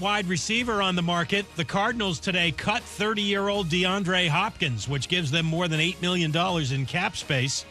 wide receiver on the market. The Cardinals today cut 30-year-old DeAndre Hopkins, which gives them more than $8 million in cap space.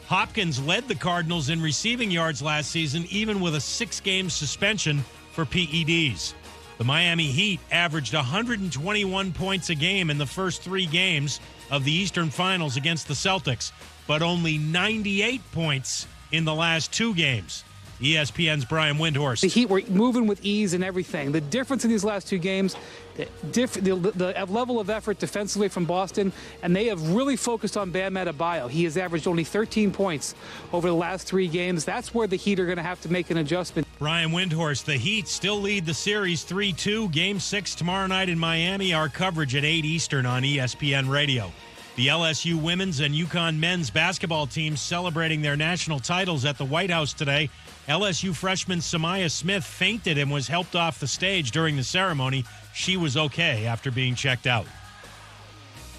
Hopkins led the Cardinals in receiving yards last season, even with a 6-game suspension for PEDs. The Miami Heat averaged 121 points a game in the first 3 games of the Eastern Finals against the Celtics, but only 98 points in the last 2 games. ESPN's Brian Windhorst. The Heat were moving with ease and everything. The difference in these last 2 games, the level of effort defensively from Boston, and they have really focused on Bam Adebayo. He has averaged only 13 points over the last 3 games. That's where the Heat are going to have to make an adjustment. Brian Windhorst, the Heat still lead the series 3-2. Game 6 tomorrow night in Miami. Our coverage at 8 Eastern on ESPN Radio. The LSU women's and UConn men's basketball teams celebrating their national titles at the White House today. LSU freshman Samaya Smith fainted and was helped off the stage during the ceremony. She was okay after being checked out.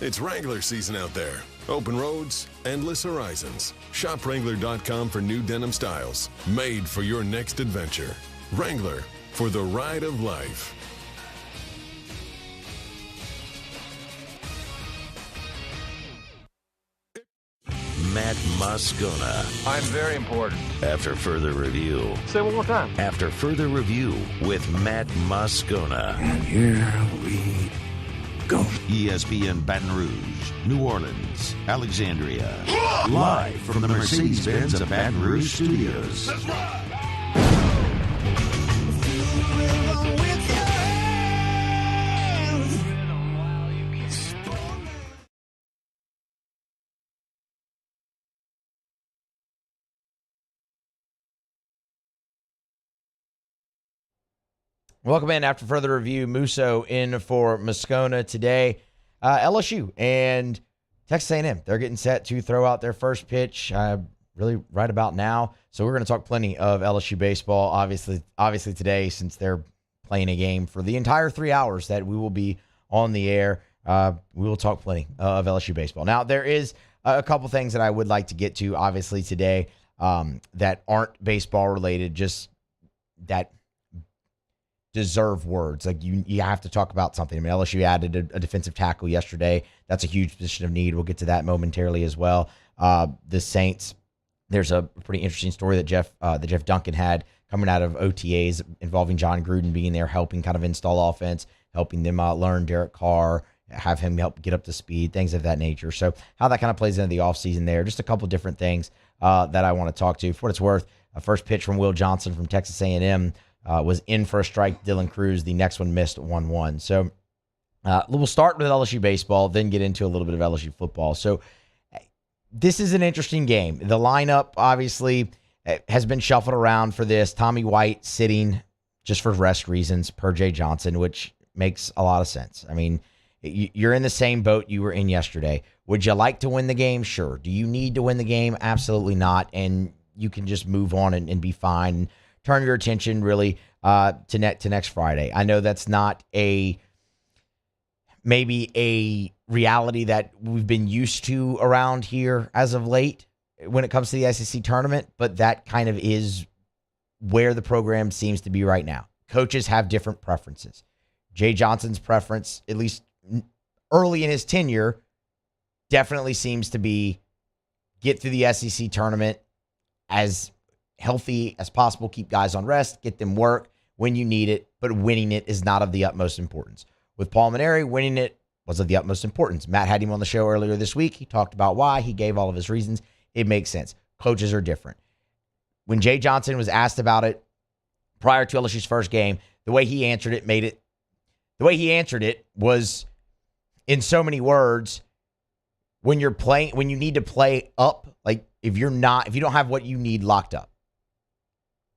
It's Wrangler season out there. Open roads, endless horizons. Shop Wrangler.com for new denim styles, made for your next adventure. Wrangler, for the ride of life. Matt Moscona. I'm very important. After further review. Say it one more time. After further review with Matt Moscona. And here we go. ESPN Baton Rouge, New Orleans, Alexandria. Live from the Mercedes-Benz of Baton Rouge studios. Let's ride. Welcome in. After further review, Musso in for Moscona today. LSU and Texas A&M, they're getting set to throw out their first pitch really right about now. So we're going to talk plenty of LSU baseball, obviously today, since they're playing a game for the entire 3 hours that we will be on the air. We will talk plenty of LSU baseball. Now, there is a couple things that I would like to get to, obviously, today that aren't baseball related, just that deserve words. Like you have to talk about something. I mean, LSU added a defensive tackle yesterday. That's a huge position of need. We'll get to that momentarily as well. The Saints, there's a pretty interesting story that Jeff Duncan had coming out of OTAs involving Jon Gruden being there, helping kind of install offense, helping them learn Derek Carr, have him help get up to speed, things of that nature. So how that kind of plays into the offseason there. Just a couple different things that I want to talk to. For what it's worth, a first pitch from Will Johnson from Texas A&M was in for a strike. Dylan Cruz, the next one missed 1-1. So we'll start with LSU baseball, then get into a little bit of LSU football. So this is an interesting game. The lineup, obviously, has been shuffled around for this. Tommy White sitting just for rest reasons per Jay Johnson, which makes a lot of sense. I mean, you're in the same boat you were in yesterday. Would you like to win the game? Sure. Do you need to win the game? Absolutely not. And you can just move on and be fine and turn your attention really to next Friday. I know that's not maybe a reality that we've been used to around here as of late when it comes to the SEC tournament, but that kind of is where the program seems to be right now. Coaches have different preferences. Jay Johnson's preference, at least early in his tenure, definitely seems to be get through the SEC tournament as healthy as possible, keep guys on rest, get them work when you need it, but winning it is not of the utmost importance. With Paul Mainieri, winning it was of the utmost importance. Matt had him on the show earlier this week. He talked about why. He gave all of his reasons. It makes sense. Coaches are different. When Jay Johnson was asked about it prior to LSU's first game, the way he answered it was, in so many words, when you need to play up, like if you don't have what you need locked up,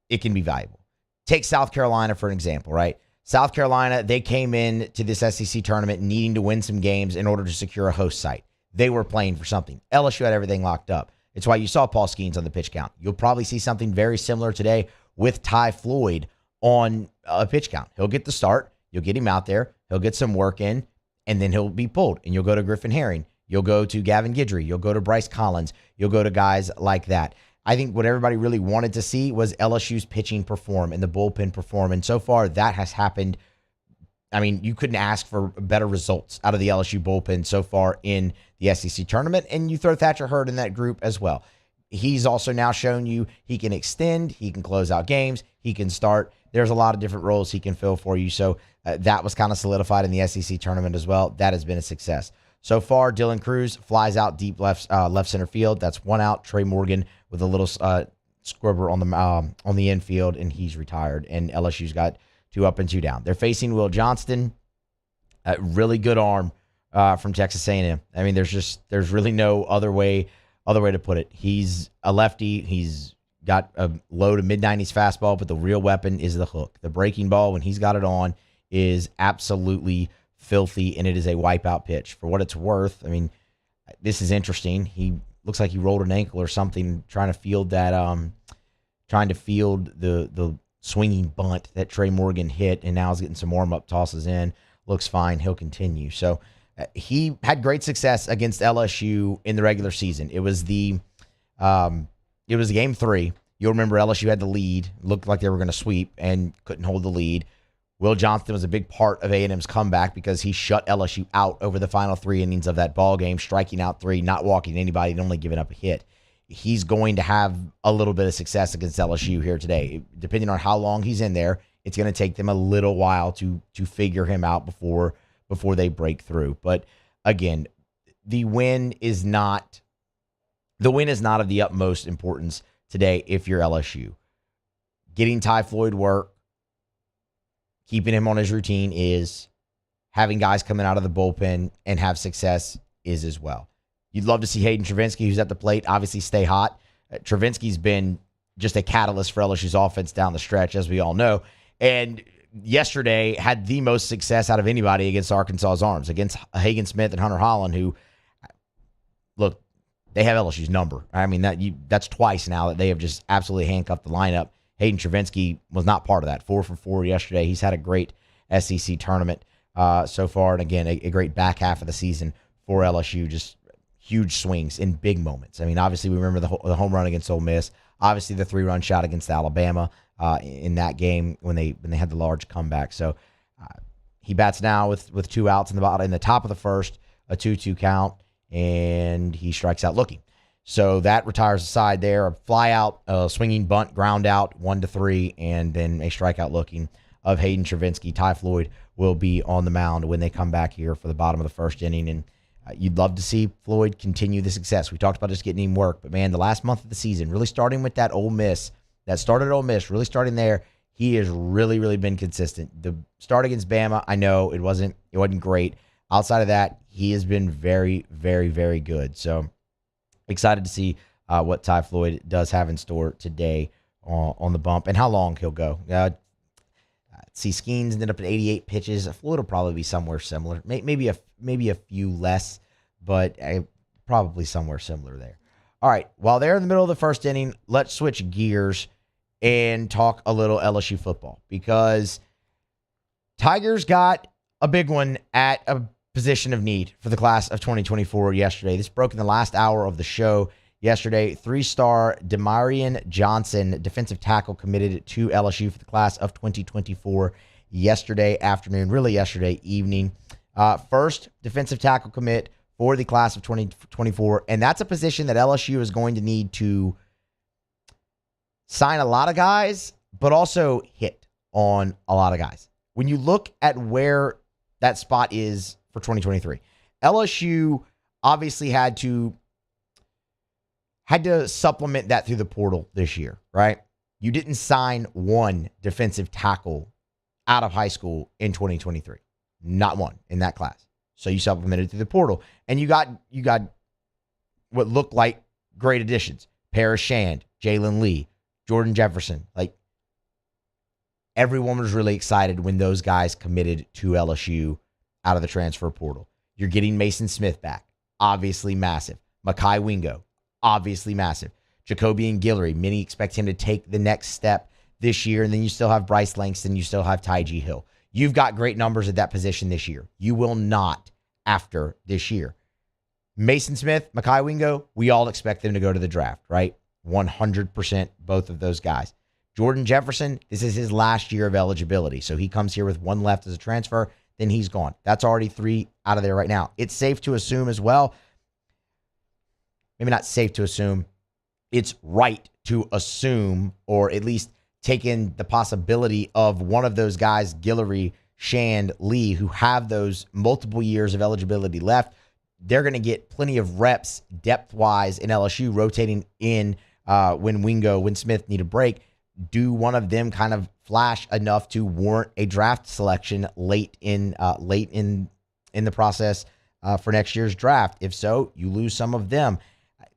it can be valuable. Take South Carolina for an example, right? South Carolina, they came in to this SEC tournament needing to win some games in order to secure a host site. They were playing for something. LSU had everything locked up. It's why you saw Paul Skeens on the pitch count. You'll probably see something very similar today with Ty Floyd on a pitch count. He'll get the start. You'll get him out there. He'll get some work in, and then he'll be pulled. And you'll go to Griffin Herring. You'll go to Gavin Guidry. You'll go to Bryce Collins. You'll go to guys like that. I think what everybody really wanted to see was LSU's pitching perform and the bullpen perform. And so far, that has happened I mean, you couldn't ask for better results out of the LSU bullpen so far in the SEC tournament, and you throw Thatcher Hurd in that group as well. He's also now shown you he can extend, he can close out games, he can start. There's a lot of different roles he can fill for you, so that was kind of solidified in the SEC tournament as well. That has been a success. So far, Dylan Cruz flies out deep left center field. That's one out. Trey Morgan with a little squibber on the infield, and he's retired, and LSU's got 2 up and 2 down. They're facing Will Johnston, a really good arm from Texas A&M. I mean, there's really no other way to put it. He's a lefty. He's got a low to mid-90s fastball, but the real weapon is the hook. The breaking ball, when he's got it on, is absolutely filthy, and it is a wipeout pitch. For what it's worth, I mean, this is interesting. He looks like he rolled an ankle or something trying to field the swinging bunt that Trey Morgan hit, and now is getting some warm-up tosses in. Looks fine. He'll continue. So he had great success against LSU in the regular season. It was game 3. You'll remember LSU had the lead, looked like they were going to sweep, and couldn't hold the lead. Will Johnston was a big part of A&M's comeback because he shut LSU out over the final 3 innings of that ball game, striking out 3, not walking anybody, and only giving up a hit. He's going to have a little bit of success against LSU here today. Depending on how long he's in there, it's going to take them a little while to figure him out before they break through. But again, the win is not of the utmost importance today if you're LSU. Getting Ty Floyd work, keeping him on his routine is. Having guys coming out of the bullpen and have success is as well. You'd love to see Hayden Travinski, who's at the plate, obviously stay hot. Travinski's been just a catalyst for LSU's offense down the stretch, as we all know. And yesterday had the most success out of anybody against Arkansas's arms, against Hagen Smith and Hunter Holland, who, look, they have LSU's number. I mean, that's twice now that they have just absolutely handcuffed the lineup. Hayden Travinski was not part of that. 4 for 4 yesterday. He's had a great SEC tournament so far, and again, a great back half of the season for LSU. Just huge swings in big moments. I mean, obviously, we remember the home run against Ole Miss. Obviously, the 3-run shot against Alabama in that game when they had the large comeback. So he bats now with 2 outs in the top of the first, a 2-2 count, and he strikes out looking. So that retires the side there. A fly out, a swinging bunt, ground out, 1-3, and then a strikeout looking of Hayden Travinski. Ty Floyd will be on the mound when they come back here for the bottom of the first inning, and you'd love to see Floyd continue the success. We talked about just getting him work, but man, the last month of the season, really starting with that Ole Miss, really starting there, he has really, really been consistent. The start against Bama, I know it wasn't great. Outside of that, he has been very, very, very good. So excited to see what Ty Floyd does have in store today on the bump and how long he'll go. See, Skeens ended up at 88 pitches. Floyd will probably be somewhere similar, maybe a few less, but probably somewhere similar there. All right, while they're in the middle of the first inning, let's switch gears and talk a little LSU football, because Tigers got a big one at a position of need for the class of 2024 yesterday. This broke in the last hour of the show yesterday. 3-star Demarion Johnson, defensive tackle, committed to LSU for the class of 2024 yesterday afternoon, really yesterday evening. First defensive tackle commit for the class of 2024, and that's a position that LSU is going to need to sign a lot of guys, but also hit on a lot of guys. When you look at where that spot is for 2023, LSU obviously had to supplement that through the portal this year, right? You didn't sign one defensive tackle out of high school in 2023. Not one in that class. So you supplemented through the portal. And you got what looked like great additions. Paris Shand, Jalen Lee, Jordan Jefferson. Like, everyone was really excited when those guys committed to LSU out of the transfer portal. You're getting Mason Smith back. Obviously massive. Mekhi Wingo. Obviously massive. Jacobian Guillory. Many expect him to take the next step this year. And then you still have Bryce Langston. You still have Ty'G Hill. You've got great numbers at that position this year. You will not after this year. Mason Smith, Mekhi Wingo, we all expect them to go to the draft, right? 100% both of those guys. Jordan Jefferson, this is his last year of eligibility. So he comes here with one left as a transfer. then he's gone. That's already 3 out of there right now. It's safe to assume as well, maybe not safe to assume, it's right to assume, or at least take in the possibility of one of those guys, Guillory, Shand, Lee, who have those multiple years of eligibility left. They're going to get plenty of reps depth-wise in LSU, rotating in when Smith need a break. Do one of them kind of flash enough to warrant a draft selection late in the process for next year's draft? If so, you lose some of them.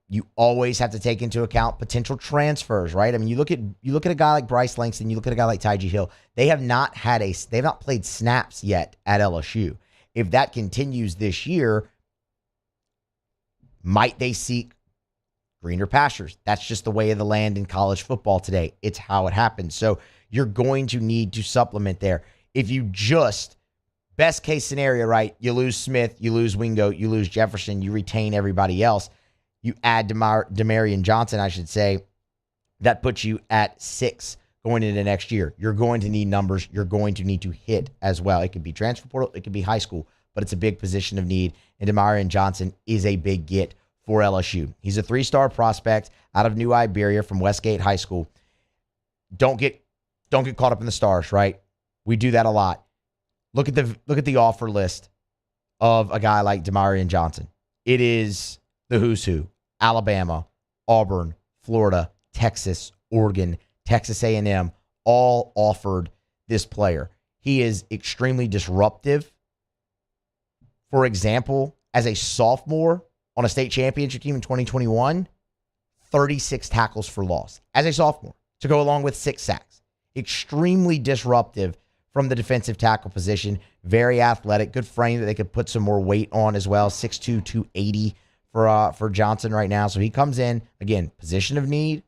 You always have to take into account potential transfers, right? I mean, you look at a guy like Bryce Langston, you look at a guy like Tyjee Hill. They've not played snaps yet at LSU. If that continues this year, might they seek greener pastures? That's just the way of the land in college football today. It's how it happens. So you're going to need to supplement there. If you just, best case scenario, right, you lose Smith, you lose Wingo, you lose Jefferson, you retain everybody else. You add Demarion Johnson, I should say, that puts you at 6 going into next year. You're going to need numbers. You're going to need to hit as well. It could be transfer portal. It could be high school, but it's a big position of need. And Demarion Johnson is a big get for LSU. He's a 3-star prospect out of New Iberia from Westgate High School. Don't get caught up in the stars, right? We do that a lot. Look at the offer list of a guy like Demarion Johnson. It is the who's who. Alabama, Auburn, Florida, Texas, Oregon, Texas A&M, all offered this player. He is extremely disruptive. For example, as a sophomore on a state championship team in 2021, 36 tackles for loss as a sophomore to go along with 6 sacks. Extremely disruptive from the defensive tackle position. Very athletic, good frame that they could put some more weight on as well. 6'2", 280 for Johnson right now. So he comes in, again, position of need,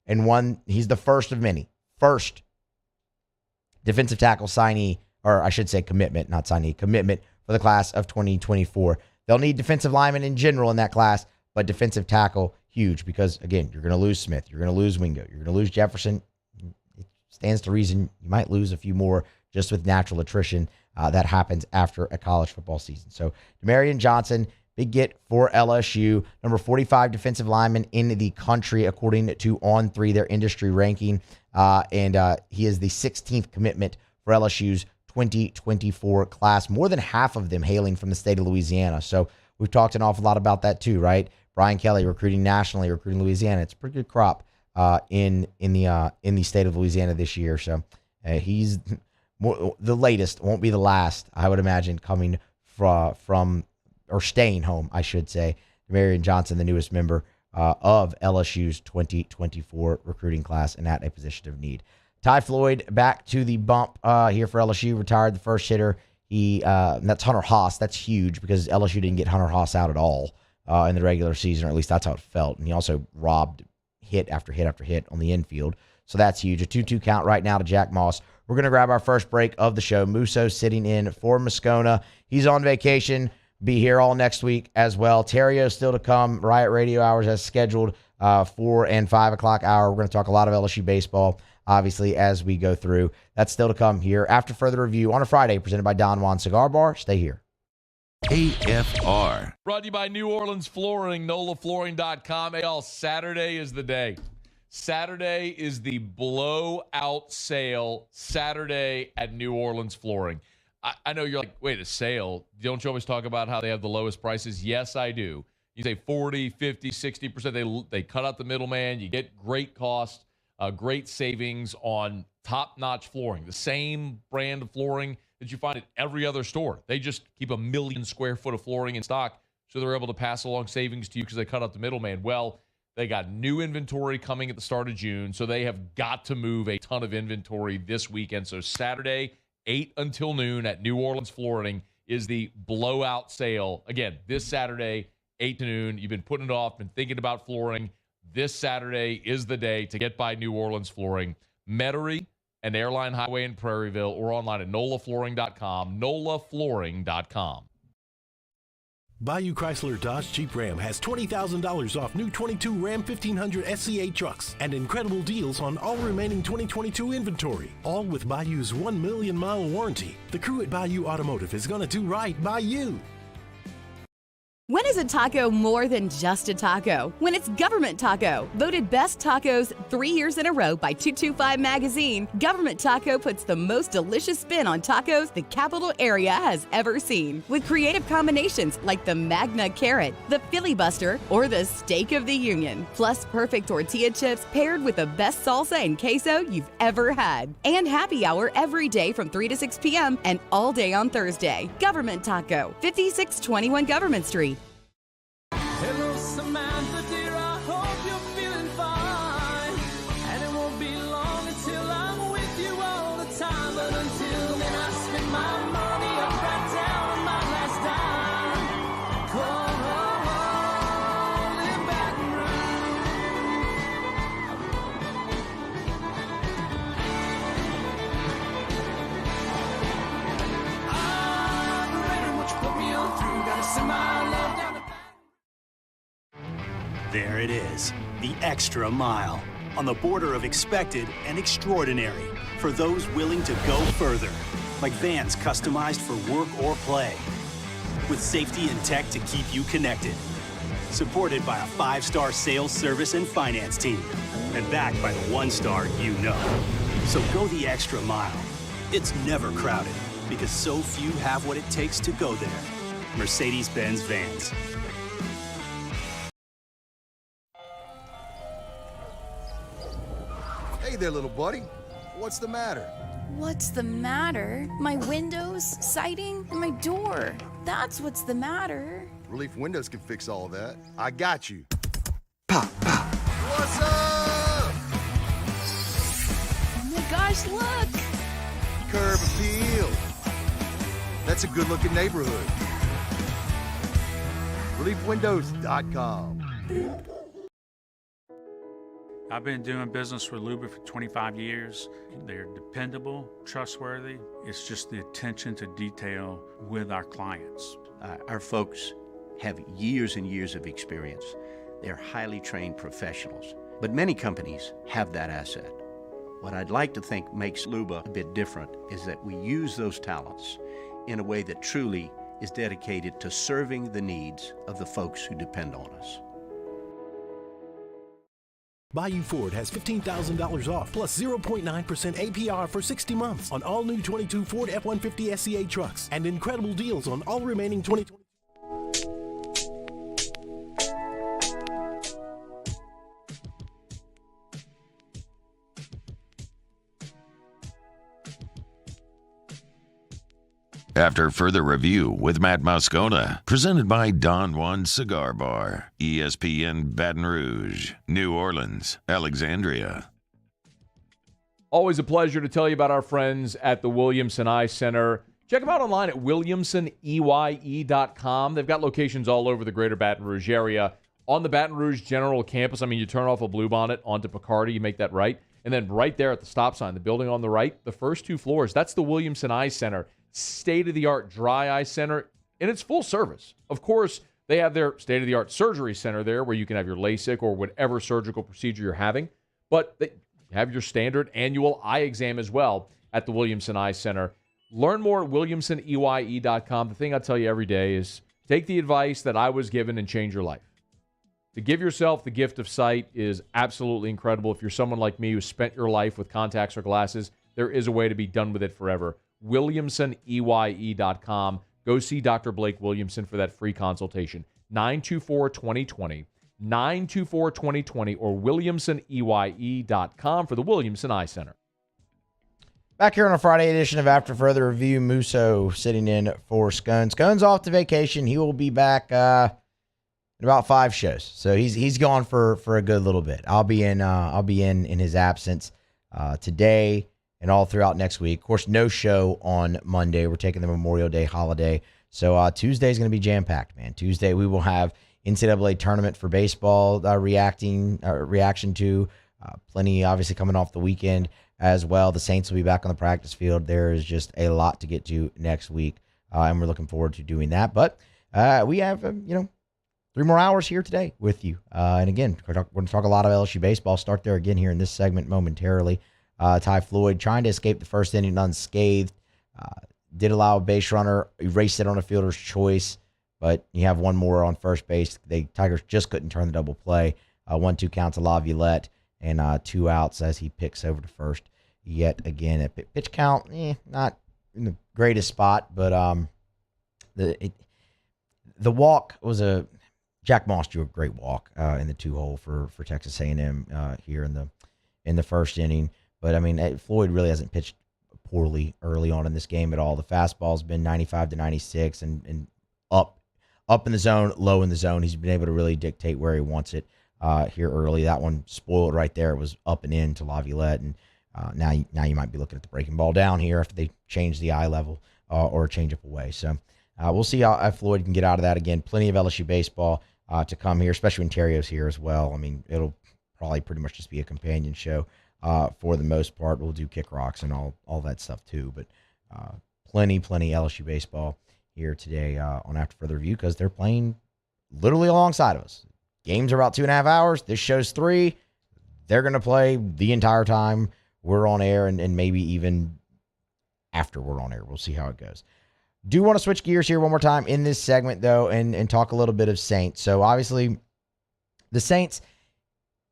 and he's the first of many. First defensive tackle signee, or I should say commitment, not signee, commitment for the class of 2024. They'll need defensive linemen in general in that class, but defensive tackle, huge, because, again, you're going to lose Smith. You're going to lose Wingo. You're going to lose Jefferson. It stands to reason you might lose a few more just with natural attrition that happens after a college football season. So Demarion Johnson, big get for LSU. Number 45 defensive lineman in the country, according to On3, their industry ranking. And he is the 16th commitment for LSU's 2024 class. More than half of them hailing from the state of Louisiana. So we've talked an awful lot about that too, right? Brian Kelly recruiting nationally, recruiting Louisiana. It's a pretty good crop in the state of Louisiana this year. So he's the latest, won't be the last, I would imagine, coming from or staying home, I should say. Demarion Johnson, the newest member of LSU's 2024 recruiting class, and at a position of need. Ty Floyd back to the bump here for LSU, retired the first hitter. That's Hunter Haas. That's huge because LSU didn't get Hunter Haas out at all in the regular season, or at least that's how it felt. And he also robbed hit after hit after hit on the infield. So that's huge. A 2-2 count right now to Jack Moss. We're going to grab our first break of the show. Musso sitting in for Moscona. He's on vacation. Be here all next week as well. Theriot still to come. Riot Radio Hours as scheduled, 4 and 5 o'clock hour. We're going to talk a lot of LSU baseball, obviously, as we go through. That's still to come here after further review on a Friday, presented by Don Juan Cigar Bar. Stay here. AFR. Brought to you by New Orleans Flooring, NOLAflooring.com. Hey, y'all, Saturday is the day. Saturday is the blowout sale Saturday at New Orleans Flooring. I know you're like, wait, a sale? Don't you always talk about how they have the lowest prices? Yes, I do. You say 40, 50, 60%. They cut out the middleman. You get great cost, great savings on top-notch flooring. The same brand of flooring that you find at every other store. They just keep 1 million square foot of flooring in stock, so they're able to pass along savings to you because they cut out the middleman. Well, they got new inventory coming at the start of June, so they have got to move a ton of inventory this weekend. So Saturday, 8 until noon at New Orleans Flooring is the blowout sale. Again, this Saturday, 8 to noon. You've been putting it off, been thinking about flooring. This Saturday is the day to get by New Orleans Flooring. Metairie and Airline Highway in Prairieville, or online at NOLAflooring.com, NOLAflooring.com. Bayou Chrysler Dodge Jeep Ram has $20,000 off new 22 Ram 1500 SCA trucks and incredible deals on all remaining 2022 inventory, all with Bayou's 1 million mile warranty. The crew at Bayou Automotive is going to do right by you. When is a taco more than just a taco? When it's Government Taco. Voted best tacos 3 years in a row by 225 Magazine, Government Taco puts the most delicious spin on tacos the capital area has ever seen. With creative combinations like the Magna Carrot, the Filibuster, or the Steak of the Union. Plus perfect tortilla chips paired with the best salsa and queso you've ever had. And happy hour every day from 3 to 6 p.m. and all day on Thursday. Government Taco, 5621 Government Street. Hello, Samantha, dear, I hope you're feeling fine. And it won't be long until I'm with you all the time. But until then, I spend my money up right down on my last dime. Come on, live Baton Rouge. Ah, no matter what you put me on through, gotta send my love down to There it is, the extra mile, on the border of expected and extraordinary for those willing to go further, like vans customized for work or play, with safety and tech to keep you connected, supported by a 5-star sales, service, and finance team, and backed by the 1-star you know. So go the extra mile. It's never crowded, because so few have what it takes to go there. Mercedes-Benz Vans. Hey there, little buddy. What's the matter? What's the matter? My windows, siding, and my door. That's what's the matter. Relief Windows can fix all of that. I got you. Pop, pop. What's up? Oh my gosh, look! Curb appeal. That's a good-looking neighborhood. ReliefWindows.com. I've been doing business with Luba for 25 years. They're dependable, trustworthy. It's just the attention to detail with our clients. Our folks have years and years of experience. They're highly trained professionals, but many companies have that asset. What I'd like to think makes Luba a bit different is that we use those talents in a way that truly is dedicated to serving the needs of the folks who depend on us. Bayou Ford has $15,000 off plus 0.9% APR for 60 months on all new 22 Ford F-150 SCA trucks and incredible deals on all remaining 2020. After further review with Matt Moscona, presented by Don Juan Cigar Bar, ESPN Baton Rouge, New Orleans, Alexandria. Always a pleasure to tell you about our friends at the Williamson Eye Center. Check them out online at williamsoneye.com. They've got locations all over the greater Baton Rouge area. On the Baton Rouge General Campus, I mean, you turn off a Bluebonnet onto Picardy, you make that right. And then right there at the stop sign, the building on the right, the first 2 floors, that's the Williamson Eye Center. State-of-the-art dry eye center, and it's full service. Of course, they have their state-of-the-art surgery center there where you can have your LASIK or whatever surgical procedure you're having, but they have your standard annual eye exam as well at the Williamson Eye Center. Learn more at williamsoneye.com. The thing I tell you every day is take the advice that I was given and change your life. To give yourself the gift of sight is absolutely incredible. If you're someone like me who spent your life with contacts or glasses, there is a way to be done with it forever. williamsoneye.com. Go see Dr. Blake Williamson for that free consultation. 924-2020, 924-2020, or williamsoneye.com for the Williamson Eye Center. Back here on a Friday edition of After Further Review, Musso sitting in for Scone. Scone's off to vacation. He will be back in about 5 shows. So he's gone for a good little bit. I'll be in his absence today and all throughout next week. Of course, no show on Monday. We're taking the Memorial Day holiday. So Tuesday is going to be jam-packed, man. Tuesday we will have NCAA tournament for baseball reaction to. Plenty, obviously, coming off the weekend as well. The Saints will be back on the practice field. There is just a lot to get to next week, and we're looking forward to doing that. But we have, 3 more hours here today with you. And again, we're going to talk a lot of LSU baseball. Start there again here in this segment momentarily. Ty Floyd trying to escape the first inning unscathed. Did allow a base runner, erased it on a fielder's choice, but you have one more on first base. The Tigers just couldn't turn the double play. 1-2 count to Laviolette, and 2 outs as he picks over to first yet again. At pitch count, not in the greatest spot, but the walk was Jack Moss drew a great walk in the 2-hole for Texas A&M here in the first inning. But I mean, Floyd really hasn't pitched poorly early on in this game at all. The fastball's been 95 to 96 and up in the zone, low in the zone. He's been able to really dictate where he wants it here early. That one spoiled right there. It was up and in to Laviolette, and now you might be looking at the breaking ball down here after they change the eye level or change up away. So we'll see how Floyd can get out of that again. Plenty of LSU baseball to come here, especially when Theriot's here as well. I mean, it'll probably pretty much just be a companion show for the most part. We'll do kick rocks and all that stuff too, but plenty LSU baseball here today on After Further Review because they're playing literally alongside of us. Games are about 2.5 hours. This show's 3. They're going to play the entire time we're on air and maybe even after we're on air. We'll see how it goes. Do want to switch gears here one more time in this segment, though, and talk a little bit of Saints. So, obviously, the Saints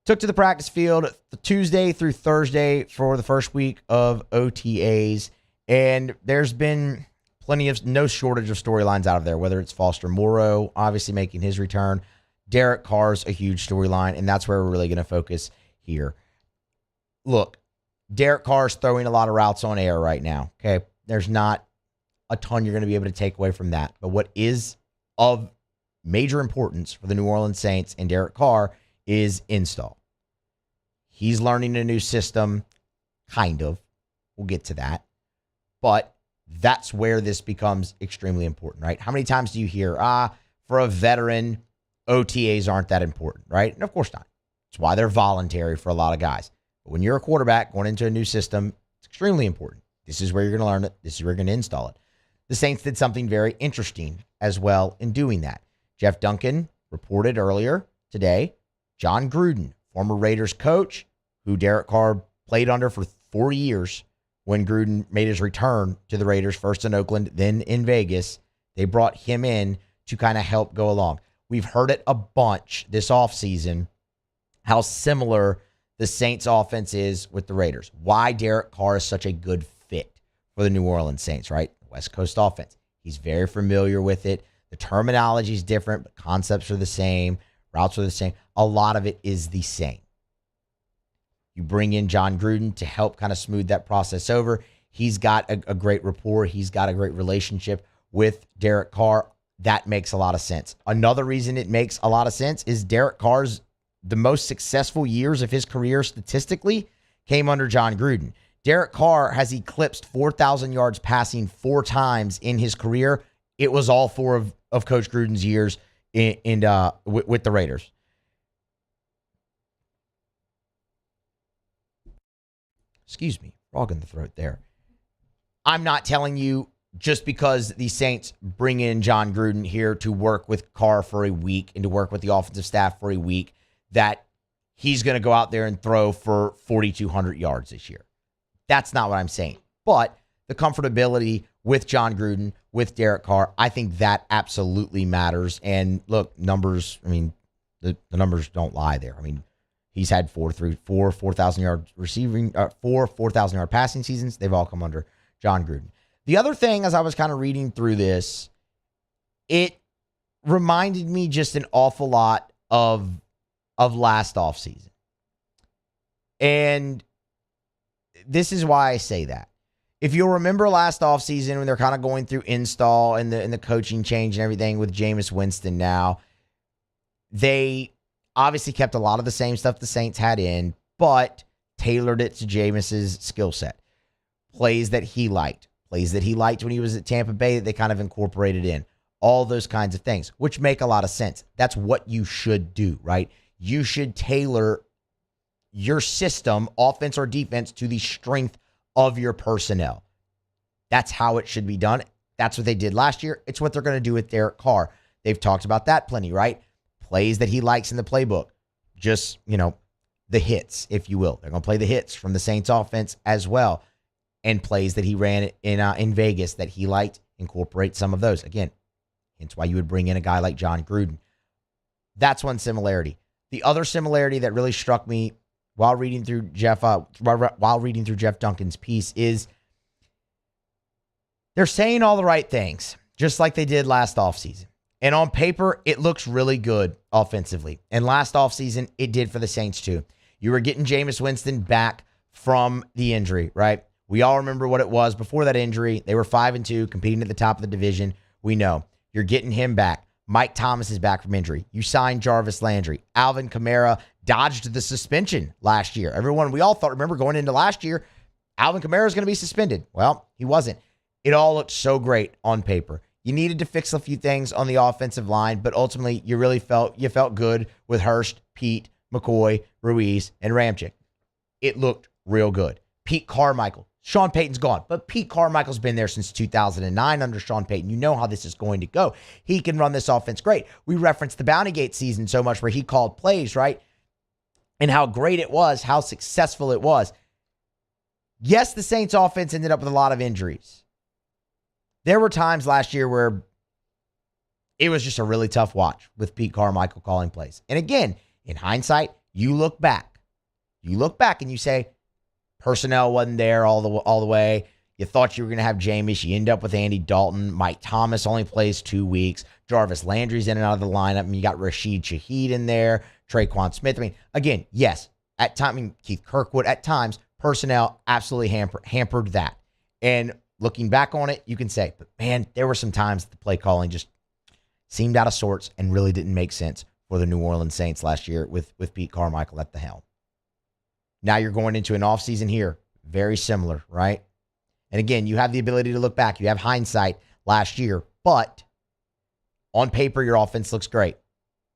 took to the practice field Tuesday through Thursday for the first week of OTAs, and there's been no shortage of storylines out of there, whether it's Foster Moreau, obviously making his return. Derek Carr's a huge storyline, and that's where we're really going to focus here. Look, Derek Carr's throwing a lot of routes on air right now, okay? There's not a ton you're going to be able to take away from that. But what is of major importance for the New Orleans Saints and Derek Carr is install. He's learning a new system, kind of. We'll get to that. But that's where this becomes extremely important, right? How many times do you hear, for a veteran, OTAs aren't that important, right? And of course not. It's why they're voluntary for a lot of guys. But when you're a quarterback going into a new system, it's extremely important. This is where you're going to learn it. This is where you're going to install it. The Saints did something very interesting as well in doing that. Jeff Duncan reported earlier today, Jon Gruden, former Raiders coach, who Derek Carr played under for 4 years when Gruden made his return to the Raiders, first in Oakland, then in Vegas. They brought him in to kind of help go along. We've heard it a bunch this offseason, how similar the Saints offense is with the Raiders. Why Derek Carr is such a good fit for the New Orleans Saints, right? West Coast offense. He's very familiar with it. The terminology is different, but concepts are the same. Routes are the same. A lot of it is the same. You bring in Jon Gruden to help kind of smooth that process over. He's got a great rapport. He's got a great relationship with Derek Carr. That makes a lot of sense. Another reason it makes a lot of sense is Derek Carr's the most successful years of his career statistically came under Jon Gruden. Derek Carr has eclipsed 4,000 yards passing 4 times in his career. It was all 4 of Coach Gruden's years with the Raiders. Excuse me, frog in the throat there. I'm not telling you just because the Saints bring in Jon Gruden here to work with Carr for a week and to work with the offensive staff for a week that he's going to go out there and throw for 4,200 yards this year. That's not what I'm saying. But the comfortability with Jon Gruden, with Derek Carr, I think that absolutely matters. And look, numbers, I mean, the numbers don't lie there. I mean, he's had 4,000 yard receiving, 4,000 yard passing seasons. They've all come under Jon Gruden. The other thing, as I was kind of reading through this, it reminded me just an awful lot of last offseason. And this is why I say that. If you'll remember last offseason when they're kind of going through install and the coaching change and everything with Jameis Winston now, they obviously kept a lot of the same stuff the Saints had in, but tailored it to Jameis's skill set. Plays that he liked. Plays that he liked when he was at Tampa Bay that they kind of incorporated in. All those kinds of things, which make a lot of sense. That's what you should do, right? You should tailor your system, offense or defense, to the strength of your personnel. That's how it should be done. That's what they did last year. It's what they're going to do with Derek Carr. they've talked about that plenty, right? Plays that he likes in the playbook. Just, the hits, if you will. They're going to play the hits from the Saints offense as well. And plays that he ran in Vegas that he liked, incorporate some of those. Again, hence why you would bring in a guy like Jon Gruden. That's one similarity. The other similarity that really struck me while reading through Jeff Duncan's piece is they're saying all the right things, just like they did last offseason. And on paper, it looks really good offensively. And last offseason, it did for the Saints too. You were getting Jameis Winston back from the injury, right? We all remember what it was before that injury. They were 5-2, competing at the top of the division. We know. You're getting him back. Mike Thomas is back from injury. You signed Jarvis Landry. Alvin Kamara dodged the suspension last year. We all thought, remember going into last year, Alvin Kamara is going to be suspended. Well, he wasn't. It all looked so great on paper. You needed to fix a few things on the offensive line, but ultimately you really felt good with Hurst, Pete, McCoy, Ruiz, and Ramchick. It looked real good. Pete Carmichael. Sean Payton's gone, but Pete Carmichael's been there since 2009 under Sean Payton. You know how this is going to go. He can run this offense great. We referenced the Bounty Gate season so much where he called plays, right? And how great it was, how successful it was. Yes, the Saints offense ended up with a lot of injuries. There were times last year where it was just a really tough watch with Pete Carmichael calling plays. And again, in hindsight, you look back. You look back and you say, personnel wasn't there all the way. You thought you were going to have Jameis. You end up with Andy Dalton. Mike Thomas only plays 2 weeks. Jarvis Landry's in and out of the lineup. And you got Rashid Shaheed in there. Traquan Smith. Again, yes, Keith Kirkwood, at times, personnel absolutely hampered that. And looking back on it, you can say, but man, there were some times the play calling just seemed out of sorts and really didn't make sense for the New Orleans Saints last year with Pete Carmichael at the helm. Now you're going into an offseason here, very similar, right? And again, you have the ability to look back. You have hindsight last year, but on paper, your offense looks great.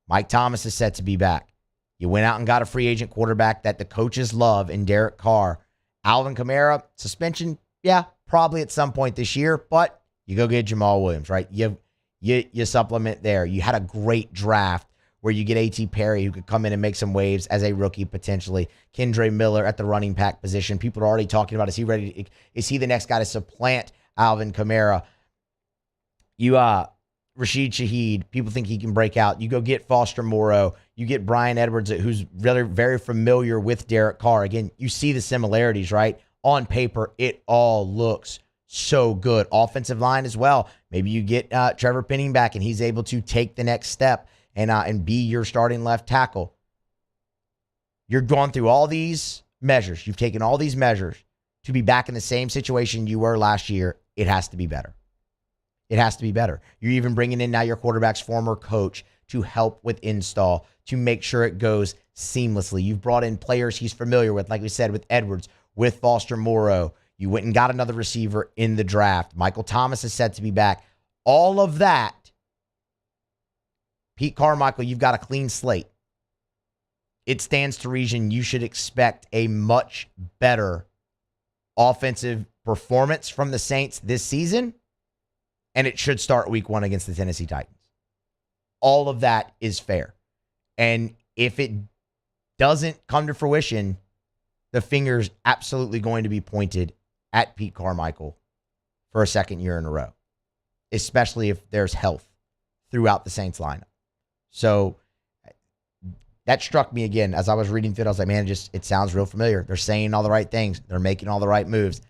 Mike Thomas is set to be back. You went out and got a free agent quarterback that the coaches love in Derek Carr. Alvin Kamara, suspension, yeah, probably at some point this year, but you go get Jamal Williams, right? You supplement there. You had a great draft where you get A.T. Perry, who could come in and make some waves as a rookie potentially. Kendre Miller at the running back position. People are already talking about, is he the next guy to supplant Alvin Kamara? Rashid Shaheed, people think he can break out. You go get Foster Moreau. You get Brian Edwards, who's really very familiar with Derek Carr. Again, you see the similarities, right? On paper, it all looks so good. Offensive line as well. Maybe you get Trevor Penning back and he's able to take the next step and be your starting left tackle. You're going through all these measures. You've taken all these measures to be back in the same situation you were last year. It has to be better. It has to be better. You're even bringing in now your quarterback's former coach to help with install, to make sure it goes seamlessly. You've brought in players he's familiar with, like we said, with Edwards, with Foster Moreau. You went and got another receiver in the draft. Michael Thomas is set to be back. All of that. Pete Carmichael, you've got a clean slate. It stands to reason you should expect a much better offensive performance from the Saints this season, and it should start week 1 against the Tennessee Titans. All of that is fair. And if it doesn't come to fruition, the finger's absolutely going to be pointed at Pete Carmichael for a second year in a row, especially if there's health throughout the Saints lineup. So that struck me again as I was reading through it. I was like, man, it sounds real familiar. They're saying all the right things. They're making all the right moves.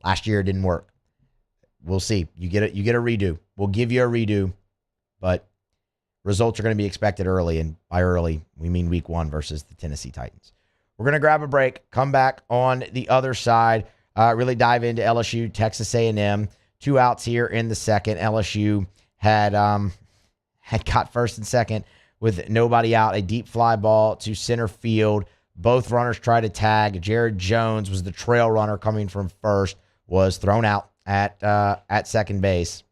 Last year it didn't work. We'll see. You get a redo. We'll give you a redo, but results are going to be expected early, and by early, we mean week 1 versus the Tennessee Titans. We're going to grab a break, come back on the other side, really dive into LSU, Texas A&M. 2 outs here in the second. LSU had got first and second with nobody out. A deep fly ball to center field. Both runners tried to tag. Jared Jones was the trail runner coming from first, was thrown out at second base.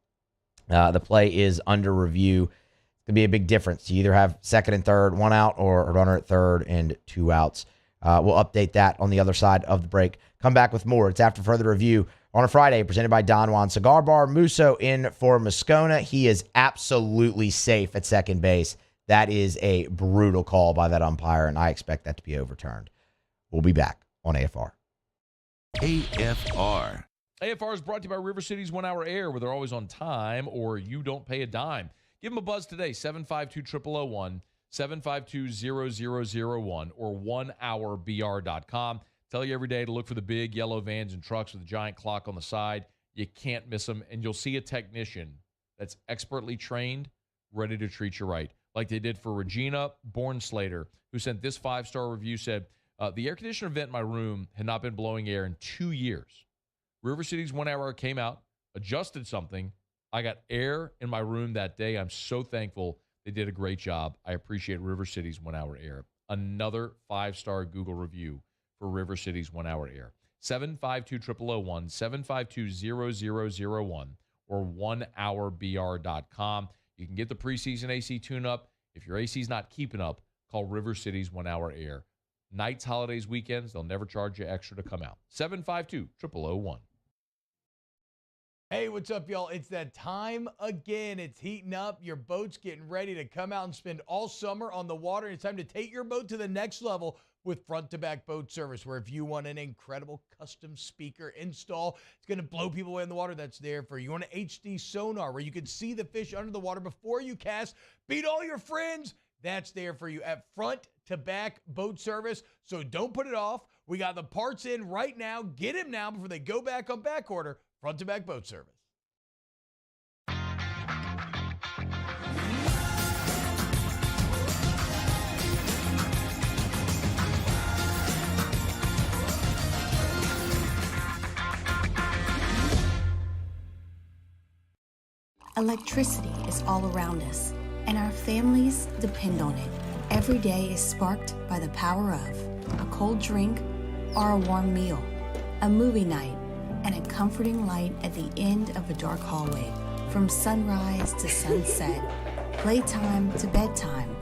The play is under review. It's going to be a big difference. You either have second and third, 1 out, or a runner at third and 2 outs. We'll update that on the other side of the break. Come back with more. It's after further review on a Friday, presented by Don Juan Cigar Bar. Musso in for Moscona. He is absolutely safe at second base. That is a brutal call by that umpire, and I expect that to be overturned. We'll be back on AFR. AFR. AFR is brought to you by River City's 1 Hour Air, where they're always on time or you don't pay a dime. Give them a buzz today, 752-0001, 752-0001, or 1hourbr.com. Tell you every day to look for the big yellow vans and trucks with a giant clock on the side. You can't miss them, and you'll see a technician that's expertly trained, ready to treat you right, like they did for Regina Bornslater, who sent this 5-star review, said, the air conditioner vent in my room had not been blowing air in 2 years. River City's 1 Hour came out, adjusted something. I got air in my room that day. I'm so thankful. They did a great job. I appreciate River City's 1 Hour Air. Another 5-star Google review for River City's 1 Hour Air. 752-0001, 752-0001, or 1hourbr.com. You can get the preseason AC tune-up. If your AC is not keeping up, call River City's 1 Hour Air. Nights, holidays, weekends, they'll never charge you extra to come out. 752-0001. Hey, what's up, y'all? It's that time again. It's heating up. Your boat's getting ready to come out and spend all summer on the water. It's time to take your boat to the next level with front-to-back boat service, where if you want an incredible custom speaker install, it's going to blow people away in the water, that's there for you. You want an HD sonar where you can see the fish under the water before you cast, beat all your friends, that's there for you at front-to-back boat service. So don't put it off. We got the parts in right now. Get them now before they go back on back order. Front-to-back boat service. Electricity is all around us, and our families depend on it. Every day is sparked by the power of a cold drink or a warm meal, a movie night, and a comforting light at the end of a dark hallway. From sunrise to sunset, playtime to bedtime,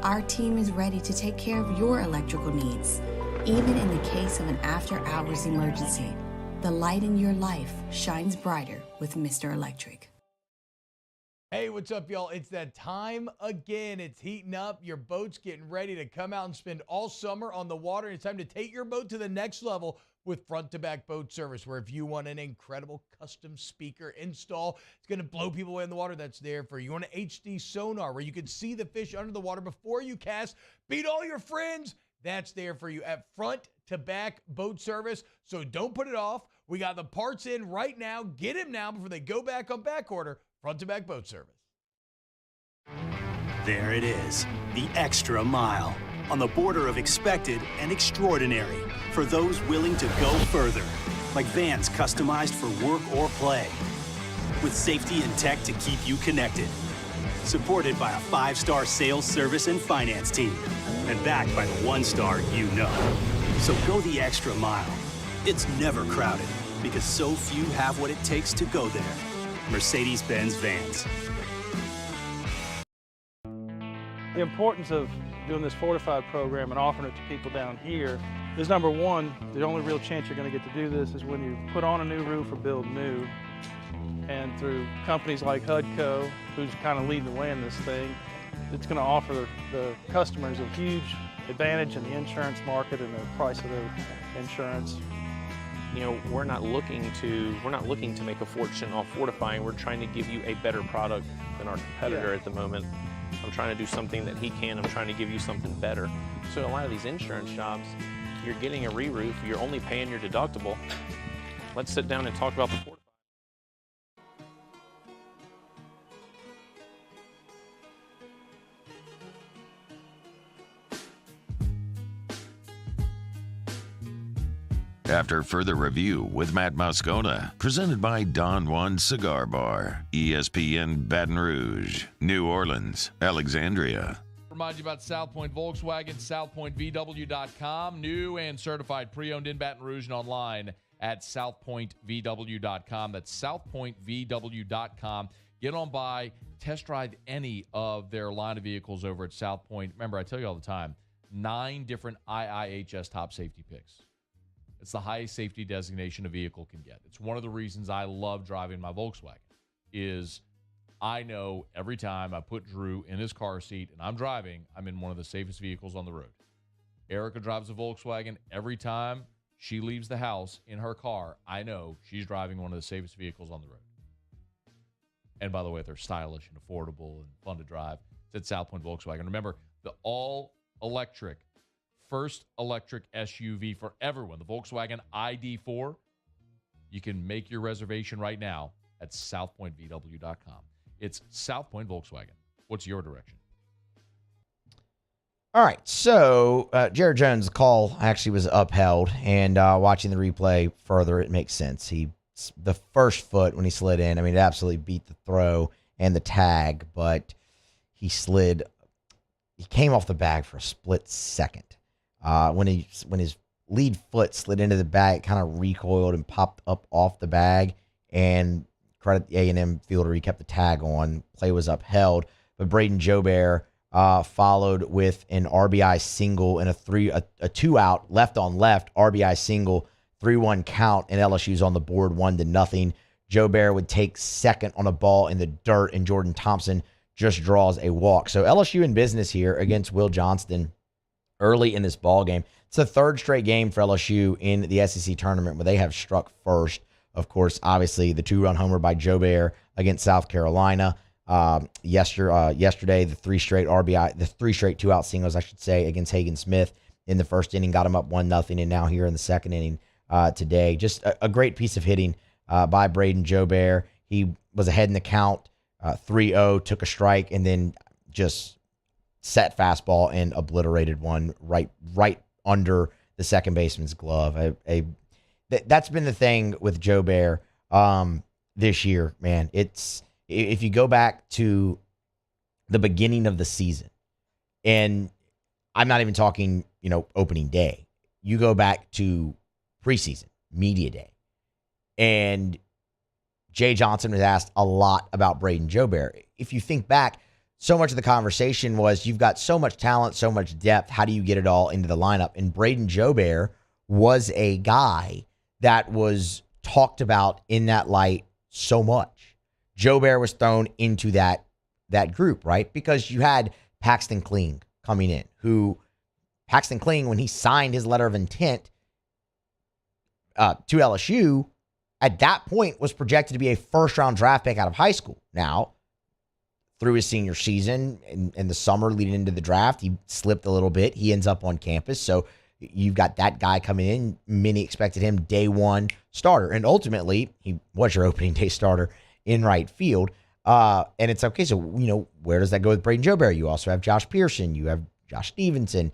our team is ready to take care of your electrical needs. Even in the case of an after-hours emergency, the light in your life shines brighter with Mr. Electric. Hey, what's up, y'all? It's that time again. It's heating up. Your boat's getting ready to come out and spend all summer on the water. It's time to take your boat to the next level with front-to-back boat service, where if you want an incredible custom speaker install, it's going to blow people away in the water, that's there for you. You want an HD sonar where you can see the fish under the water before you cast, beat all your friends, that's there for you at front-to-back boat service. So don't put it off. We got the parts in right now. Get them now before they go back on back order. Front-to-back boat service. There it is, the extra mile, on the border of expected and extraordinary, for those willing to go further, like vans customized for work or play, with safety and tech to keep you connected, supported by a 5-star sales, service, and finance team, and backed by the 1-star you know. So go the extra mile. It's never crowded, because so few have what it takes to go there. Mercedes-Benz Vans. The importance of doing this Fortified program and offering it to people down here is, number one, the only real chance you're going to get to do this is when you put on a new roof or build new. And through companies like HUDCO, who's kind of leading the way in this thing, it's going to offer the customers a huge advantage in the insurance market and the price of their insurance. You know, we're not looking to make a fortune off fortifying. We're trying to give you a better product than our competitor at the moment. I'm trying to do something that he can. I'm trying to give you something better. So a lot of these insurance jobs, you're getting a re-roof, you're only paying your deductible. Let's sit down and talk about the fortifying. After further review with Matt Moscona, presented by Don Juan Cigar Bar, ESPN Baton Rouge, New Orleans, Alexandria. Remind you about South Point Volkswagen, southpointvw.com, new and certified pre-owned in Baton Rouge and online at southpointvw.com. That's southpointvw.com. Get on by, test drive any of their line of vehicles over at South Point. Remember, I tell you all the time, 9 different IIHS top safety picks. It's the highest safety designation a vehicle can get. It's one of the reasons I love driving my Volkswagen is I know every time I put Drew in his car seat and I'm driving, I'm in one of the safest vehicles on the road. Erica drives a Volkswagen. Every time she leaves the house in her car, I know she's driving one of the safest vehicles on the road. And by the way, they're stylish and affordable and fun to drive. It's at South Point Volkswagen. Remember, the all-electric, first electric SUV for everyone, the Volkswagen ID4. You can make your reservation right now at southpointvw.com. It's South Point Volkswagen. What's your direction? All right, so Jared Jones' call actually was upheld, and watching the replay further, it makes sense. The first foot when he slid in, I mean, it absolutely beat the throw and the tag, but he came off the bag for a split second. When his lead foot slid into the bag, it kind of recoiled and popped up off the bag, and credit the A&M fielder, he kept the tag on. Play was upheld, but Braden Jobert followed with an RBI single and a two-out, left on left, RBI single, 3-1 count, and LSU's on the board 1-0. Jobert would take second on a ball in the dirt, and Jordan Thompson just draws a walk. So LSU in business here against Will Johnston early in this ball game. It's the third straight game for LSU in the SEC tournament where they have struck first. Of course, obviously, the 2-run homer by Jobert against South Carolina. Yesterday, the three straight two-out singles, I should say, against Hagen Smith in the first inning, got him up 1-0, and now here in the second inning today. Just a great piece of hitting by Braden Jobert. He was ahead in the count, 3-0, took a strike, and then just set fastball and obliterated one right under the second baseman's glove. That's been the thing with Jobert this year, man. If you go back to the beginning of the season, and I'm not even talking, opening day. You go back to preseason, media day, and Jay Johnson was asked a lot about Braden Jobert. If you think back, so much of the conversation was, you've got so much talent, so much depth. How do you get it all into the lineup? And Braden Jobert was a guy that was talked about in that light so much. Jobert was thrown into that group, right? Because you had Paxton Kling coming in, Paxton Kling, when he signed his letter of intent to LSU, at that point was projected to be a first-round draft pick out of high school. Now, through his senior season in the summer leading into the draft, he slipped a little bit. He ends up on campus. So you've got that guy coming in. Many expected him day one starter. And ultimately, he was your opening day starter in right field. And it's okay. So, where does that go with Braden Jobert? You also have Josh Pearson. You have Josh Stevenson.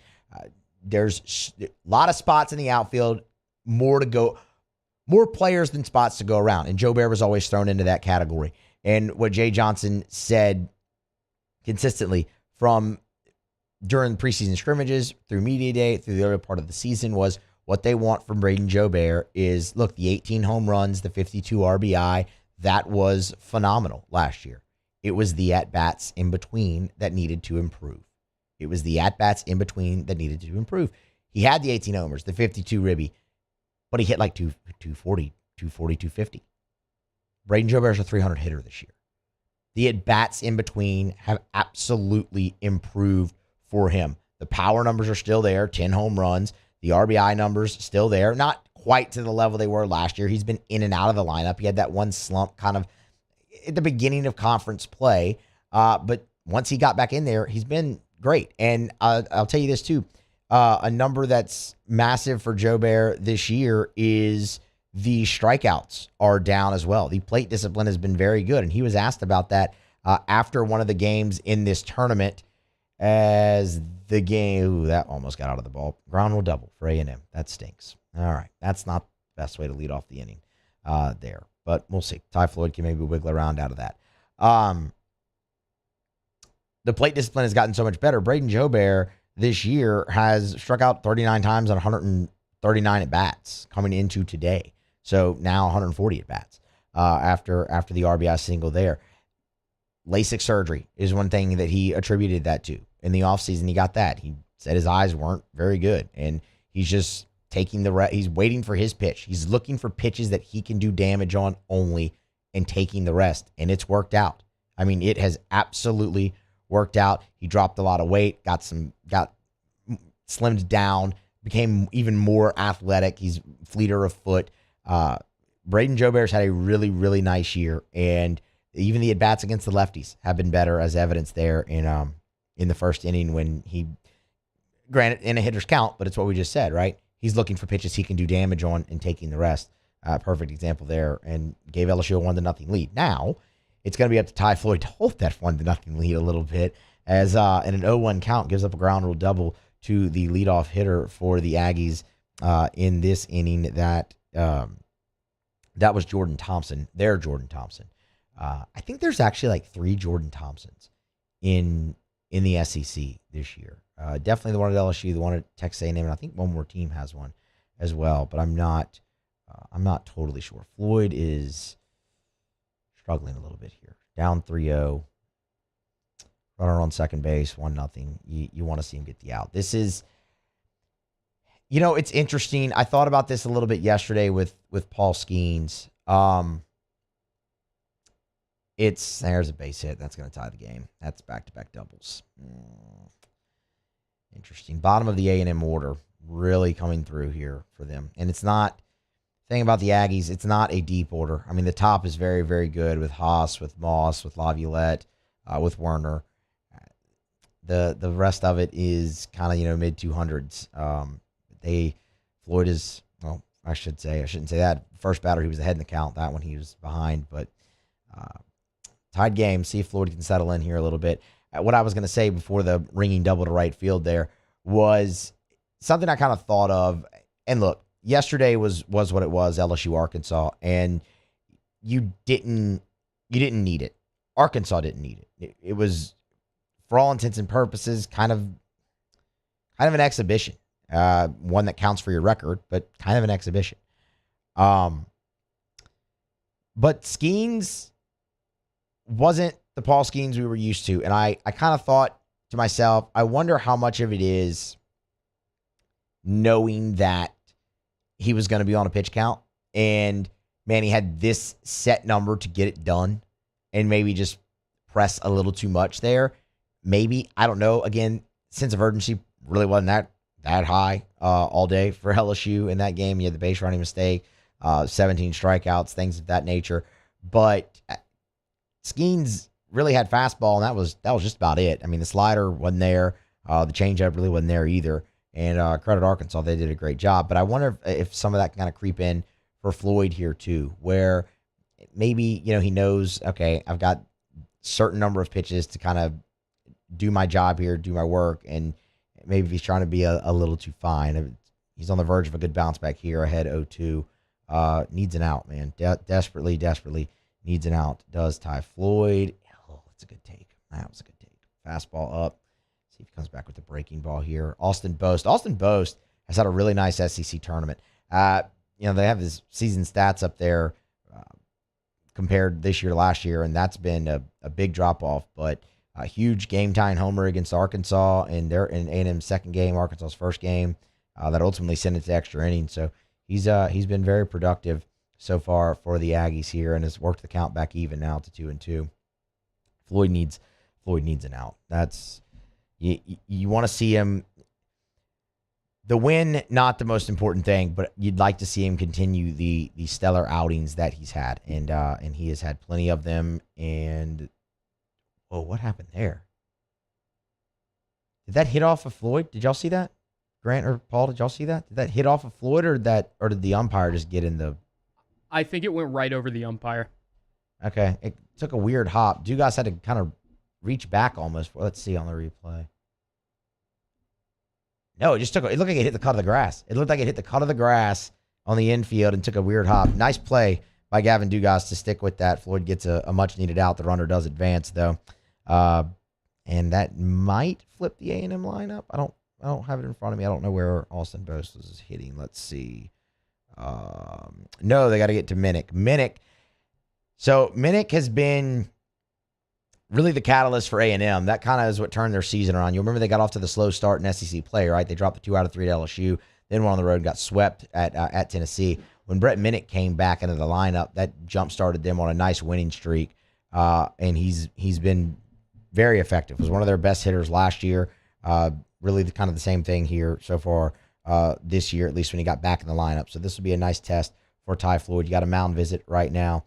There's a lot of spots in the outfield, more players than spots to go around. And Jobert was always thrown into that category. And what Jay Johnson said consistently from during preseason scrimmages, through media day, through the early part of the season, was what they want from Braden Jobert is, look, the 18 home runs, the 52 RBI, that was phenomenal last year. It was the at-bats in between that needed to improve. He had the 18 homers, the 52 ribby, but he hit like 240, 250. Braden Jobert's a 300 hitter this year. The at-bats in between have absolutely improved for him. The power numbers are still there, 10 home runs. The RBI numbers still there, not quite to the level they were last year. He's been in and out of the lineup. He had that one slump kind of at the beginning of conference play. But once he got back in there, he's been great. And I'll tell you this too. A number that's massive for Jobert this year is the strikeouts are down as well. The plate discipline has been very good. And he was asked about that after one of the games in this tournament as the game, that almost got out of the ball. Ground rule double for A&M. That stinks. All right. That's not the best way to lead off the inning there. But we'll see. Ty Floyd can maybe wiggle around out of that. The plate discipline has gotten so much better. Braden Jobert this year has struck out 39 times on 139 at-bats coming into today. So now 140 at-bats after the RBI single there. LASIK surgery is one thing that he attributed that to. In the offseason, he got that. He said his eyes weren't very good, and he's just he's waiting for his pitch. He's looking for pitches that he can do damage on only and taking the rest. And it's worked out. I mean, it has absolutely worked out. He dropped a lot of weight, got slimmed down, became even more athletic. He's fleeter of foot. Braden Jobear's had a really, really nice year. And even the at-bats against the lefties have been better, as evidenced there in the first inning when he, granted, in a hitter's count, but it's what we just said, right? He's looking for pitches he can do damage on and taking the rest. Perfect example there, and gave LSU a 1-0 lead. Now, it's going to be up to Ty Floyd to hold that 1-0 lead a little bit, as in an 0-1 count gives up a ground rule double to the leadoff hitter for the Aggies in this inning. That was Jordan Thompson, their Jordan Thompson. I think there's actually like 3 Jordan Thompsons in the SEC this year. Definitely the one at LSU, the one at Texas A&M, and I think one more team has one as well, but I'm not totally sure. Floyd is struggling a little bit here. Down 3-0. Runner on second base, 1-0. You want to see him get the out. This is, it's interesting. I thought about this a little bit yesterday with Paul Skeens. There's a base hit. That's going to tie the game. That's back-to-back doubles. Interesting. Bottom of the A&M order really coming through here for them. And it's not, thing about the Aggies, it's not a deep order. I mean, the top is very, very good with Haas, with Moss, with Laviolette, with Werner. The rest of it is kind of, mid-200s. Floyd is, well, I shouldn't say that. First batter, he was ahead in the count. That one, he was behind. But tied game. See if Floyd can settle in here a little bit. What I was going to say before the ringing double to right field there was something I kind of thought of. And look, yesterday was what it was, LSU Arkansas, and you didn't need it. Arkansas didn't need it. It was, for all intents and purposes, kind of an exhibition. One that counts for your record, but kind of an exhibition. But Skeens wasn't the Paul Skeens we were used to. And I kind of thought to myself, I wonder how much of it is knowing that he was going to be on a pitch count and, man, he had this set number to get it done and maybe just press a little too much there. Maybe, I don't know. Again, sense of urgency really wasn't that high all day for LSU in that game. You had the base running mistake, 17 strikeouts, things of that nature. But Skeens really had fastball, and that was just about it. I mean, the slider wasn't there. The changeup really wasn't there either. And credit Arkansas, they did a great job. But I wonder if some of that can kind of creep in for Floyd here too, where maybe, he knows, okay, I've got certain number of pitches to kind of do my job here, do my work, and maybe if he's trying to be a little too fine. He's on the verge of a good bounce back here, ahead 0-2. Needs an out, man. Desperately needs an out. Does Ty Floyd. Oh, that's a good take. That was a good take. Fastball up. See if he comes back with the breaking ball here. Austin Boast has had a really nice SEC tournament. They have his season stats up there compared this year to last year, and that's been a big drop-off. But a huge game-tying homer against Arkansas in A&M's second game, Arkansas's first game, that ultimately sent it to extra innings. So he's been very productive so far for the Aggies here and has worked the count back even now to 2-2. Floyd needs an out. That's you want to see him. The win, not the most important thing, but you'd like to see him continue the stellar outings that he's had, and he has had plenty of them. And what happened there? Did that hit off of Floyd? Did y'all see that? Grant or Paul, did y'all see that? Did that hit off of Floyd, or did the umpire just get in the? I think it went right over the umpire. Okay, it took a weird hop. Dugas had to kind of reach back almost. Let's see on the replay. No, it looked like it hit the cut of the grass. It looked like it hit the cut of the grass on the infield and took a weird hop. Nice play by Gavin Dugas to stick with that. Floyd gets a much needed out. The runner does advance though. And that might flip the A&M lineup. I don't have it in front of me. I don't know where Austin Boast is hitting. Let's see. No, they got to get to Minnick. So Minnick has been really the catalyst for A&M. That kind of is what turned their season around. You remember they got off to the slow start in SEC play, right? They dropped the 2 out of 3 to LSU. then went on the road and got swept at Tennessee. When Brett Minnick came back into the lineup, that jump-started them on a nice winning streak, and he's been very effective. Was one of their best hitters last year. Really kind of the same thing here so far this year, at least when he got back in the lineup. So this will be a nice test for Ty Floyd. You got a mound visit right now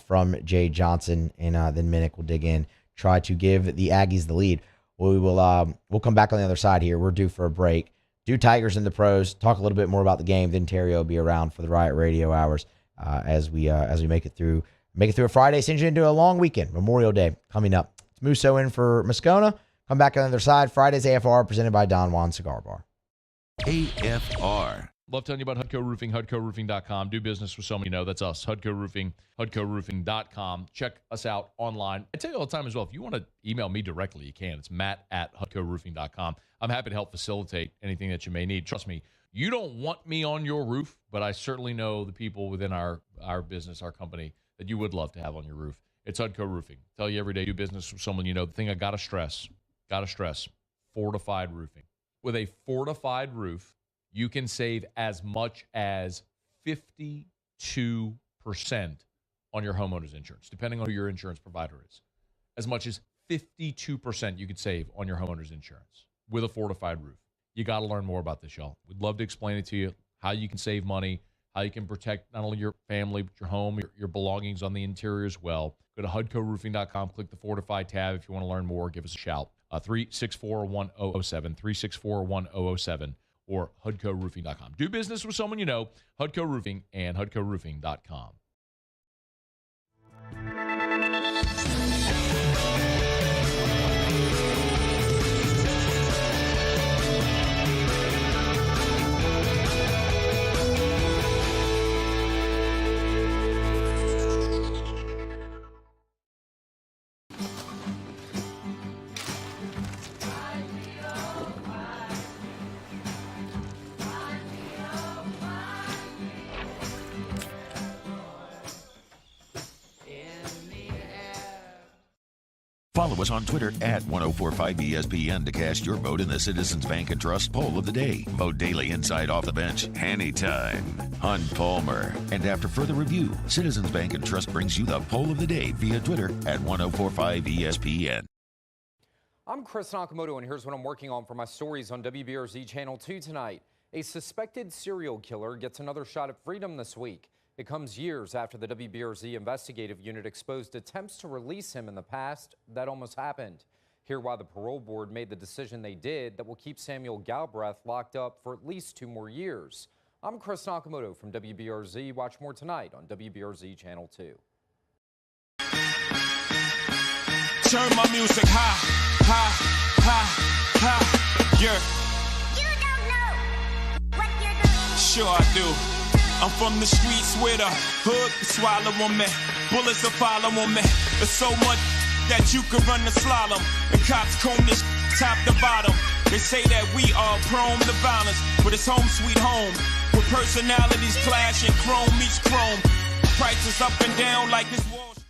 from Jay Johnson, and then Minnick will dig in, try to give the Aggies the lead. We'll come back on the other side here. We're due for a break. Do Tigers and the pros, talk a little bit more about the game. Then Theriot will be around for the Riot Radio hours as we make it through a Friday, essentially into a long weekend. Memorial Day coming up. It's Musso in for Moscona. Come back on the other side. Friday's AFR presented by Don Juan Cigar Bar. AFR. Love telling you about Hudco Roofing, HudcoRoofing.com. Do business with someone you know. That's us, Hudco Roofing, HudcoRoofing.com. Check us out online. I tell you all the time as well, if you want to email me directly, you can. It's matt@HudcoRoofing.com. I'm happy to help facilitate anything that you may need. Trust me, you don't want me on your roof, but I certainly know the people within our business, our company, that you would love to have on your roof. It's Hudco Roofing. Tell you every day, do business with someone you know. The thing I got to stress, fortified roofing. With a fortified roof, you can save as much as 52% on your homeowner's insurance, depending on who your insurance provider is. As much as 52% you could save on your homeowner's insurance with a fortified roof. You got to learn more about this, y'all. We'd love to explain it to you, how you can save money, how you can protect not only your family, but your home, your belongings on the interior as well. Go to HudcoRoofing.com, click the Fortified tab. If you want to learn more, give us a shout. 364-1007, 364-1007, or HudcoRoofing.com. Do business with someone you know, Hudco Roofing and HudcoRoofing.com. Follow us on Twitter at 1045ESPN to cast your vote in the Citizens Bank and Trust Poll of the Day. Vote daily inside Off the Bench, anytime. Hunt Palmer. And after further review, Citizens Bank and Trust brings you the Poll of the Day via Twitter at 1045ESPN. I'm Chris Nakamoto, and here's what I'm working on for my stories on WBRZ Channel 2 tonight. A suspected serial killer gets another shot at freedom this week. It comes years after the WBRZ investigative unit exposed attempts to release him in the past that almost happened. Hear why the parole board made the decision they did that will keep Samuel Galbraith locked up for at least 2 more years. I'm Chris Nakamoto from WBRZ. Watch more tonight on WBRZ Channel 2. Turn my music high, high, high, high, yeah. You don't know what you're doing. Sure I do. I'm from the streets where the hood can swallow on me. Bullets will follow on me. There's so much that you could run the slalom. And cops comb this top to bottom. They say that we are prone to violence, but it's home sweet home. With personalities clash and chrome meets chrome. Prices up and down like this Wall Street.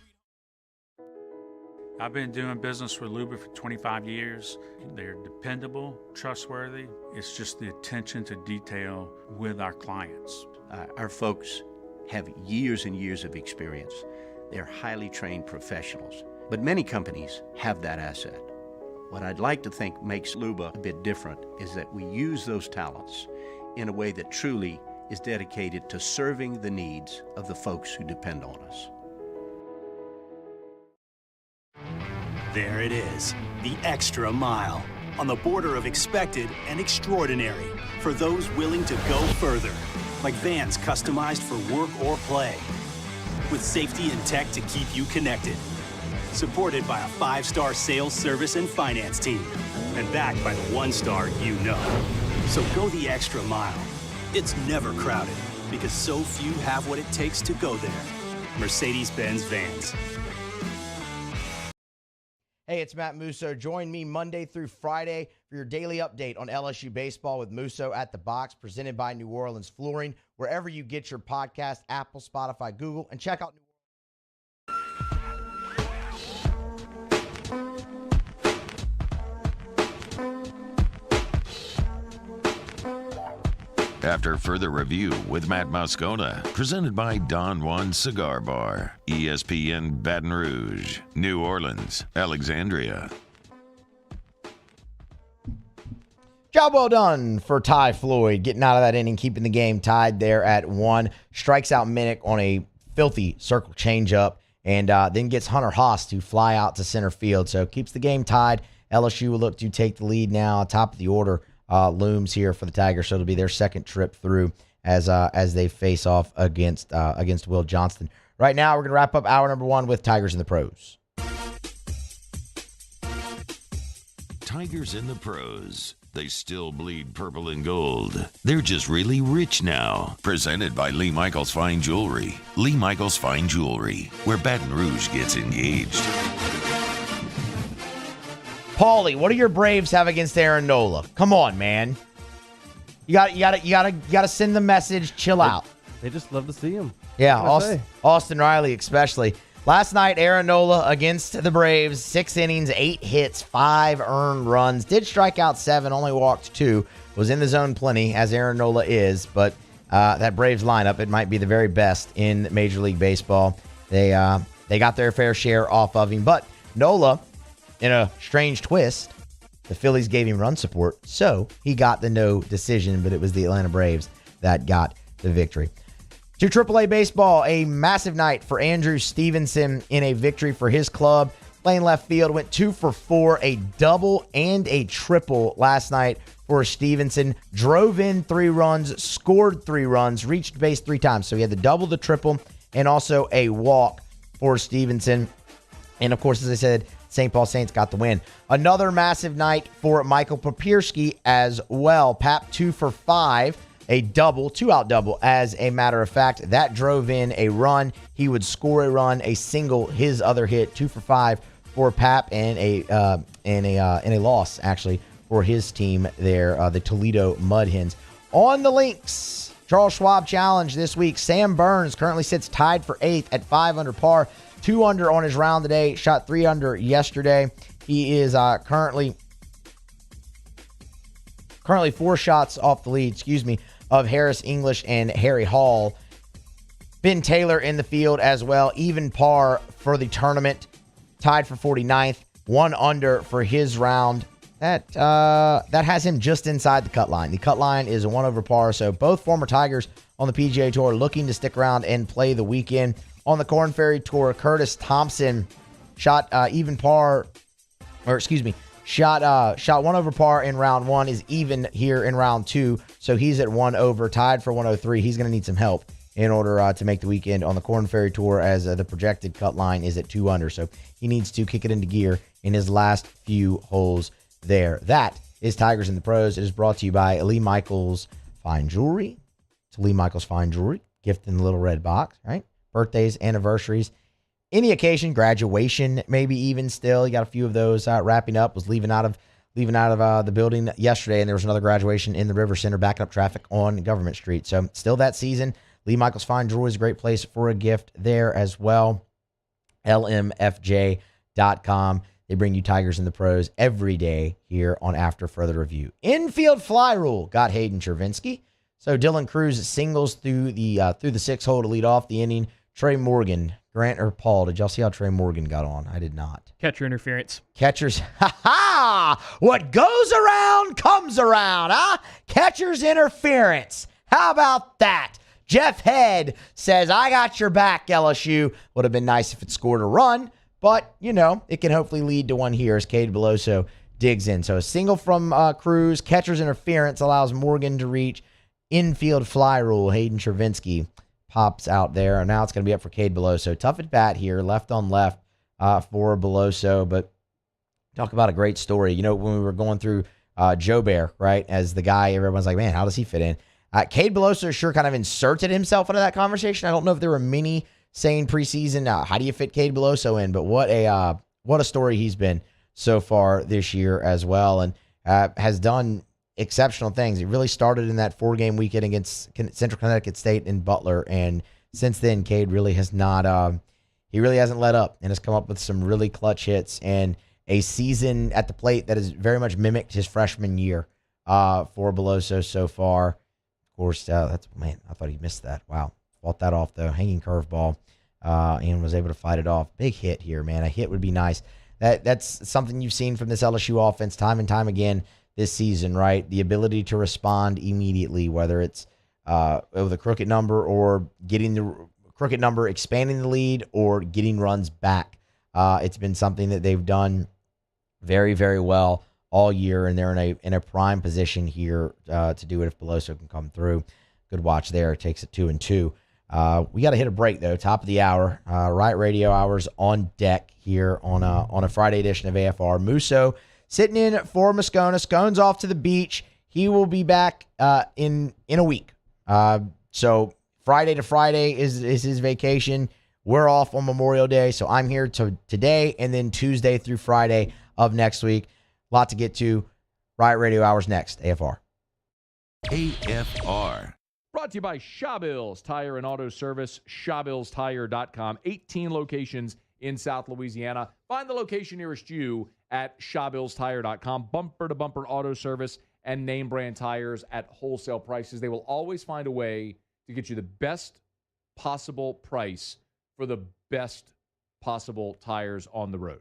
I've been doing business with Hoover for 25 years. They're dependable, trustworthy. It's just the attention to detail with our clients. Our folks have years and years of experience. They're highly trained professionals. But many companies have that asset. What I'd like to think makes Luba a bit different is that we use those talents in a way that truly is dedicated to serving the needs of the folks who depend on us. There it is, the extra mile, on the border of expected and extraordinary for those willing to go further, like vans customized for work or play, with safety and tech to keep you connected, supported by a 5-star sales, service, and finance team, and backed by the 1-star you know. So go the extra mile. It's never crowded, because so few have what it takes to go there. Mercedes-Benz Vans. Hey, it's Matt Musso. Join me Monday through Friday for your daily update on LSU baseball with Musso at the Box, presented by New Orleans Flooring, wherever you get your podcast, Apple, Spotify, Google, and check out New after further review with Matt Moscona, presented by Don Juan Cigar Bar, ESPN Baton Rouge, New Orleans, Alexandria. Job well done for Ty Floyd, getting out of that inning, keeping the game tied there at 1. Strikes out Minnick on a filthy circle changeup, and then gets Hunter Haas to fly out to center field. So keeps the game tied. LSU will look to take the lead now. Top of the order looms here for the Tigers, so it'll be their second trip through as they face off against Will Johnston. Right now, we're going to wrap up hour number 1 with Tigers in the Pros. Tigers in the Pros. They still bleed purple and gold. They're just really rich now. Presented by Lee Michaels Fine Jewelry. Lee Michaels Fine Jewelry, where Baton Rouge gets engaged. Paulie, what do your Braves have against Aaron Nola? Come on, man. You gotta send the message. Chill out. They just love to see him. Yeah, Austin Riley especially. Last night, Aaron Nola against the Braves, 6 innings, 8 hits, 5 earned runs. Did strike out 7, only walked 2. Was in the zone plenty, as Aaron Nola is. But that Braves lineup, it might be the very best in Major League Baseball. They got their fair share off of him. But Nola, in a strange twist, the Phillies gave him run support, so he got the no decision, but it was the Atlanta Braves that got the victory. To AAA baseball, a massive night for Andrew Stevenson in a victory for his club. Playing left field, went 2 for 4, a double and a triple last night for Stevenson. Drove in 3 runs, scored 3 runs, reached base 3 times. So he had the double, the triple, and also a walk for Stevenson. And of course, as I said, St. Paul Saints got the win. Another massive night for Michael Papierski as well. Pap 2 for 5. A double, 2-out double, as a matter of fact. That drove in a run. He would score a run, a single, his other hit, 2 for 5 for Pap, and a loss, actually, for his team there, the Toledo Mud Hens. On the links, Charles Schwab Challenge this week. Sam Burns currently sits tied for 8th at 5 under par. 2 under on his round today, shot 3 under yesterday. He is currently 4 shots off the lead, of Harris English and Harry Hall. Ben Taylor in the field as well. Even par for the tournament. Tied for 49th. 1 under for his round. That has him just inside the cut line. The cut line is a 1 over par. So both former Tigers on the PGA Tour looking to stick around and play the weekend. On the Korn Ferry Tour, Curtis Thompson shot shot 1 over par in round 1, is even here in round 2, so he's at 1 over, tied for 103. He's going to need some help in order to make the weekend on the Korn Ferry Tour, as the projected cut line is at 2 under, so he needs to kick it into gear in his last few holes there. That is Tigers in the Pros. It is brought to you by Lee Michaels Fine Jewelry. It's Lee Michaels Fine Jewelry, gift in the little red box, right? Birthdays, anniversaries, any occasion, graduation, maybe even still. You got a few of those wrapping up. Was leaving out of the building yesterday, and there was another graduation in the River Center, backing up traffic on Government Street. So still that season. Lee Michaels Fine Jewelry is a great place for a gift there as well. LMFJ.com. They bring you Tigers in the Pros every day here on After Further Review. Infield fly rule got Hayden Chervinsky. So Dylan Cruz singles through the 6th hole to lead off the inning. Trey Morgan, Grant or Paul, did y'all see how Trey Morgan got on? I did not. Catcher interference. Catchers. What goes around comes around, huh? Catcher's interference. How about that? Jeff Head says, I got your back, LSU. Would have been nice if it scored a run, but, it can hopefully lead to one here as Cade Beloso digs in. So a single from Cruz. Catcher's interference allows Morgan to reach. Infield fly rule. Hayden Chervinsky pops out there, and now it's going to be up for Cade Beloso. Tough at bat here, left on left for Beloso, but talk about a great story. When we were going through Joe Bear, right, as the guy, everyone's like, man, how does he fit in? Cade Beloso sure kind of inserted himself into that conversation. I don't know if there were many saying preseason, how do you fit Cade Beloso in? But what a story he's been so far this year as well, and has done exceptional things. He really started in that 4-game weekend against Central Connecticut State in Butler, and since then, Cade really has not. He really hasn't let up, and has come up with some really clutch hits and a season at the plate that has very much mimicked his freshman year for Beloso so far. Of Of course, I thought he missed that. Wow. Fought that off, though. Hanging curveball, and was able to fight it off. Big hit here, man. A hit would be nice. That's something you've seen from this LSU offense time and time again this season, right? The ability to respond immediately, whether it's with a crooked number or getting the crooked number, expanding the lead, or getting runs back. It's been something that they've done very, very well all year, and they're in a prime position here to do it if Beloso can come through. Good watch there. Takes it 2-2. We got to hit a break, though. Top of the hour. Riot Radio Hours on deck here on a Friday edition of AFR. Musso sitting in for Moscona. Scone's off to the beach. He will be back in a week. So Friday to Friday is his vacation. We're off on Memorial Day, so I'm here today and then Tuesday through Friday of next week. A lot to get to. Riot Radio Hours next. AFR. AFR. Brought to you by Shawbills Tire and Auto Service, ShawbillsTire.com. 18 locations in South Louisiana. Find the location nearest you at ShawbillsTire.com. Bumper-to-bumper auto service and name brand tires at wholesale prices. They will always find a way to get you the best possible price for the best possible tires on the road.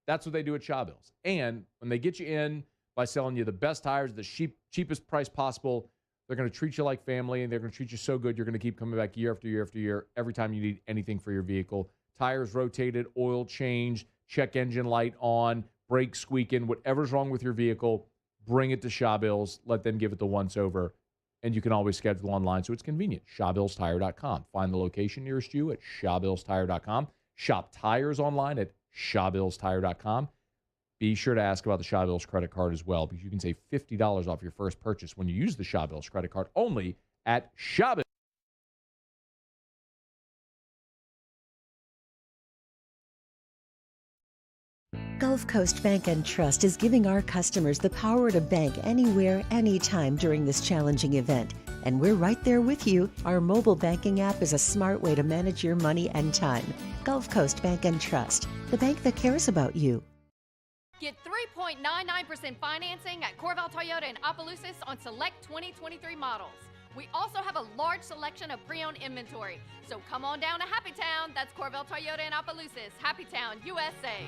That's what they do at Shawbills. And when they get you in by selling you the best tires, the cheapest price possible, they're going to treat you like family, and they're going to treat you so good you're going to keep coming back year after year after year every time you need anything for your vehicle. Tires rotated, oil changed, check engine light on, brakes squeaking, whatever's wrong with your vehicle, bring it to Shawbills. Let them give it the once-over, and you can always schedule online, so it's convenient. ShawbillsTire.com. Find the location nearest you at ShawbillsTire.com. Shop tires online at ShawbillsTire.com. Be sure to ask about the Shawbills credit card as well, because you can save $50 off your first purchase when you use the Shawbills credit card only at Shawbills. Gulf Coast Bank and Trust is giving our customers the power to bank anywhere, anytime during this challenging event. And we're right there with you. Our mobile banking app is a smart way to manage your money and time. Gulf Coast Bank and Trust, the bank that cares about you. Get 3.99% financing at Corval Toyota in Opelousas on select 2023 models. We also have a large selection of pre-owned inventory. So come on down to Happy Town. That's Corval Toyota in Opelousas, Happy Town, USA.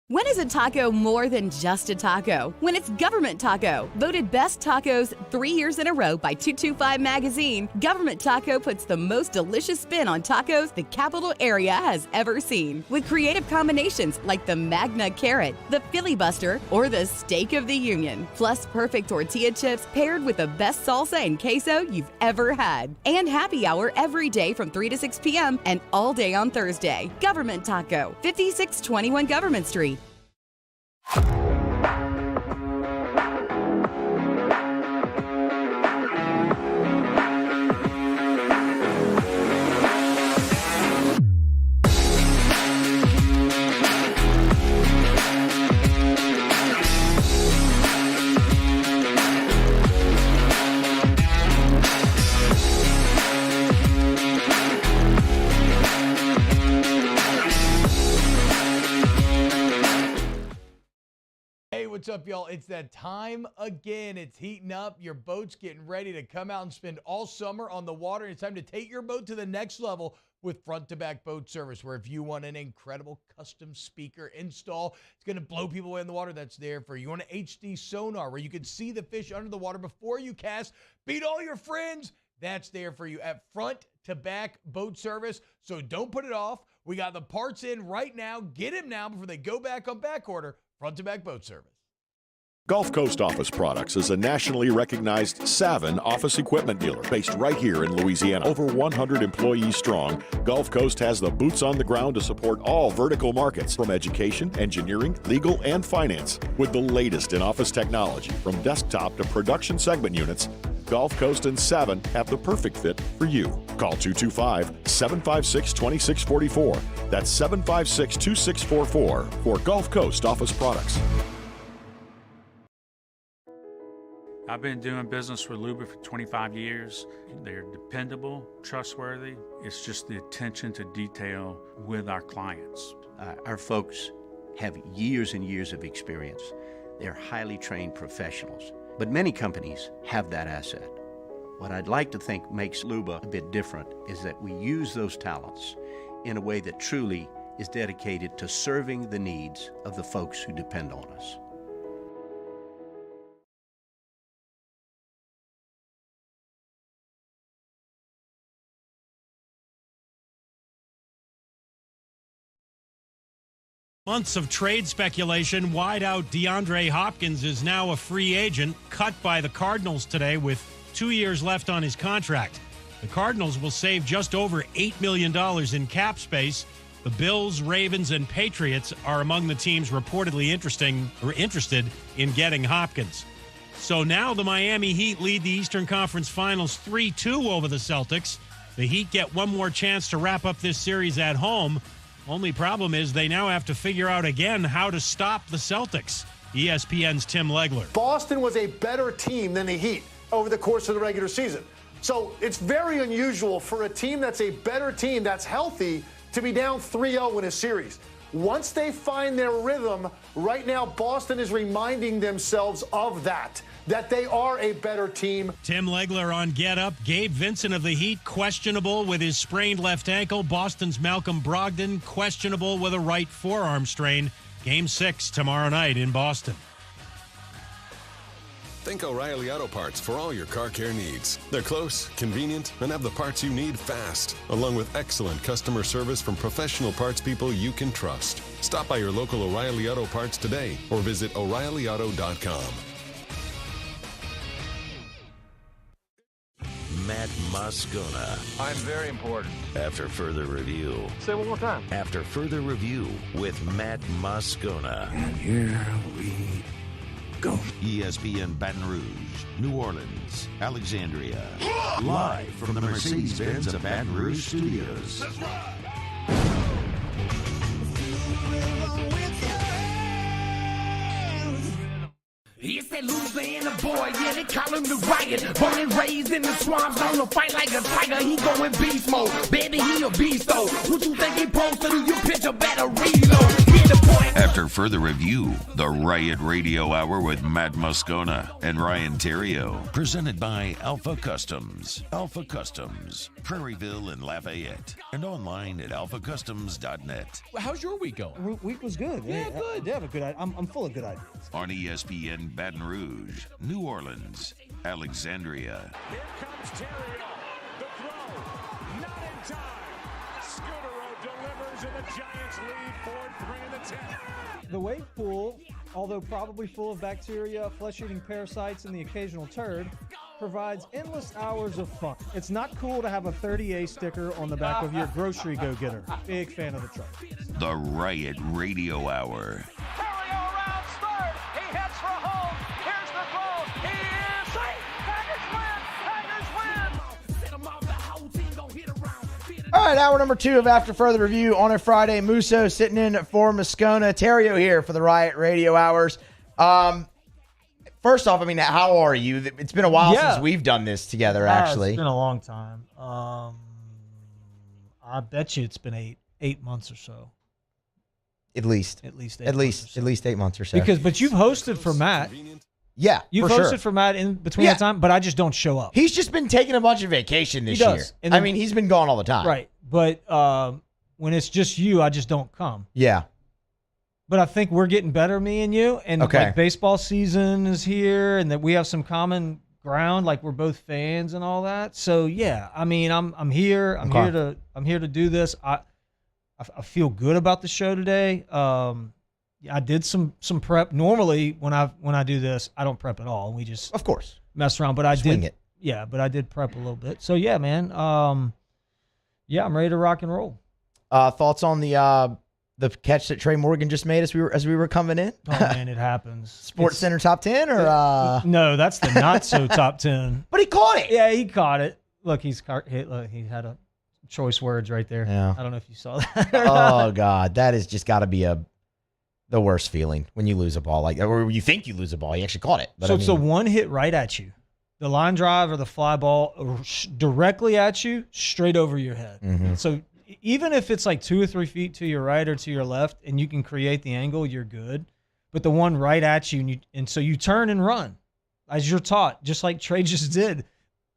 When is a taco more than just a taco? When it's Government Taco. Voted best tacos 3 years in a row by 225 Magazine, Government Taco puts the most delicious spin on tacos the capital area has ever seen. With creative combinations like the Magna Carrot, the Filibuster, or the Steak of the Union. Plus perfect tortilla chips paired with the best salsa and queso you've ever had. And happy hour every day from 3 to 6 p.m. and all day on Thursday. Government Taco, 5621 Government Street. What's up, y'all? It's that time again. It's heating up. Your boat's getting ready to come out and spend all summer on the water. It's time to take your boat to the next level with front-to-back boat service, where if you want an incredible custom speaker install, it's going to blow people away in the water, that's there for you. You want an HD sonar where you can see the fish under the water before you cast, beat all your friends, that's there for you at front-to-back boat service. So don't put it off. We got the parts in right now. Get them now before they go back on back order. Front-to-back boat service. Gulf Coast Office Products is a nationally recognized Savin office equipment dealer based right here in Louisiana. Over 100 employees strong, Gulf Coast has the boots on the ground to support all vertical markets, from education, engineering, legal, and finance. With the latest in office technology, from desktop to production segment units, Gulf Coast and Savin have the perfect fit for you. Call 225-756-2644. That's 756-2644 for Gulf Coast Office Products. I've been doing business with Hoover for 25 years. They're dependable, trustworthy. It's just the attention to detail with our clients. Our folks have years and years of experience. They're highly trained professionals. But many companies have that asset. What I'd like to think makes Luba a bit different is that we use those talents in a way that truly is dedicated to serving the needs of the folks who depend on us. Months of trade speculation. Wideout DeAndre Hopkins is now a free agent, cut by the Cardinals today with 2 years left on his contract. The Cardinals will save just over $8 million in cap space. The Bills, Ravens, and Patriots are among the teams reportedly interested in getting Hopkins. So now the Miami Heat lead the Eastern Conference Finals 3-2 over the Celtics. The Heat get one more chance to wrap up this series at home. Only problem is they now have to figure out again how to stop the Celtics. ESPN's Tim Legler. Boston was a better team than the Heat over the course of the regular season. So it's very unusual for a team that's a better team, that's healthy, to be down 3-0 in a series. Once they find their rhythm, right now Boston is reminding themselves of that they are a better team. Tim Legler on Get Up. Gabe Vincent of the Heat questionable with his sprained left ankle. Boston's Malcolm Brogdon questionable with a right forearm strain. Game 6 tomorrow night in Boston. Think O'Reilly Auto Parts for all your car care needs. They're close, convenient, and have the parts you need fast, along with excellent customer service from professional parts people you can trust. Stop by your local O'Reilly Auto Parts today or visit O'ReillyAuto.com. Matt Moscona. I'm very important. After further review. Say it one more time. After further review with Matt Moscona. And here we go. ESPN Baton Rouge, New Orleans, Alexandria. Live from the Mercedes-Benz of Baton Rouge studios. That's right. It's that loser and a boy, yeah, they call him the Riot. Born and raised in the swamps, on the fight like a tiger. He going beast mode, baby, he a beast though. What you think he supposed to do? You picture better reload. After further review, the Riot Radio Hour with Matt Moscona and Ryan Theriot. Presented by Alpha Customs. Alpha Customs, Prairieville and Lafayette. And online at alphacustoms.net. How's your week going? Week was good. Yeah, good. I have a good. I'm full of good ideas. On ESPN Baton Rouge, New Orleans, Alexandria. Here comes Theriot. The throw. Not in time. Scudero delivers and the Giants lead 4-3 in the 10th. The wave pool, although probably full of bacteria, flesh-eating parasites, and the occasional turd, provides endless hours of fun. It's not cool to have a 30A sticker on the back of your grocery go-getter. Big fan of the truck. The Riot Radio Hour. He heads for home. Here's the throw. He is safe. Packers win. All right, hour number 2 of After Further Review on a Friday. Musso sitting in for Moscona. Theriot here for the Riot Radio Hours. First off, I mean, how are you? It's been a while since we've done this together, actually. It's been a long time. I bet you it's been eight months or so. At least 8 months or so. But you've hosted for Matt. Yeah, you've hosted for Matt in between that time, but I just don't show up. He's just been taking a bunch of vacation this year. And I mean, he's been gone all the time. Right, but when it's just you, I just don't come. Yeah. But I think we're getting better, me and you. And like baseball season is here, and that we have some common ground, like we're both fans and all that. So yeah, I mean, I'm here. I'm here to do this. I feel good about the show today. I did some prep. Normally, when I do this, I don't prep at all. We just of course mess around. But I Swing did it. Yeah, but I did prep a little bit. So yeah, man. I'm ready to rock and roll. Thoughts on the catch that Trey Morgan just made as we were coming in? Oh man, it happens. Sports Center top 10 or no? That's the not so top 10. But he caught it. Yeah, he caught it. Look, he had a choice words right there. Yeah. I don't know if you saw that. Oh God, that has just got to be the worst feeling when you lose a ball like that, or you think you lose a ball. You actually caught it. But so it's a one hit right at you. The line drive or the fly ball directly at you, straight over your head. Mm-hmm. So even if it's like 2 or 3 feet to your right or to your left, and you can create the angle, you're good. But the one right at you, and so you turn and run. as you're taught, just like Trey just did,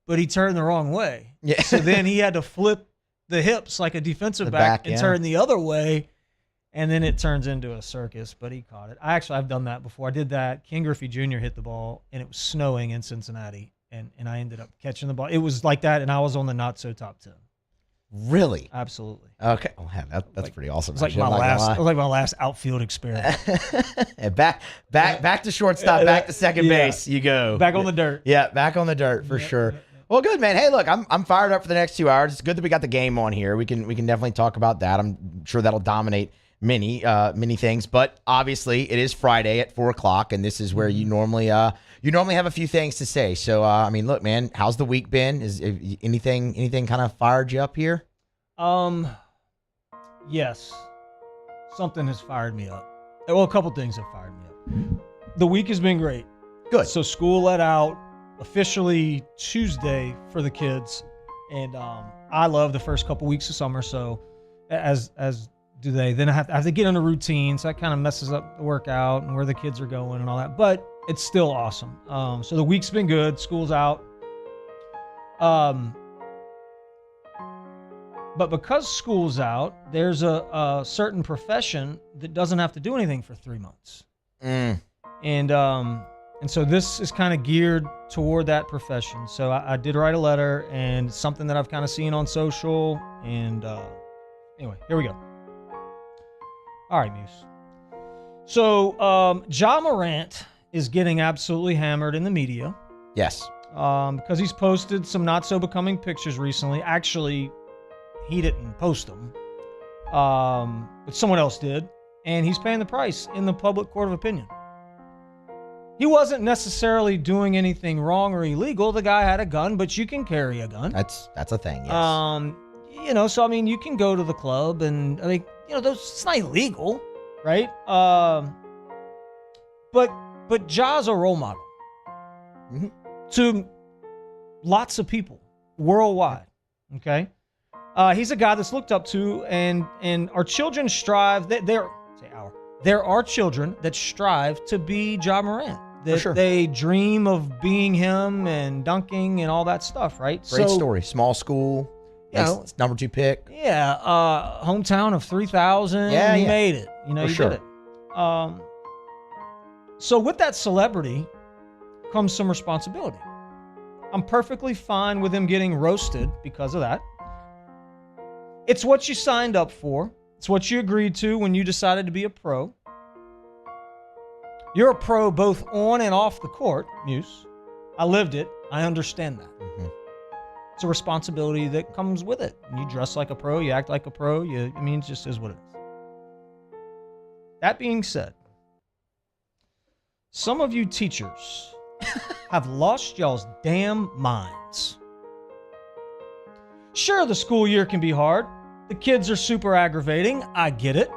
but he turned the wrong way. Yeah. So then he had to flip the hips like a defensive back and turn the other way, and then it turns into a circus, but he caught it. I've done that before. I did that. Ken Griffey Jr. hit the ball, and it was snowing in Cincinnati, and I ended up catching the ball. It was like that, and I was on the not-so-top 10. Really? Absolutely. Okay. Well, that's pretty awesome. It was like my last outfield experiment. back to shortstop, back to second base. You go. Back on the dirt. Yeah, back on the dirt for sure. Well, good, man. Hey, look, I'm fired up for the next 2 hours. It's good that we got the game on here. We can definitely talk about that. I'm sure that'll dominate many things. But obviously, it is Friday at 4:00, and this is where you normally have a few things to say. So, I mean, look, man, how's the week been? Is anything kind of fired you up here? Yes, something has fired me up. Well, a couple things have fired me up. The week has been great. Good. So school let out officially Tuesday for the kids, and I love the first couple weeks of summer. So as do they. Then I have to get in a routine, so that kind of messes up the workout and where the kids are going and all that. But it's still awesome. So the week's been good. School's out. But because school's out, there's a certain profession that doesn't have to do anything for 3 months. And so this is kind of geared toward that profession. So I did write a letter, and it's something that I've kind of seen on social. And anyway, here we go. All right, Muse. So Ja Morant is getting absolutely hammered in the media. Yes. Because he's posted some not-so-becoming pictures recently. Actually, he didn't post them, but someone else did. And he's paying the price in the public court of opinion. He wasn't necessarily doing anything wrong or illegal. The guy had a gun, but you can carry a gun. That's a thing, yes. So, I mean, you can go to the club and, it's not illegal, right? But Ja's a role model to lots of people worldwide, okay? He's a guy that's looked up to, and our children strive, there are children that strive to be Ja Morant. That they dream of being him and dunking and all that stuff, right? Great story. Small school, number 2 pick. Yeah, hometown of 3,000. Yeah, he made it. He did it. So with that celebrity comes some responsibility. I'm perfectly fine with him getting roasted because of that. It's what you signed up for. It's what you agreed to when you decided to be a pro. You're a pro both on and off the court, Muse. I lived it. I understand that. It's a responsibility that comes with it. You dress like a pro. You act like a pro. It just is what it is. That being said, some of you teachers have lost y'all's damn minds. Sure, the school year can be hard. The kids are super aggravating. I get it.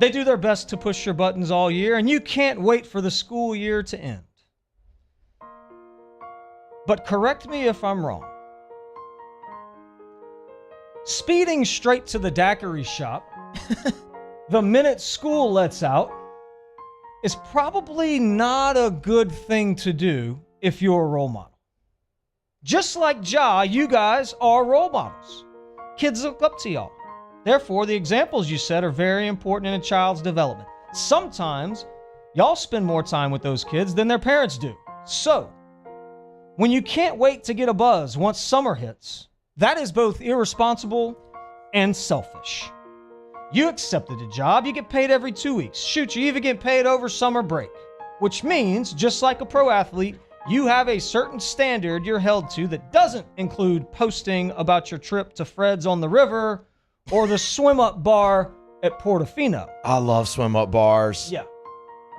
They do their best to push your buttons all year, and you can't wait for the school year to end. But correct me if I'm wrong. Speeding straight to the daiquiri shop the minute school lets out is probably not a good thing to do if you're a role model. Just like Ja, you guys are role models. Kids look up to y'all. Therefore, the examples you set are very important in a child's development. Sometimes, y'all spend more time with those kids than their parents do. So, when you can't wait to get a buzz once summer hits, that is both irresponsible and selfish. You accepted a job, you get paid every 2 weeks. Shoot, you even get paid over summer break. Which means, just like a pro athlete, you have a certain standard you're held to that doesn't include posting about your trip to Fred's on the River or the swim-up bar at Portofino. I love swim-up bars. Yeah.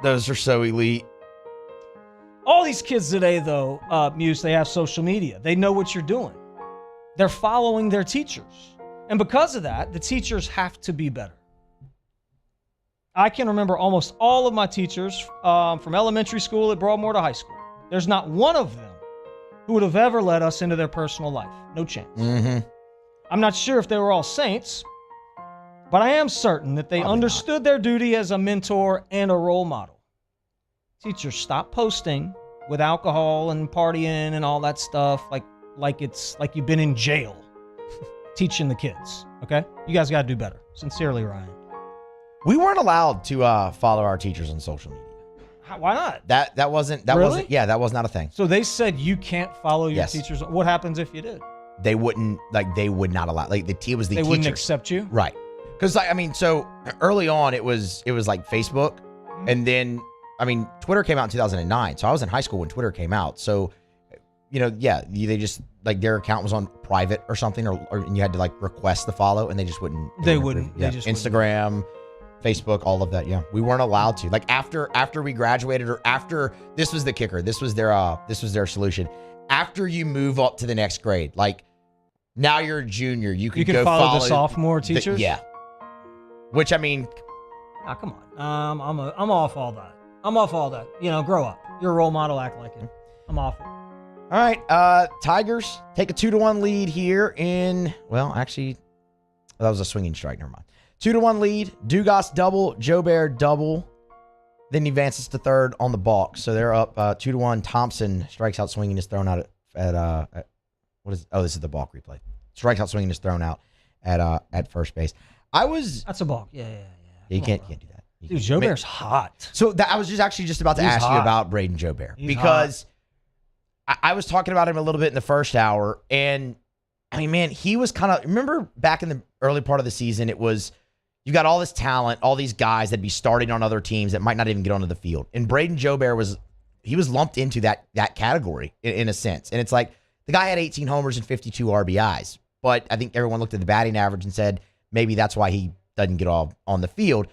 Those are so elite. All these kids today, though, Muse, they have social media. They know what you're doing. They're following their teachers. And because of that, the teachers have to be better. I can remember almost all of my teachers from elementary school at Broadmoor to high school. There's not one of them who would have ever let us into their personal life. No chance. I'm not sure if they were all saints, but I am certain that they understood their duty as a mentor and a role model. Teachers, stop posting with alcohol and partying and all that stuff, like it's like you've been in jail teaching the kids. Okay, you guys got to do better. Sincerely, Ryan. We weren't allowed to follow our teachers on social media. Why not? That wasn't yeah, that was not a thing. So they said you can't follow your teachers. What happens if you did? They would not allow. Like it was the They teachers. wouldn't accept you? Right. Because so early on it was like Facebook, and then Twitter came out in 2009. So I was in high school when Twitter came out. So they just their account was on private or something, or and you had to request the follow, and they just wouldn't. They wouldn't. Yeah. They just Instagram, Facebook, all of that. Yeah, we weren't allowed to. After we graduated, or after this was the kicker. This was their solution. After you move up to the next grade, now you're a junior, you can go follow the sophomore teachers. Yeah. Which come on. I'm off all that. I'm off all that. Grow up. You're a role model. Act like it. I'm off it. All right. Tigers take a 2-1 lead here actually, that was a swinging strike. Never mind. 2-1 lead. Dugas double. Jobert double. Then he advances to third on the balk. So they're up 2-1. Thompson strikes out swinging, is thrown out at this is the balk replay. Strikes out swinging, is thrown out at first base. That's a balk. Yeah. You can't do that. Dude, Jobert's hot. So I was just about to ask you about Braden Jobert, because I was talking about him a little bit in the first hour, and he was remember back in the early part of the season, it was, you got all this talent, all these guys that'd be starting on other teams that might not even get onto the field. And Braden Jobert was lumped into that category in a sense. And it's like, the guy had 18 homers and 52 RBIs, but I think everyone looked at the batting average and said, maybe that's why he doesn't get all on the field.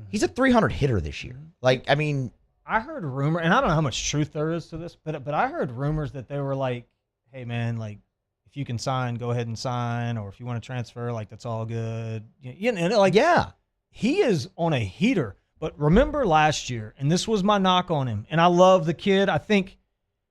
He's a 300 hitter this year. I heard rumor, and I don't know how much truth there is to this, but I heard rumors that they were like, hey man, if you can sign, go ahead and sign, or if you want to transfer, that's all good. Yeah. He is on a heater. But remember last year, and this was my knock on him, and I love the kid. I think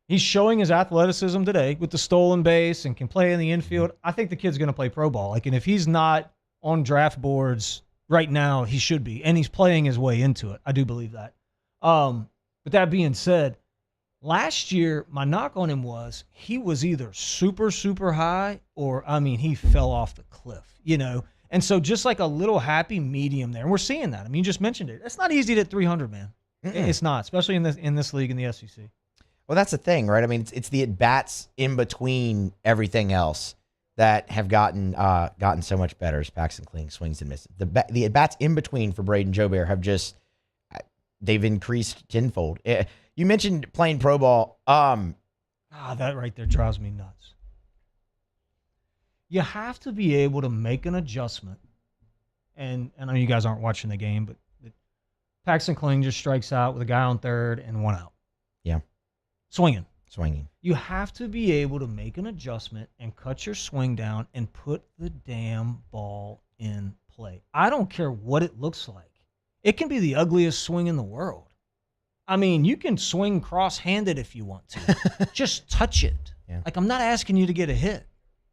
he's showing his athleticism today with the stolen base and can play in the infield. I think the kid's going to play pro ball. And if he's not on draft boards right now, he should be. And he's playing his way into it. I do believe that. But that being said, last year, my knock on him was he was either super, super high or, he fell off the cliff, And so just a little happy medium there. And we're seeing that. You just mentioned it. It's not easy to hit 300, man. It's not, especially in this league in the SEC. Well, that's the thing, right? It's the at-bats in between everything else that have gotten so much better as Paxton Kling swings and misses. The at-bats in between for Braden Jobert have they've increased tenfold. You mentioned playing pro ball. That right there drives me nuts. You have to be able to make an adjustment. And I know you guys aren't watching the game, but Paxton Kling just strikes out with a guy on third and one out. Yeah. Swinging. You have to be able to make an adjustment and cut your swing down and put the damn ball in play. I don't care what it looks like. It can be the ugliest swing in the world. You can swing cross-handed if you want to. Just touch it. Yeah. I'm not asking you to get a hit.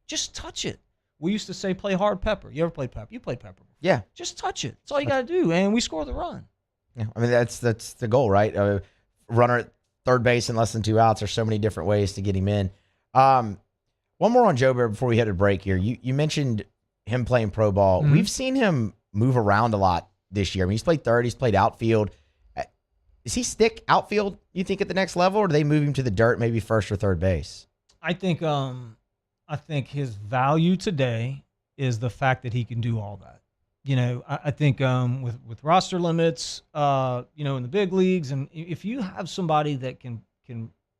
Just touch it. We used to say play hard pepper. You ever played pepper? You played pepper. Yeah. Just touch it. That's all you got to do, and we score the run. Yeah. That's the goal, right? Runner at third base in less than 2 outs. There's so many different ways to get him in. One more on Jobert before we hit a break here. You mentioned him playing pro ball. Mm-hmm. We've seen him move around a lot this year. He's played third. He's played outfield. Does he stick outfield, you think, at the next level, or do they move him to the dirt, maybe first or third base? I think his value today is the fact that he can do all that. I think with roster limits, in the big leagues, and if you have somebody that can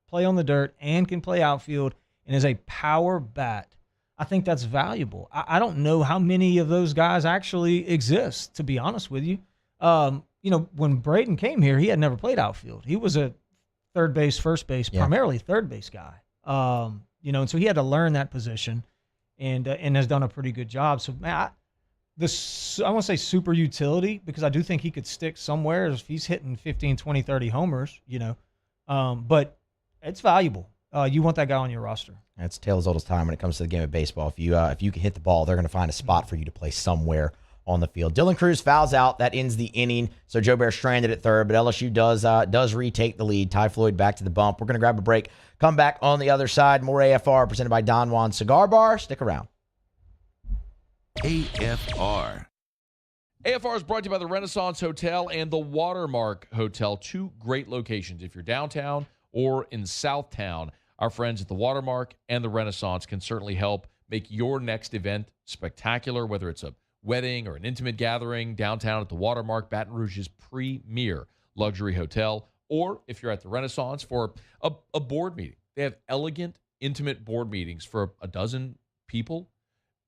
play on the dirt and can play outfield and is a power bat, I think that's valuable. I don't know how many of those guys actually exist, to be honest with you. When Braden came here, he had never played outfield. He was a third base, first base, primarily third base guy. And so he had to learn that position, and has done a pretty good job. So, man, I won't say super utility, because I do think he could stick somewhere if he's hitting 15, 20, 30 homers, but it's valuable. You want that guy on your roster. It's tale as old as time when it comes to the game of baseball. If you can hit the ball, they're going to find a spot for you to play somewhere on the field. Dylan Cruz fouls out. That ends the inning. So Joe Bear stranded at third, but LSU does retake the lead. Ty Floyd back to the bump. We're going to grab a break. Come back on the other side. More AFR presented by Don Juan Cigar Bar. Stick around. AFR. AFR is brought to you by the Renaissance Hotel and the Watermark Hotel, two great locations. If you're downtown or in Southtown, our friends at the Watermark and the Renaissance can certainly help make your next event spectacular, whether it's a wedding or an intimate gathering downtown at the Watermark, Baton Rouge's premier luxury hotel, or if you're at the Renaissance for a board meeting. They have elegant, intimate board meetings for a dozen people,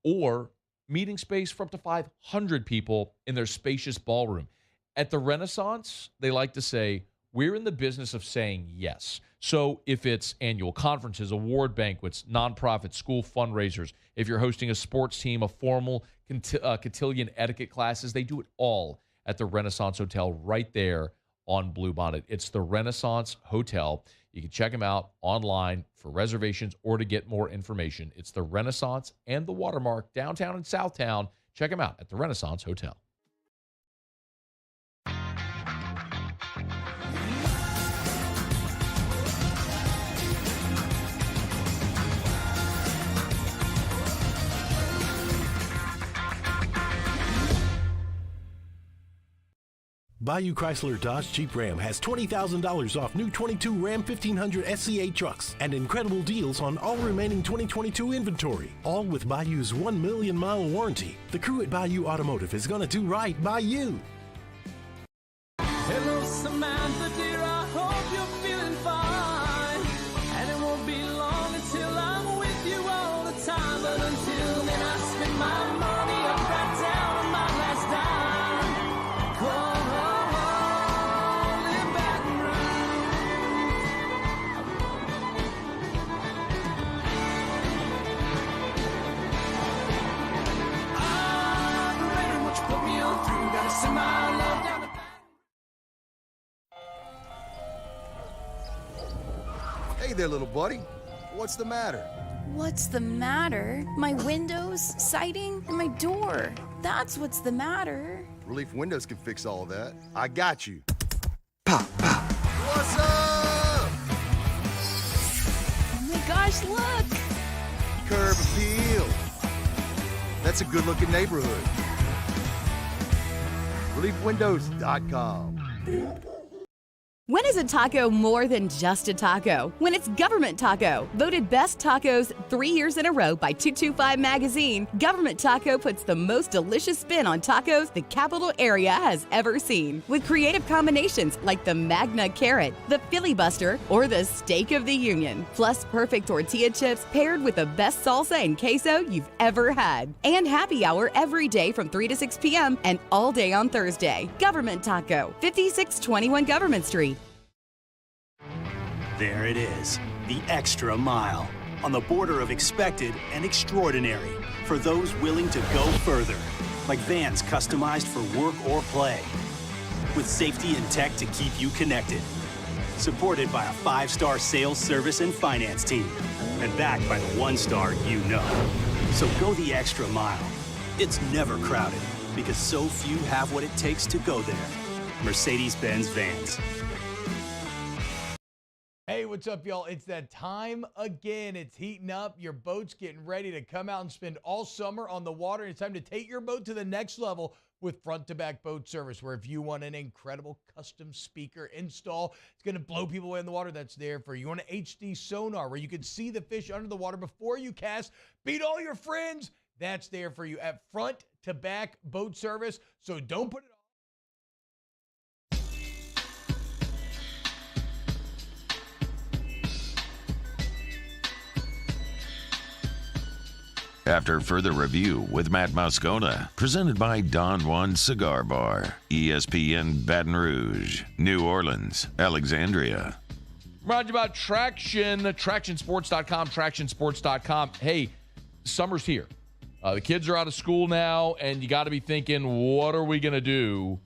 or meeting space for up to 500 people in their spacious ballroom. At the Renaissance, they like to say, we're in the business of saying yes. So if it's annual conferences, award banquets, nonprofit school fundraisers, if you're hosting a sports team, a formal cotillion etiquette classes, they do it all at the Renaissance Hotel right there on Bluebonnet. It's the Renaissance Hotel. You can check them out online for reservations or to get more information. It's the Renaissance and the Watermark, downtown and Southtown. Check them out at the Renaissance Hotel. Bayou Chrysler Dodge Jeep Ram has $20,000 off new 22 Ram 1500 SCA trucks and incredible deals on all remaining 2022 inventory, all with Bayou's 1 million mile warranty. The crew at Bayou Automotive is going to do right by you. Hello, Samantha, dear, I hope you're feeling fine. And it won't be long until I'm with you all the time. But until then, I spend my money up right down to my last dime. Come on, in Baton Rouge. I'm ready, what you put me on through. Gotta send my love down the Hey there, little buddy. What's the matter? What's the matter? My windows, siding, and my door. That's what's the matter. Relief Windows can fix all of that. I got you. Pop, pop. What's up? Oh my gosh, look! Curb appeal. That's a good-looking neighborhood. ReliefWindows.com. When is a taco more than just a taco? When it's Government Taco. Voted best tacos 3 years in a row by 225 Magazine, Government Taco puts the most delicious spin on tacos the capital area has ever seen. With creative combinations like the Magna Carrot, the Filibuster, or the Steak of the Union. Plus perfect tortilla chips paired with the best salsa and queso you've ever had. And happy hour every day from 3 to 6 p.m. and all day on Thursday. Government Taco, 5621 Government Street. There it is, the extra mile, on the border of expected and extraordinary for those willing to go further, like vans customized for work or play, with safety and tech to keep you connected, supported by a 5-star sales, service, and finance team, and backed by the 1-star you know. So go the extra mile. It's never crowded, because so few have what it takes to go there. Mercedes-Benz Vans. Hey, what's up, y'all? It's that time again. It's heating up. Your boat's getting ready to come out and spend all summer on the water. It's time to take your boat to the next level with front-to-back boat service, where if you want an incredible custom speaker install, it's going to blow people away in the water, that's there for you. You want an HD sonar where you can see the fish under the water before you cast, beat all your friends, that's there for you at front-to-back boat service. So don't put it off. After further review with Matt Moscona, presented by Don Juan Cigar Bar, ESPN Baton Rouge, New Orleans, Alexandria. Remind you about Traction, TractionSports.com, TractionSports.com. Hey, summer's here. The kids are out of school now, and you got to be thinking, what are we going to do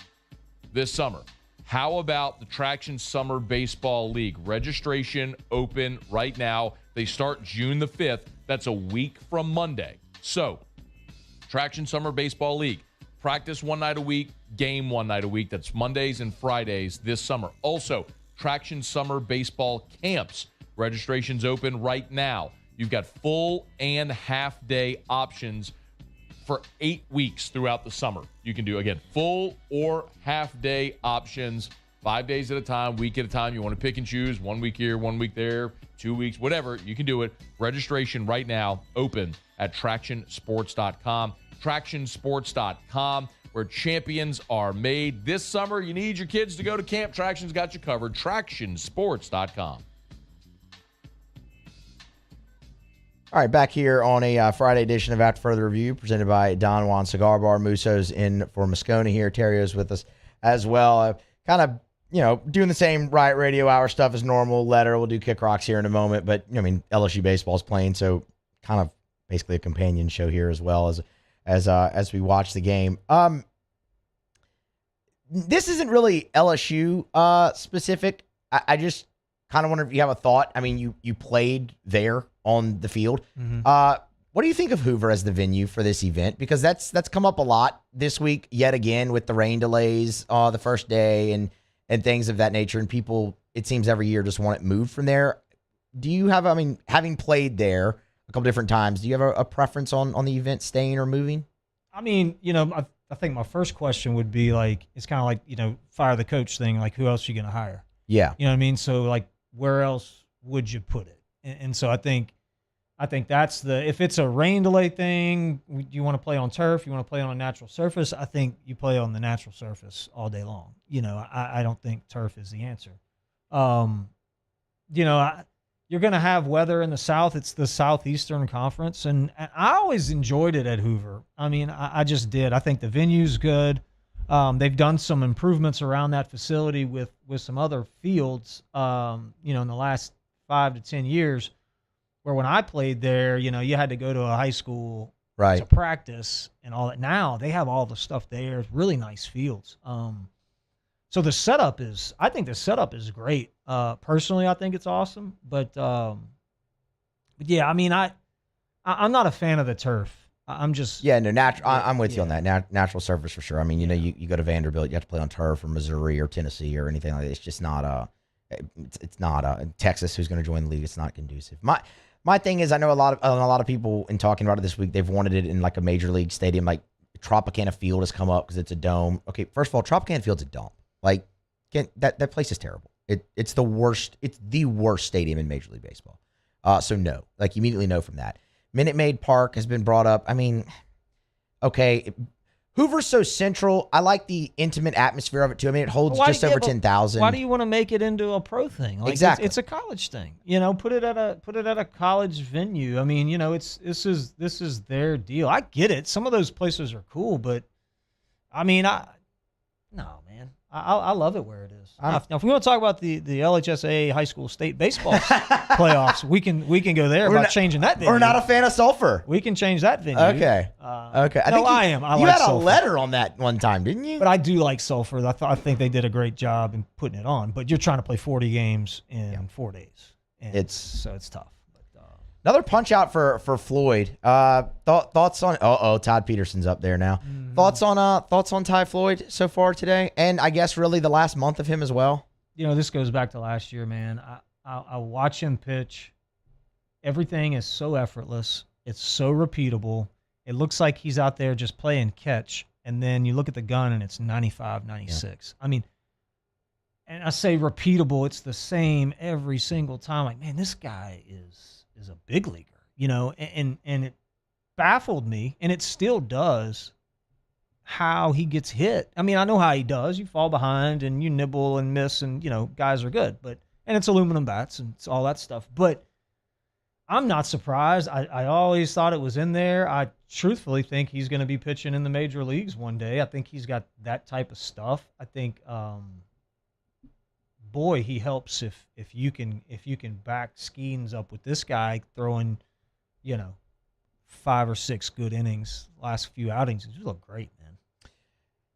this summer? How about the Traction Summer Baseball League? Registration open right now. They start June the 5th. That's a week from Monday. So, Traction Summer Baseball League. Practice one night a week, game one night a week. That's Mondays and Fridays this summer. Also, Traction Summer Baseball Camps. Registration's open right now. You've got full and half-day options for 8 weeks throughout the summer. You can do, again, full or half-day options, 5 days at a time, week at a time. You want to pick and choose, 1 week here, 1 week there, 2 weeks, whatever. You can do it. Registration right now, open at TractionSports.com. TractionSports.com, where champions are made. This summer, you need your kids to go to camp. Traction's got you covered. TractionSports.com. All right, back here on a Friday edition of After Further Review, presented by Don Juan Cigar Bar. Musso's in for Moscona here. Theriot's with us as well. Kind of, doing the same Riot Radio Hour stuff as normal. Letter, we'll do Kick Rocks here in a moment. But, LSU baseball's playing, so kind of basically a companion show here as well as we watch the game. This isn't really LSU specific. I just kind of wonder if you have a thought. I mean, you played there on the field. Mm-hmm. What do you think of Hoover as the venue for this event? Because that's come up a lot this week, yet again, with the rain delays the first day and things of that nature. And people, it seems every year, just want it moved from there. Do you have, having played there a couple different times, do you have a preference on the event staying or moving? I mean, I think my first question would be like, it's kind of like, fire the coach thing. Like, who else are you going to hire? Yeah. You know what I mean? So, like, where else would you put it? And so I think that's if it's a rain delay thing, you want to play on turf, you want to play on a natural surface, I think you play on the natural surface all day long. I don't think turf is the answer. You're going to have weather in the South. It's the Southeastern Conference, and I always enjoyed it at Hoover. I mean, I just did. I think the venue's good. They've done some improvements around that facility with some other fields, in the last 5 to 10 years, where when I played there, you had to go to a high school to practice and all that. Now they have all the stuff there. It's really nice fields. So the setup is great. Personally, I think it's awesome. But yeah, I mean, I'm not a fan of the turf. I'm just natural. I'm with you on that. Natural surface for sure. I mean, you go to Vanderbilt, you have to play on turf, or Missouri or Tennessee or anything like that. It's just not it's not Texas, who's going to join the league. It's not conducive. My thing is, I know a lot of people in talking about it this week, they've wanted it in like a major league stadium, like Tropicana Field has come up because it's a dome. Okay, first of all, Tropicana Field's a dome. Like, that place is terrible. It's the worst. It's the worst stadium in Major League Baseball. So no, like immediately no from that. Minute Maid Park has been brought up. I mean, okay, Hoover's so central. I like the intimate atmosphere of it too. I mean, it holds just over 10,000. Why do you want to make it into a pro thing? Like, exactly, it's a college thing. Put it at a college venue. I mean, this is their deal. I get it. Some of those places are cool, but I mean, I love it where it is. Now, if we want to talk about the LHSAA high school state baseball playoffs, we can go there about changing that venue. We're not a fan of Sulphur. We can change that venue. Okay. Okay. I am. You had a letter on that one time, didn't you? But I do like Sulphur. I think they did a great job in putting it on. But you're trying to play 40 games in 4 days. And so it's tough. Another punch out for Floyd. Thoughts on Todd Peterson's up there now. Mm-hmm. Thoughts on Ty Floyd so far today, and I guess really the last month of him as well. This goes back to last year, man. I watch him pitch. Everything is so effortless. It's so repeatable. It looks like he's out there just playing catch, and then you look at the gun and it's 95, 96. Yeah. I mean, and I say repeatable. It's the same every single time. Like, man, this guy is a big leaguer, and it baffled me, and it still does, how he gets hit. I mean, I know how he does. You fall behind and you nibble and miss, and guys are good, and it's aluminum bats and it's all that stuff. But I'm not surprised. I always thought it was in there. I truthfully think he's going to be pitching in the major leagues one day. I think he's got that type of stuff. I think boy, he helps if you can back Skeens up with this guy throwing, 5 or 6 good innings last few outings. He look great, man.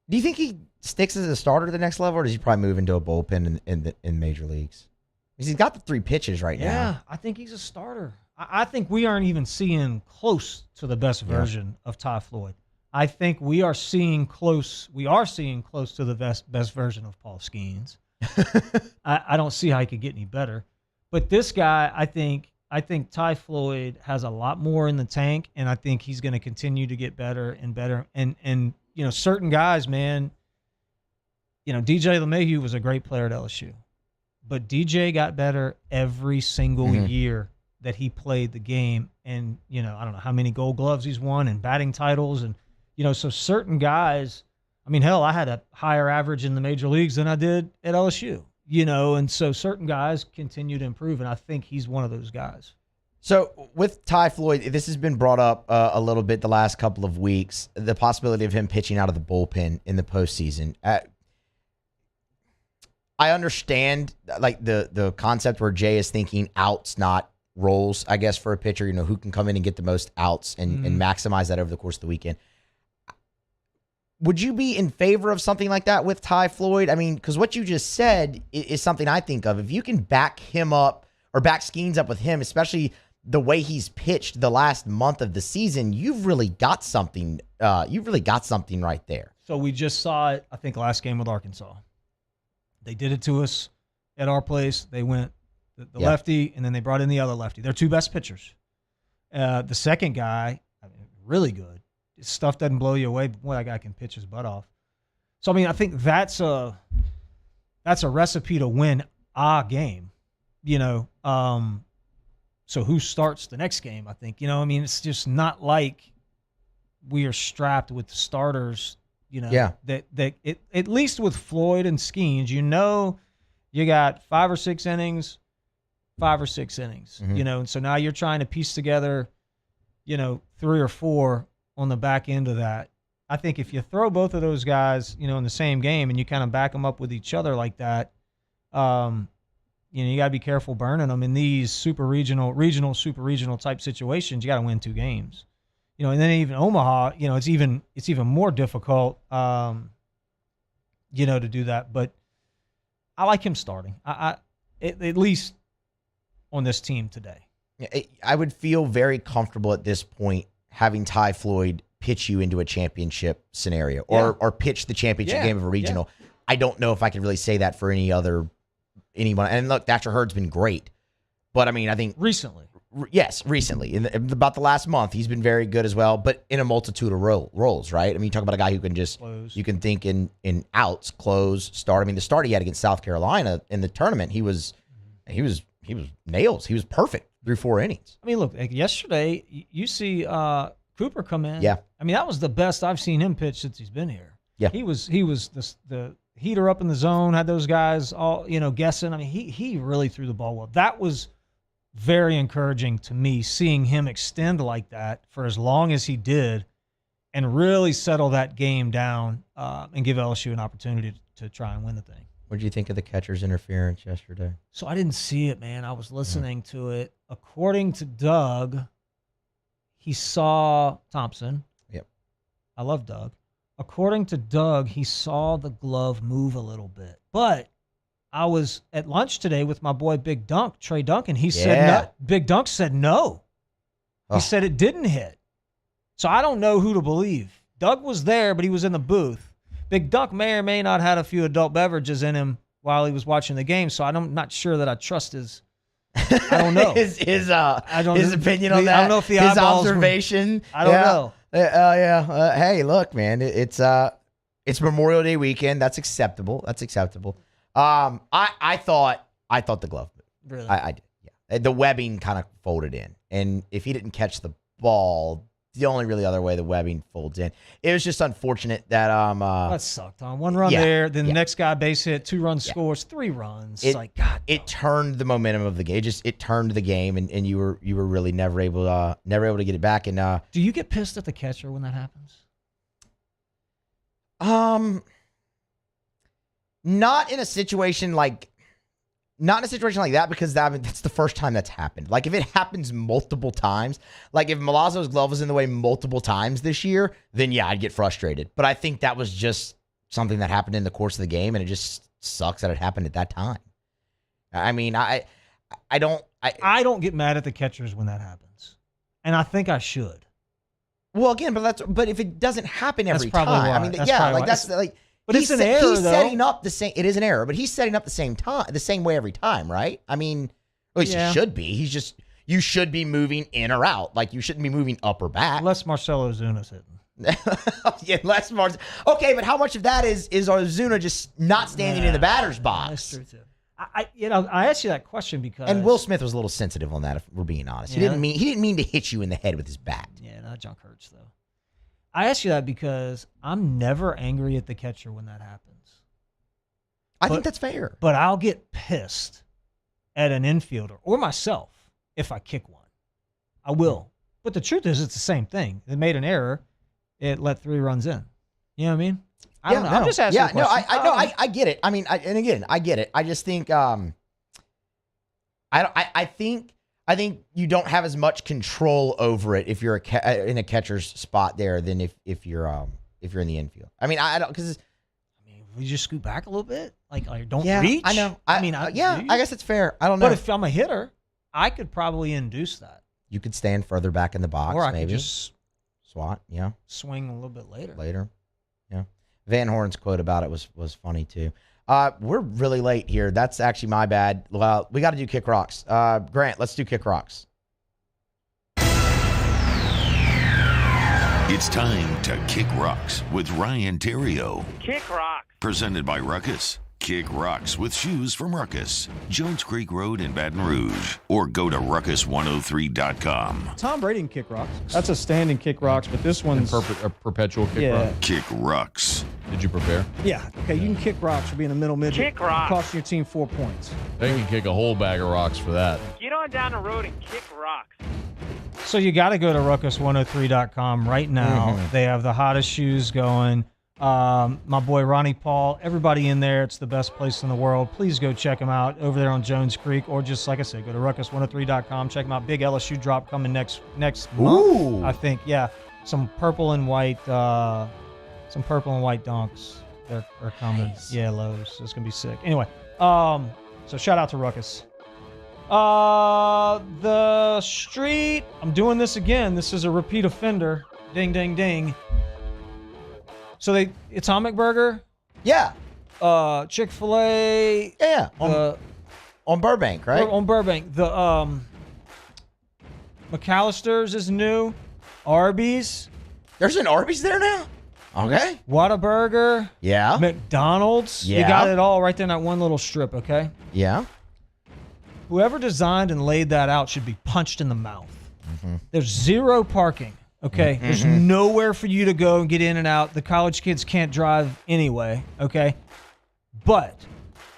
Do you think he sticks as a starter to the next level, or does he probably move into a bullpen in major leagues? Because he's got the 3 pitches right now. Yeah, I think he's a starter. I think we aren't even seeing close to the best version of Ty Floyd. I think we are seeing close to the best version of Paul Skeens. I don't see how he could get any better. But this guy, I think Ty Floyd has a lot more in the tank, and I think he's going to continue to get better and better. And certain guys, man, DJ LeMahieu was a great player at LSU. But DJ got better every single year that he played the game. And, I don't know how many gold gloves he's won and batting titles. And, so certain guys, I mean, hell, I had a higher average in the major leagues than I did at LSU, and so certain guys continue to improve. And I think he's one of those guys. So with Ty Floyd, this has been brought up a little bit the last couple of weeks, the possibility of him pitching out of the bullpen in the postseason. I understand like the concept where Jay is thinking outs, not roles, I guess, for a pitcher, who can come in and get the most outs and maximize that over the course of the weekend. Would you be in favor of something like that with Ty Floyd? I mean, because what you just said is something I think of. If you can back him up or back Skeens up with him, especially the way he's pitched the last month of the season, you've really got something. You've really got something right there. So we just saw it, I think, last game with Arkansas. They did it to us at our place. They went the lefty, and then they brought in the other lefty. They're two best pitchers. The second guy, really good. His stuff doesn't blow you away, but boy, that guy can pitch his butt off. So, I mean, I think that's a recipe to win a game, So who starts the next game, I think. It's just not like we are strapped with starters, that at least with Floyd and Skeens, you got 5 or 6 innings, and so now you're trying to piece together, 3 or 4 on the back end of that. I think if you throw both of those guys, in the same game and you kind of back them up with each other like that, you got to be careful burning them in these super regional type situations. You got to win 2 games, and then even Omaha, it's even more difficult, to do that. But I like him starting. I at least on this team today. I would feel very comfortable at this point having Ty Floyd pitch you into a championship scenario or pitch the championship game of a regional. Yeah. I don't know if I could really say that for anyone. And look, Thatcher Hurd's been great. But, I mean, I think recently. Yes, recently. In about the last month, he's been very good as well, but in a multitude of roles, right? I mean, you talk about a guy who can just close. You can think in outs, close, start. I mean, the start he had against South Carolina in the tournament, he was nails. He was perfect through 4 innings. I mean, look, like yesterday, you see Cooper come in. Yeah. I mean, that was the best I've seen him pitch since he's been here. Yeah. He was the heater up in the zone, had those guys all, guessing. I mean, he really threw the ball well. That was very encouraging to me, seeing him extend like that for as long as he did and really settle that game down and give LSU an opportunity to try and win the thing. What did you think of the catcher's interference yesterday? So I didn't see it, man. I was listening to it. According to Doug, he saw Thompson. Yep. I love Doug. According to Doug, he saw the glove move a little bit. But I was at lunch today with my boy Big Dunk, Trey Duncan. He said no. Big Dunk said no. He said it didn't hit. So I don't know who to believe. Doug was there, but he was in the booth. Big Dunk may or may not had a few adult beverages in him while he was watching the game, so I'm not sure that I trust his. I don't know his opinion on that. I don't know if his observation. I don't know. Hey, look, man, it's Memorial Day weekend. That's acceptable. I thought the glove. Really? I did. Yeah. The webbing kind of folded in, and if he didn't catch the ball, the only really other way the webbing folds in. It was just unfortunate that that sucked. On 1 run there, then the next guy base hit, 2 runs scores, 3 runs. It's like God. It turned the momentum of the game. It turned the game, and you were really never able to get it back. And do you get pissed at the catcher when that happens? Not in a situation like that, because that's the first time that's happened. Like if it happens multiple times, like if Milazzo's glove was in the way multiple times this year, then yeah, I'd get frustrated. But I think that was just something that happened in the course of the game, and it just sucks that it happened at that time. I mean, I don't get mad at the catchers when that happens, and I think I should. Well, again, but if it doesn't happen every That's time, probably I mean, why. yeah, like That's that's like. But it's an error, He's though. setting up the same. It is an error, but he's setting up the same way every time, right? I mean, at least he should be. You should be moving in or out. Like you shouldn't be moving up or back. Unless Marcelo Zuna's hitting. Yeah, less Marcelo. Okay, but how much of that is Ozuna just not standing in the batter's box? That's true too. I asked you that question because And Will Smith was a little sensitive on that, if we're being honest. He didn't mean to hit you in the head with his bat. Yeah, that junk hurts though. I asked you that because I'm never angry at the catcher when that happens. I think that's fair. But I'll get pissed at an infielder or myself if I kick one. I will. But the truth is, it's the same thing. They made an error. It let 3 runs in. You know what I mean? I don't know. I'm just asking a question. I get it. I mean, I get it. I just think, I think you don't have as much control over it if you're in a catcher's spot there than if you're in the infield. I mean, I don't because. We just scoot back a little bit, like don't Yeah, reach. I know. I Yeah, guess it's fair. I don't know. But if I'm a hitter, I could probably induce that. You could stand further back in the box, Or I maybe. could just swat, yeah. swing a little bit later. Yeah. Van Horn's quote about it was funny too. We're really late here. That's actually my bad. Well, we got to do Kick Rocks. Grant, let's do Kick Rocks. It's time to Kick Rocks with Ryan Theriot. Kick Rocks. Presented by Ruckus. Kick Rocks with shoes from Ruckus. Jones Creek Road in Baton Rouge. Or go to ruckus103.com. Tom Brady can kick rocks. That's a standing kick rocks, but this one's a perpetual kick rock. Kick Rocks. Did you prepare? Yeah. Okay, you can kick rocks for being a middle midget. Kick rocks. Costing your team 4 points. They can kick a whole bag of rocks for that. Get on down the road and kick rocks. So you got to go to ruckus103.com right now. Mm-hmm. They have the hottest shoes going. My boy Ronnie Paul, everybody in there. It's the best place in the world. Please go check them out over there on Jones Creek, or just like I said, go to ruckus103.com. Check them out. Big LSU drop coming next month. I think. Yeah, some purple and white donks are coming. Nice. Yeah, lows. So it's gonna be sick. Anyway, so shout out to Ruckus. The street. I'm doing this again. This is a repeat offender. Ding, ding, ding. So Atomic Burger. Yeah. Chick-fil-A. Yeah. On Burbank, right? On Burbank. The McAllister's is new. Arby's. There's an Arby's there now? Okay. Whataburger. Yeah. McDonald's. Yeah. You got it all right there in that one little strip, okay? Yeah. Whoever designed and laid that out should be punched in the mouth. Mm-hmm. There's zero parking, okay? Mm-hmm. There's nowhere for you to go and get in and out. The college kids can't drive anyway, okay? But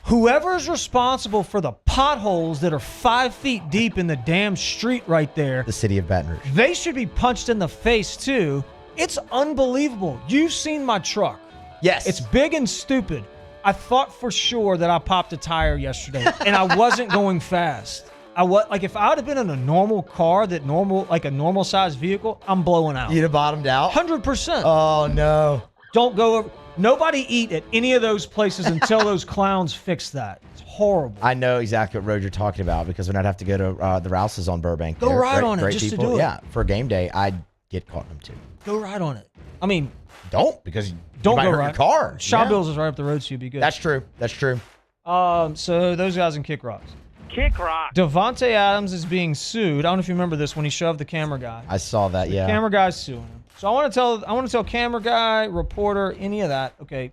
whoever's responsible for the potholes that are 5 feet deep in the damn street right there, The city of Baton Rouge. they should be punched in the face too. It's unbelievable. You've seen my truck. Yes. It's big and stupid. I thought for sure that I popped a tire yesterday, and I wasn't going fast. If I would have been in a normal car, like a normal sized vehicle, I'm blowing out. You'd have bottomed out? 100%. Oh, no. Don't go over. Nobody eat at any of those places until those clowns fix that. It's horrible. I know exactly what road you're talking about, because when I'd have to go to the Rouse's on Burbank. Go there, ride great, on it great just people. to do it. Yeah, for game day, I'd get caught in them too. Go ride on it. I mean, don't, because don't you might go hurt ride. your car. Shaw Yeah. Bills is right up the road, so you'll be good. That's true. That's true. So those guys in Kick Rocks. Kick Rocks. Devontae Adams is being sued. I don't know if you remember this when he shoved the camera guy. I saw that. Yeah. Camera guy's suing him. So I want to tell camera guy, reporter, any of that. Okay,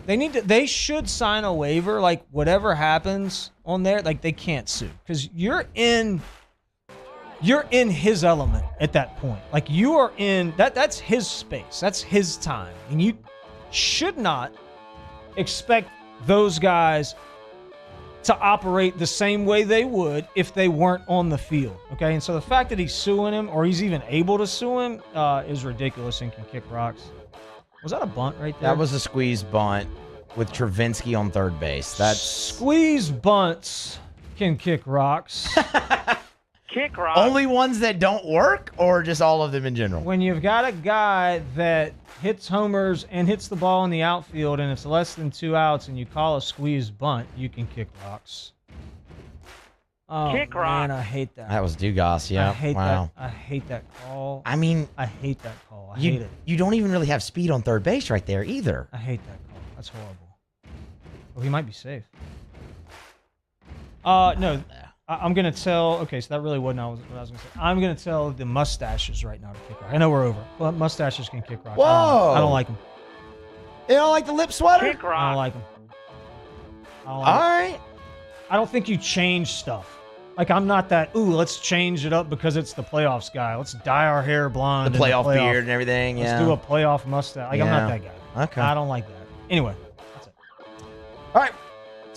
they should sign a waiver. Like whatever happens on there, like they can't sue because you're in his element at that point. Like you are in that's his space. That's his time, and you should not expect those guys to operate the same way they would if they weren't on the field, okay? And so the fact that he's suing him or he's even able to sue him is ridiculous and can kick rocks. Was that a bunt right there? That was a squeeze bunt with Travinsky on third base. That's Squeeze bunts can kick rocks. Kick Rocks. Only ones that don't work, or just all of them in general? When you've got a guy that hits homers and hits the ball in the outfield and it's less than 2 outs and you call a squeeze bunt, you can kick rocks. Oh, Kick man, rock. I hate that. That was Dugas, yeah. I hate wow. that. I hate that call. I mean, I hate that call. I hate it. You don't even really have speed on third base right there either. I hate that call. That's horrible. Oh, he might be safe. No. I'm going to tell... Okay, so that really wasn't what I was going to say. I'm going to tell the mustaches right now to kick rock. I know we're over, but mustaches can kick rock. Whoa! I don't like them. You don't like the lip sweater? Kick rock. I don't like them. All right. I don't think you change stuff. Like, I'm not that, let's change it up because it's the playoffs guy. Let's dye our hair blonde. The playoff beard and everything, Let's do a playoff mustache. Like, I'm not that guy. Okay. I don't like that. Anyway, that's it. All right.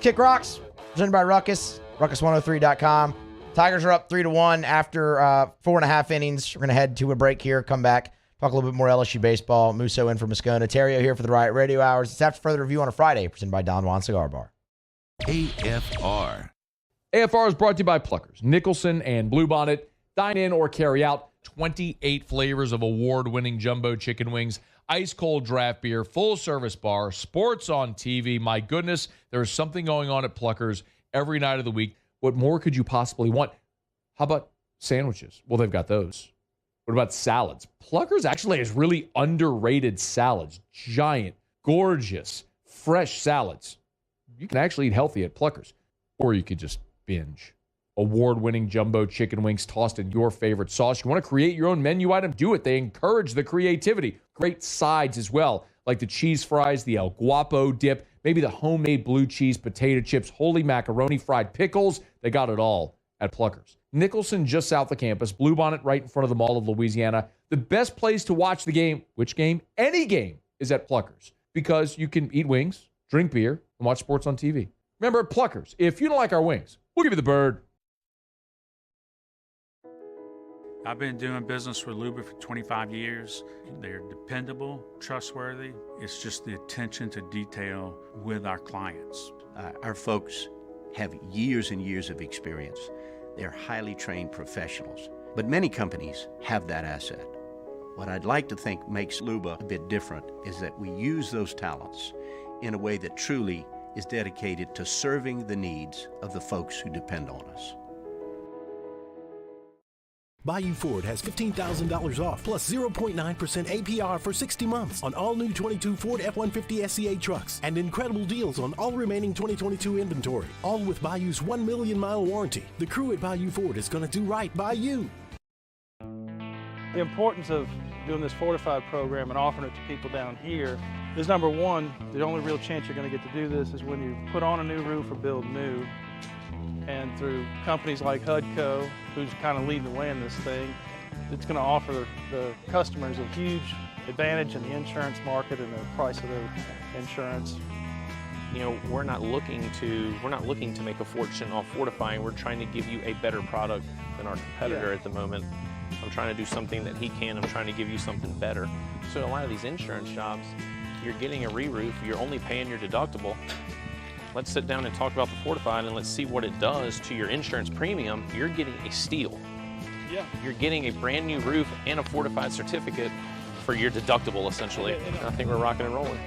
Kick Rocks, presented by Ruckus, ruckus103.com. Tigers are up 3-1 after 4.5 innings. We're going to head to a break here, come back, talk a little bit more LSU baseball. Musso in for Moscona. Theriot here for the Riot Radio Hours. It's after further review on a Friday, presented by Don Juan Cigar Bar. AFR. AFR is brought to you by Pluckers, Nicholson, and Bluebonnet. Dine in or carry out 28 flavors of award-winning jumbo chicken wings, ice-cold draft beer, full-service bar, sports on TV. My goodness, there's something going on at Pluckers every night of the week. What more could you possibly want? How about sandwiches? Well, they've got those. What about salads? Pluckers actually has really underrated salads. Giant, gorgeous, fresh salads. You can actually eat healthy at Pluckers. Or you could just binge. Award-winning jumbo chicken wings tossed in your favorite sauce. You want to create your own menu item? Do it. They encourage the creativity. Great sides as well, like the cheese fries, the El Guapo dip, maybe the homemade blue cheese potato chips, holy macaroni, fried pickles. They got it all at Pluckers. Nicholson, just south of campus. Bluebonnet right in front of the Mall of Louisiana. The best place to watch the game, which game? Any game, is at Pluckers because you can eat wings, drink beer, and watch sports on TV. Remember, at Pluckers, if you don't like our wings, we'll give you the bird. I've been doing business with Luba for 25 years. They're dependable, trustworthy. It's just the attention to detail with our clients. Our folks have years and years of experience. They're highly trained professionals. But many companies have that asset. What I'd like to think makes Luba a bit different is that we use those talents in a way that truly is dedicated to serving the needs of the folks who depend on us. Bayou Ford has $15,000 off plus 0.9% APR for 60 months on all new 22 Ford F-150 SCA trucks and incredible deals on all remaining 2022 inventory, all with Bayou's 1 million mile warranty. The crew at Bayou Ford is going to do right by you. The importance of doing this Fortified program and offering it to people down here is, number one, the only real chance you're going to get to do this is when you put on a new roof or build new. And through companies like HUDCO, who's kind of leading the way in this thing, it's going to offer the customers a huge advantage in the insurance market and the price of their insurance. You know, we're not looking to make a fortune off fortifying. We're trying to give you a better product than our competitor at the moment. I'm trying to do something that he can. I'm trying to give you something better. So a lot of these insurance jobs, you're getting a re-roof, you're only paying your deductible. Let's sit down and talk about the Fortified and let's see what it does to your insurance premium. You're getting a steal. Yeah. You're getting a brand new roof and a Fortified certificate for your deductible, essentially. I think we're rocking and rolling.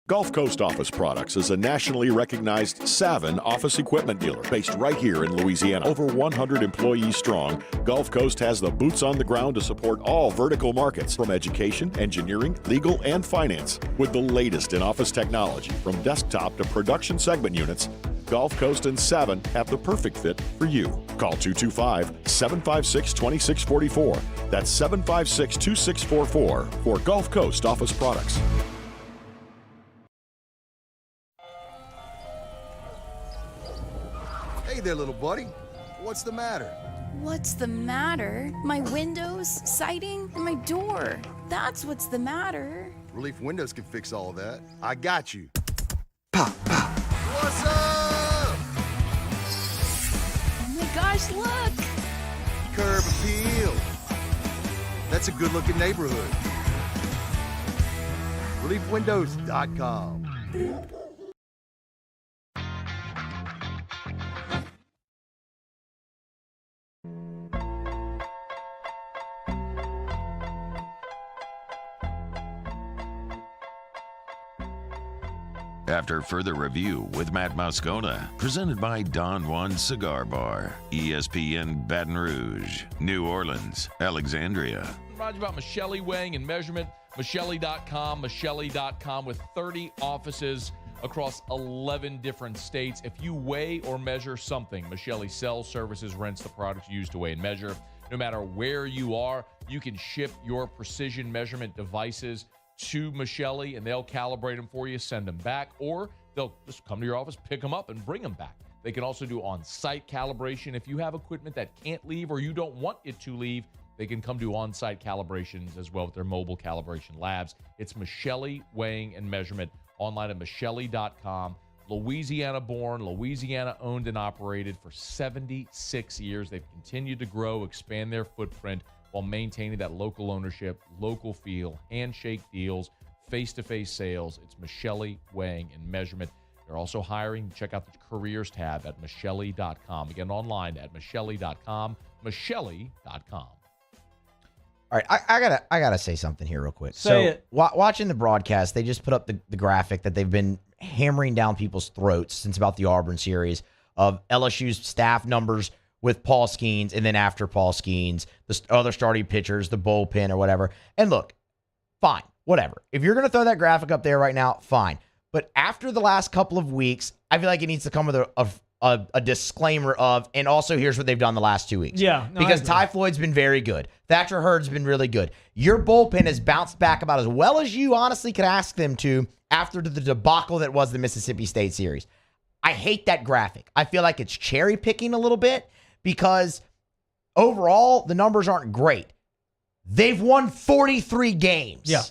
Gulf Coast Office Products is a nationally recognized Savin office equipment dealer based right here in Louisiana. Over 100 employees strong, Gulf Coast has the boots on the ground to support all vertical markets, from education, engineering, legal, and finance. With the latest in office technology, from desktop to production segment units, Gulf Coast and Savin have the perfect fit for you. Call 225-756-2644. That's 756-2644 for Gulf Coast Office Products. Hey there, little buddy. What's the matter? What's the matter? My windows, siding, and my door. That's what's the matter. Relief Windows can fix all of that. I got you. Pop, pop. What's up? Oh my gosh, look! Curb appeal. That's a good-looking neighborhood. ReliefWindows.com. After further review with Matt Moscona, presented by Don Juan Cigar Bar, ESPN Baton Rouge, New Orleans, Alexandria. Brought to you about Michelli Weighing and Measurement, Michelli.com with 30 offices across 11 different states. If you weigh or measure something, Michelli sells, services, rents the products used to weigh and measure. No matter where you are, you can ship your precision measurement devices to Michelli, and they'll calibrate them for you, send them back, or they'll just come to your office, pick them up, and bring them back. They can also do on-site calibration. If you have equipment that can't leave or you don't want it to leave, they can come do on-site calibrations as well with their mobile calibration labs. It's Michelli Weighing and Measurement, online at Michelli.com. Louisiana-born, Louisiana-owned and operated for 76 years. They've continued to grow, expand their footprint while maintaining that local ownership, local feel, handshake deals, face-to-face sales. It's Michelli Weighing and Measurement. They're also hiring. Check out the careers tab at Michelli.com. Again, online at Michelli.com, Michelli.com. All right, I gotta say something here real quick. Say it. Watching the broadcast, they just put up the graphic that they've been hammering down people's throats since about the Auburn series of LSU's staff numbers with Paul Skeens, and then after Paul Skeens, the other starting pitchers, the bullpen or whatever. And look, fine, whatever. If you're going to throw that graphic up there right now, fine. But after the last couple of weeks, I feel like it needs to come with a disclaimer of, and also here's what they've done the last 2 weeks. Yeah. No, because Ty Floyd's been very good. Thatcher Hurd's been really good. Your bullpen has bounced back about as well as you honestly could ask them to after the debacle that was the Mississippi State series. I hate that graphic. I feel like it's cherry picking a little bit because overall the numbers aren't great. They've won 43 games. Yeah.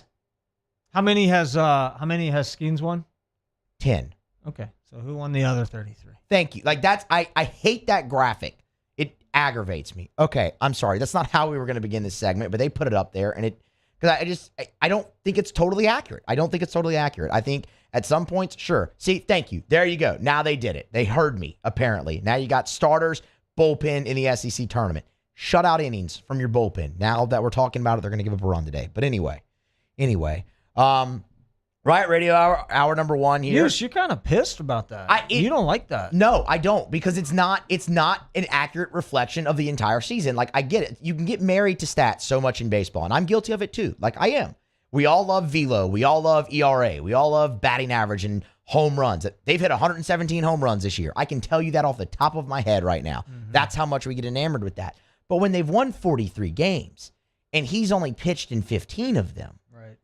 How many has Skeens won? 10. Okay. So who won the other 33? Thank you. Like I hate that graphic. It aggravates me. Okay, I'm sorry. That's not how we were going to begin this segment, but they put it up there, and because I don't think it's totally accurate. I don't think it's totally accurate. I think at some points, sure. See, thank you. There you go. Now they did it. They heard me, apparently. Now you got starters, bullpen in the SEC tournament. Shutout innings from your bullpen. Now that we're talking about it, they're going to give up a run today. But anyway. Riot Radio hour number 1 here. You're kind of pissed about that. You don't like that. No, I don't, because it's not an accurate reflection of the entire season. Like, I get it. You can get married to stats so much in baseball, and I'm guilty of it too. Like, I am. We all love velo. We all love ERA. We all love batting average and home runs. They've hit 117 home runs this year. I can tell you that off the top of my head right now. Mm-hmm. That's how much we get enamored with that. But when they've won 43 games, and he's only pitched in 15 of them. Right.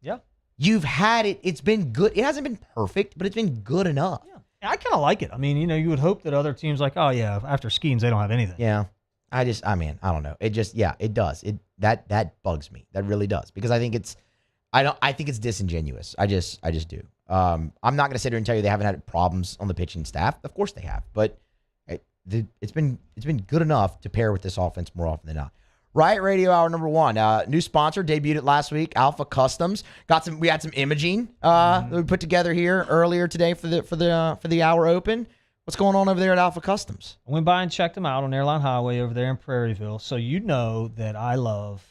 Yeah. You've had it. It's been good. It hasn't been perfect, but it's been good enough. Yeah. I kind of like it. I mean, you would hope that other teams like, oh yeah, after Skeens, they don't have anything. Yeah. I don't know. It just, it does. That bugs me. That really does. Because I think it's disingenuous. I just do. I'm not going to sit here and tell you they haven't had problems on the pitching staff. Of course they have, but it's been good enough to pair with this offense more often than not. Riot Radio hour number 1. New sponsor debuted it last week. Alpha Customs. We had some imaging that we put together here earlier today for the hour open. What's going on over there at Alpha Customs? I went by and checked them out on Airline Highway over there in Prairieville. So you know that I love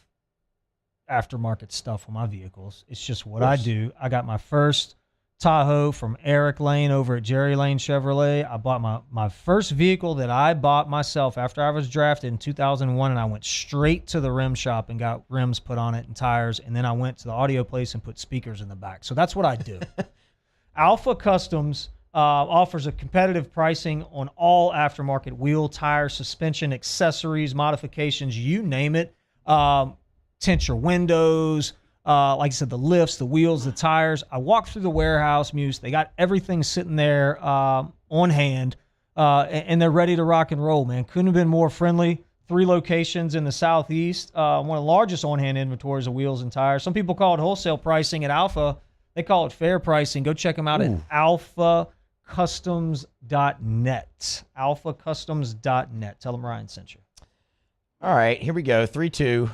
aftermarket stuff on my vehicles. It's just what I do. I got my first Tahoe from Eric Lane over at Jerry Lane Chevrolet. I bought my first vehicle that I bought myself after I was drafted in 2001, and I went straight to the rim shop and got rims put on it and tires, and then I went to the audio place and put speakers in the back. So that's what I do. Alpha Customs offers a competitive pricing on all aftermarket wheel, tire, suspension, accessories, modifications, you name it. Tint your windows, like I said, the lifts, the wheels, the tires. I walked through the warehouse, Muse. They got everything sitting there on hand, and they're ready to rock and roll, man. Couldn't have been more friendly. 3 locations in the Southeast. One of the largest on-hand inventories of wheels and tires. Some people call it wholesale pricing. At Alpha, they call it fair pricing. Go check them out at alphacustoms.net. alphacustoms.net. Tell them Ryan sent you. All right, here we go. 3-2.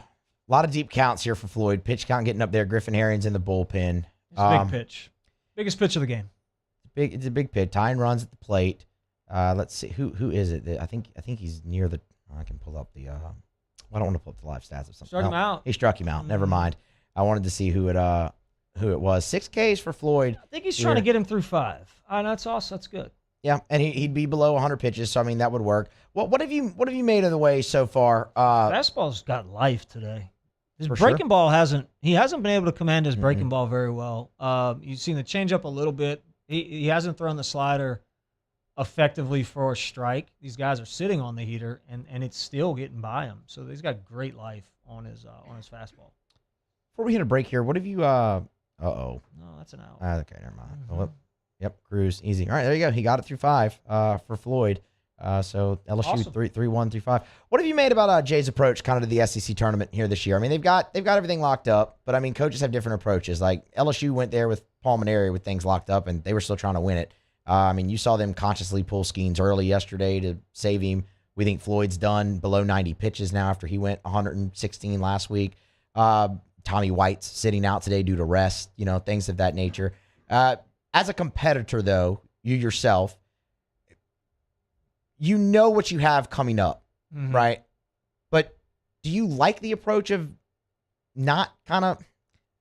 A lot of deep counts here for Floyd. Pitch count getting up there. Griffin Herring's in the bullpen. It's a big pitch. Biggest pitch of the game. It's a big pitch. Tying runs at the plate. Let's see. Who is it? I think he's near the... I can pull up the... I don't want to pull up the live stats of something. Struck him out. He struck him out. Never mind. I wanted to see who it who it was. 6 Ks for Floyd. I think he's trying to get him through 5. That's awesome. That's good. Yeah, and he'd be below 100 pitches, so I mean that would work. What have you made of the way so far? Fastball's got life today. His For breaking sure. ball hasn't been able to command his breaking ball very well. You've seen the changeup a little bit. He hasn't thrown the slider effectively for a strike. These guys are sitting on the heater, and it's still getting by him. So he's got great life on his fastball. Before we hit a break here, what have you? No, that's an out. Okay, never mind. Well, yep, Cruz, easy. All right, there you go. He got it through 5 for Floyd. So LSU Awesome. 3-1, 3-5. What have you made about Jay's approach kind of to the SEC tournament here this year? I mean, they've got everything locked up, but I mean, coaches have different approaches. Like LSU went there with Pulmonary with things locked up, and they were still trying to win it. I mean, you saw them consciously pull Skeens early yesterday to save him. We think Floyd's done below 90 pitches now after he went 116 last week. Tommy White's sitting out today due to rest, things of that nature. As a competitor, though, you yourself, you know what you have coming up, right? But do you like the approach of not kind of,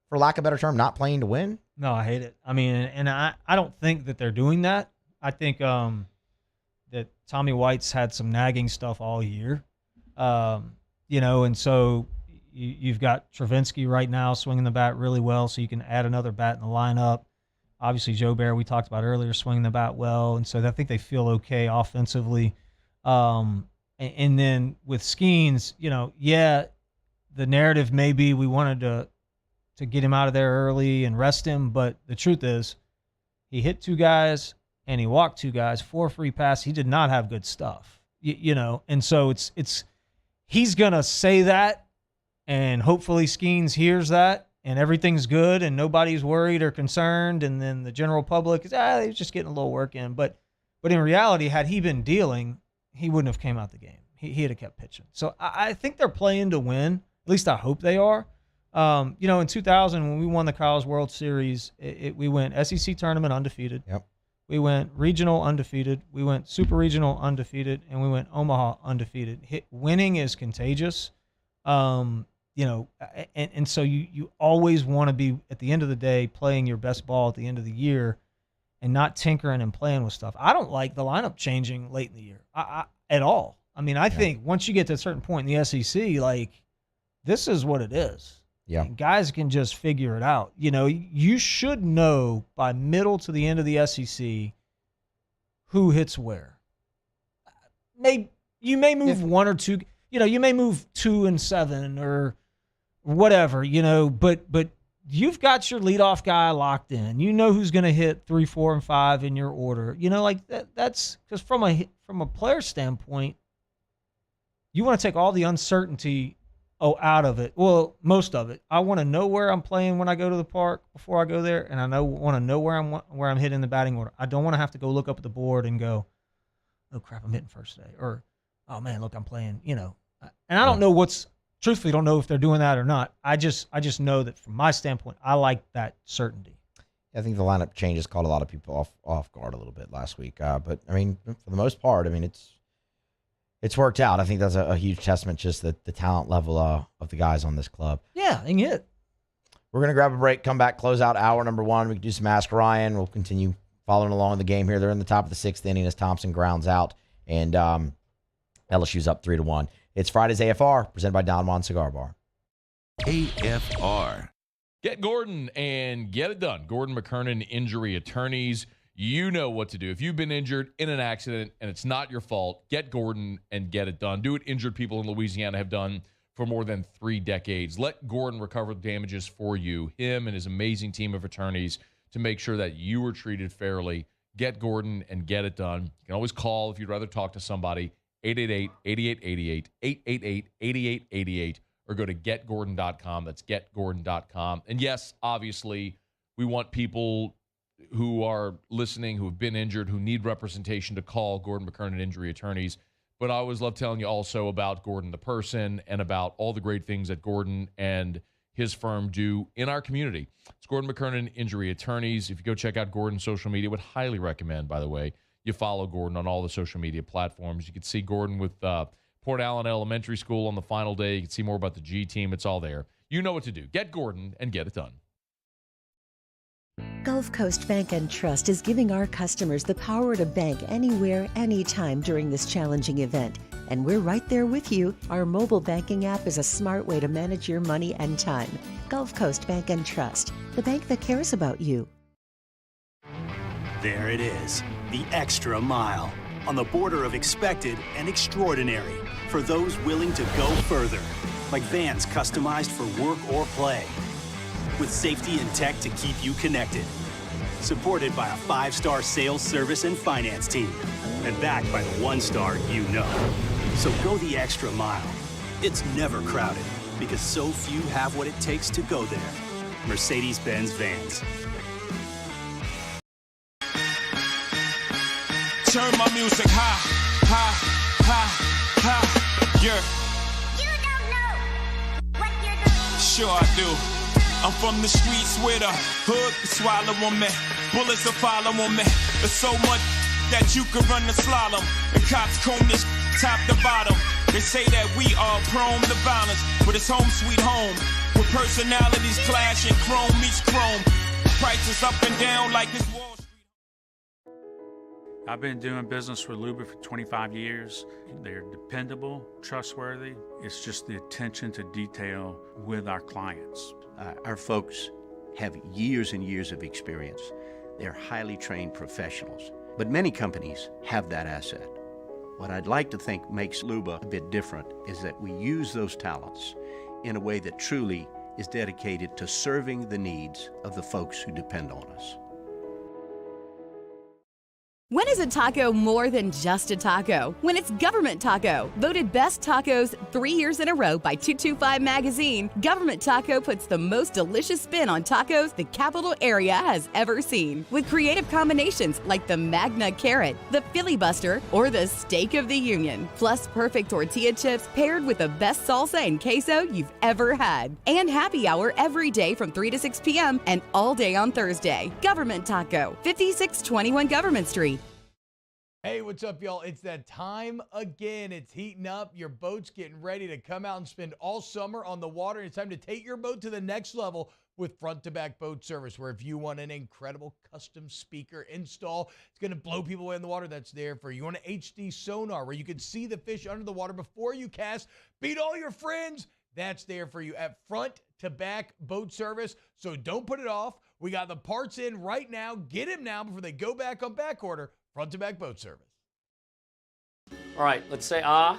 for lack of a better term, not playing to win? No, I hate it. I mean, and I don't think that they're doing that. I think that Tommy White's had some nagging stuff all year, and so you've got Travinsky right now swinging the bat really well, so you can add another bat in the lineup. Obviously, Joe Bear, we talked about earlier, swinging the bat well, and so I think they feel okay offensively. And then with Skeens, the narrative may be we wanted to get him out of there early and rest him, but the truth is he hit 2 guys and he walked 2 guys, 4 free passes. He did not have good stuff, and so it's he's going to say that, and hopefully Skeens hears that, and everything's good and nobody's worried or concerned, and then the general public is, he's just getting a little work in. But in reality, had he been dealing, he wouldn't have came out the game. He'd have kept pitching. So I think they're playing to win. At least I hope they are. In 2000, when we won the College World Series, we went SEC tournament undefeated. Yep. We went regional undefeated. We went super regional undefeated, and we went Omaha undefeated. Winning is contagious. And so you always want to be, at the end of the day, playing your best ball at the end of the year and not tinkering and playing with stuff. I don't like the lineup changing late in the year at all. I mean, I think once you get to a certain point in the SEC, this is what it is. Yeah. And guys can just figure it out. You should know by middle to the end of the SEC who hits where. You may move 1 or 2, you may move 2 and 7 or whatever, but you've got your leadoff guy locked in. You know who's going to hit 3, 4, and 5 in your order. That's because from a player standpoint, you want to take all the uncertainty out of it. Well, most of it. I want to know where I'm playing when I go to the park before I go there, and want to know where I'm hitting the batting order. I don't want to have to go look up at the board and go, oh crap, I'm hitting first today, or oh man, look, I'm playing. And I don't know truthfully don't know if they're doing that or not. I just know that from my standpoint, I like that certainty. I think the lineup changes caught a lot of people off guard a little bit last week. But I mean, for the most part, I mean, it's worked out. I think that's a huge testament, just the talent level of the guys on this club. Yeah, they can hit. We're going to grab a break, come back, close out hour number 1. We can do some Ask Ryan. We'll continue following along the game here. They're in the top of the 6th inning as Thompson grounds out, and LSU's up 3-1. It's Friday's AFR, presented by Don Juan Cigar Bar. AFR. Get Gordon and get it done. Gordon McKernan Injury Attorneys. You know what to do. If you've been injured in an accident and it's not your fault, get Gordon and get it done. Do what injured people in Louisiana have done for more than 3 decades. Let Gordon recover the damages for you, him and his amazing team of attorneys, to make sure that you were treated fairly. Get Gordon and get it done. You can always call if you'd rather talk to somebody. 888-8888, 888-8888, or go to getgordon.com. That's getgordon.com. And yes, obviously, we want people who are listening, who have been injured, who need representation to call Gordon McKernan Injury Attorneys. But I always love telling you also about Gordon the person and about all the great things that Gordon and his firm do in our community. It's Gordon McKernan Injury Attorneys. If you go check out Gordon's social media, would highly recommend, by the way, you follow Gordon on all the social media platforms. You can see Gordon with Port Allen Elementary School on the final day. You can see more about the G team. It's all there. You know what to do. Get Gordon and get it done. Gulf Coast Bank and Trust is giving our customers the power to bank anywhere, anytime during this challenging event. And we're right there with you. Our mobile banking app is a smart way to manage your money and time. Gulf Coast Bank and Trust, the bank that cares about you. There it is, the extra mile, on the border of expected and extraordinary, for those willing to go further, like vans customized for work or play, with safety and tech to keep you connected, supported by a 5-star sales, service, and finance team, and backed by the 1-star you know. So go the extra mile. It's never crowded, because so few have what it takes to go there. Mercedes-Benz Vans. Turn my music high, high, high, high, yeah. You don't know what you're doing. Sure I do. I'm from the streets where the hood swallow on me. Bullets will follow on me. There's so much that you could run the slalom. The cops comb this top to bottom. They say that we are prone to violence, but it's home sweet home. With personalities clashing, chrome meets chrome. Prices up and down like this Wall Street. I've been doing business with Hoover for 25 years. They're dependable, trustworthy. It's just the attention to detail with our clients. Our folks have years and years of experience. They're highly trained professionals. But many companies have that asset. What I'd like to think makes Luba a bit different is that we use those talents in a way that truly is dedicated to serving the needs of the folks who depend on us. When is a taco more than just a taco? When it's Government Taco. Voted best tacos 3 years in a row by 225 Magazine, Government Taco puts the most delicious spin on tacos the capital area has ever seen. With creative combinations like the Magna Carrot, the Filibuster, or the Steak of the Union. Plus perfect tortilla chips paired with the best salsa and queso you've ever had. And happy hour every day from 3 to 6 p.m. and all day on Thursday. Government Taco, 5621 Government Street. Hey, what's up, y'all? It's that time again. It's heating up. Your boat's getting ready to come out and spend all summer on the water. It's time to take your boat to the next level with front-to-back boat service, where if you want an incredible custom speaker install, it's going to blow people away in the water, that's there for you. You want an HD sonar where you can see the fish under the water before you cast, beat all your friends, that's there for you at front-to-back boat service. So don't put it off. We got the parts in right now. Get them now before they go back on back order. Front-to-back boat service. All right, let's say ah.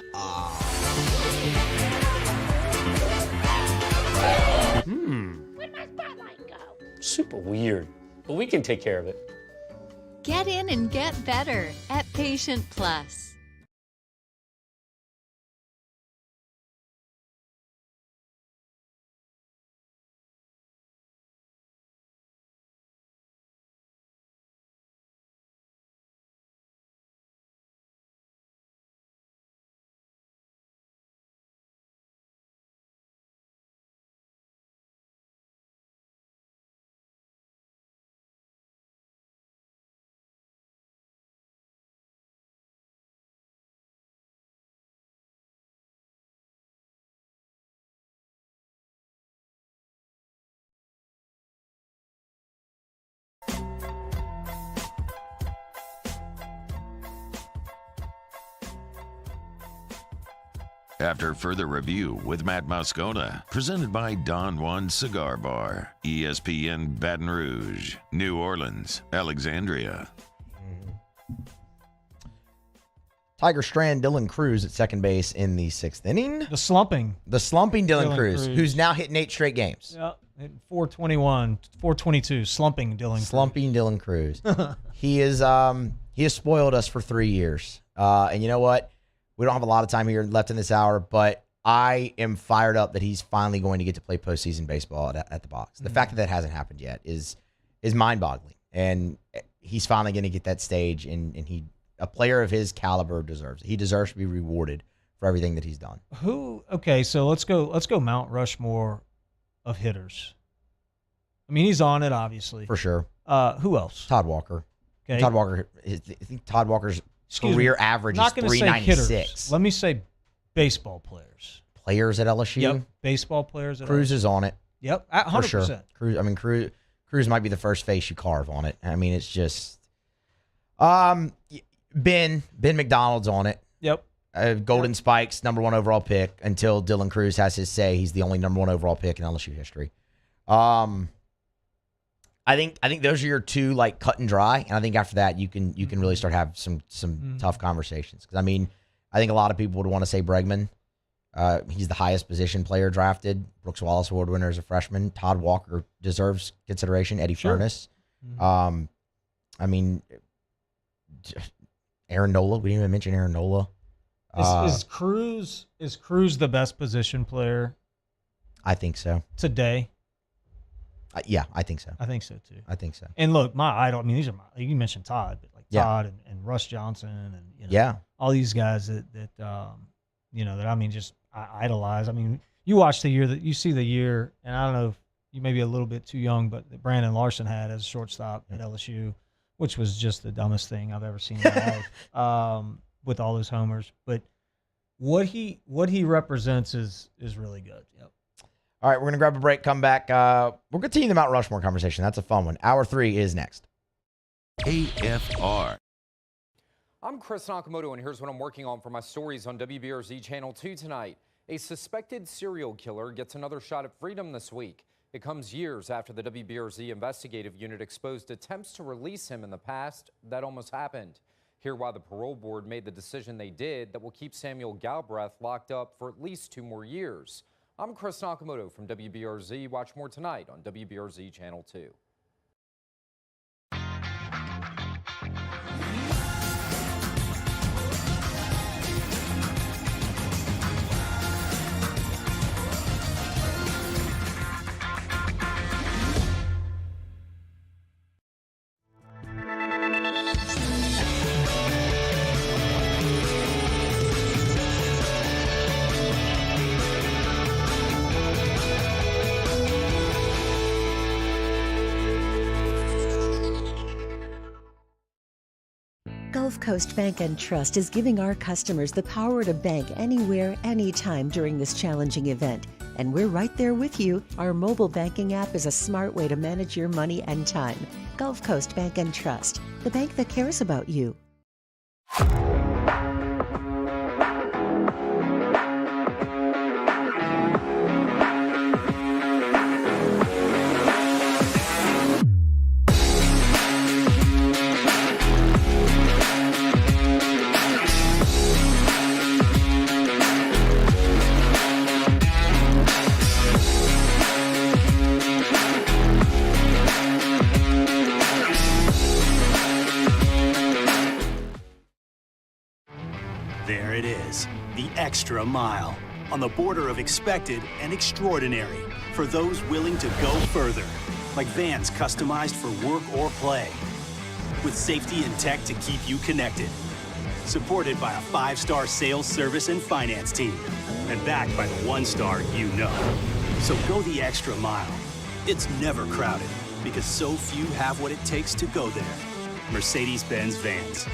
Where'd my spotlight go? Super weird, but we can take care of it. Get in and get better at Patient Plus. After further review with Matt Moscona, presented by Don Juan Cigar Bar, ESPN Baton Rouge, New Orleans, Alexandria. Tiger Strand, Dylan Cruz at second base in the 6th inning. The slumping Dylan Cruz, who's now hitting 8 straight games. Yeah, 421, 422, slumping Dylan Cruz. He has spoiled us for 3 years. And you know what? We don't have a lot of time here left in this hour, but I am fired up that he's finally going to get to play postseason baseball at the box. The fact that that hasn't happened yet is mind-boggling, and he's finally going to get that stage, and a player of his caliber deserves it. He deserves to be rewarded for everything that he's done. Okay, so let's go Mount Rushmore of hitters. I mean, he's on it, obviously. For sure. Who else? Todd Walker. Okay. Todd Walker. I think Todd Walker's career average is 396. Let me say baseball players. Players at LSU? Yep, baseball players at Cruz LSU. is on it. Yep, 100%. For sure. Cruz Cruz might be the first face you carve on it. I mean, it's just Ben McDonald's on it. Yep. Golden Spikes, #1 overall pick until Dylan Cruz has his say. He's the only #1 overall pick in LSU history. I think those are your two, like, cut and dry, and I think after that you can really start have some tough conversations. Because I mean, I think a lot of people would want to say Bregman. He's the highest position player drafted. Brooks Wallace Award winner as a freshman. Todd Walker deserves consideration. Eddie Furness. I mean, Aaron Nola. We didn't even mention Aaron Nola. Is Cruz the best position player? I think so. Today. Yeah, I think so. I think so too. I think so. And look, my idol. I mean, these are you mentioned Todd, but like Todd and Russ Johnson and all these guys that that I mean just I idolize. I mean, you watch the year that you see the year, and I don't know if you may be a little bit too young, but that Brandon Larson had as a shortstop at LSU, which was just the dumbest thing I've ever seen in my life, with all those homers. But what he represents is really good. Yep. All right, we're going to grab a break, come back. We'll continue the Mount Rushmore conversation. That's a fun one. Hour 3 is next. AFR. I'm Chris Nakamoto, and here's what I'm working on for my stories on WBRZ Channel 2 tonight. A suspected serial killer gets another shot at freedom this week. It comes years after the WBRZ investigative unit exposed attempts to release him in the past that almost happened. Hear why the parole board made the decision they did that will keep Samuel Galbraith locked up for at least 2 more years. I'm Chris Nakamoto from WBRZ. Watch more tonight on WBRZ Channel 2. Gulf Coast Bank and Trust is giving our customers the power to bank anywhere, anytime during this challenging event. And we're right there with you. Our mobile banking app is a smart way to manage your money and time. Gulf Coast Bank and Trust, the bank that cares about you. There it is, the extra mile, on the border of expected and extraordinary, for those willing to go further, like vans customized for work or play, with safety and tech to keep you connected, supported by a 5-star sales, service, and finance team, and backed by the 1-star you know. So go the extra mile. It's never crowded, because so few have what it takes to go there. Mercedes-Benz Vans.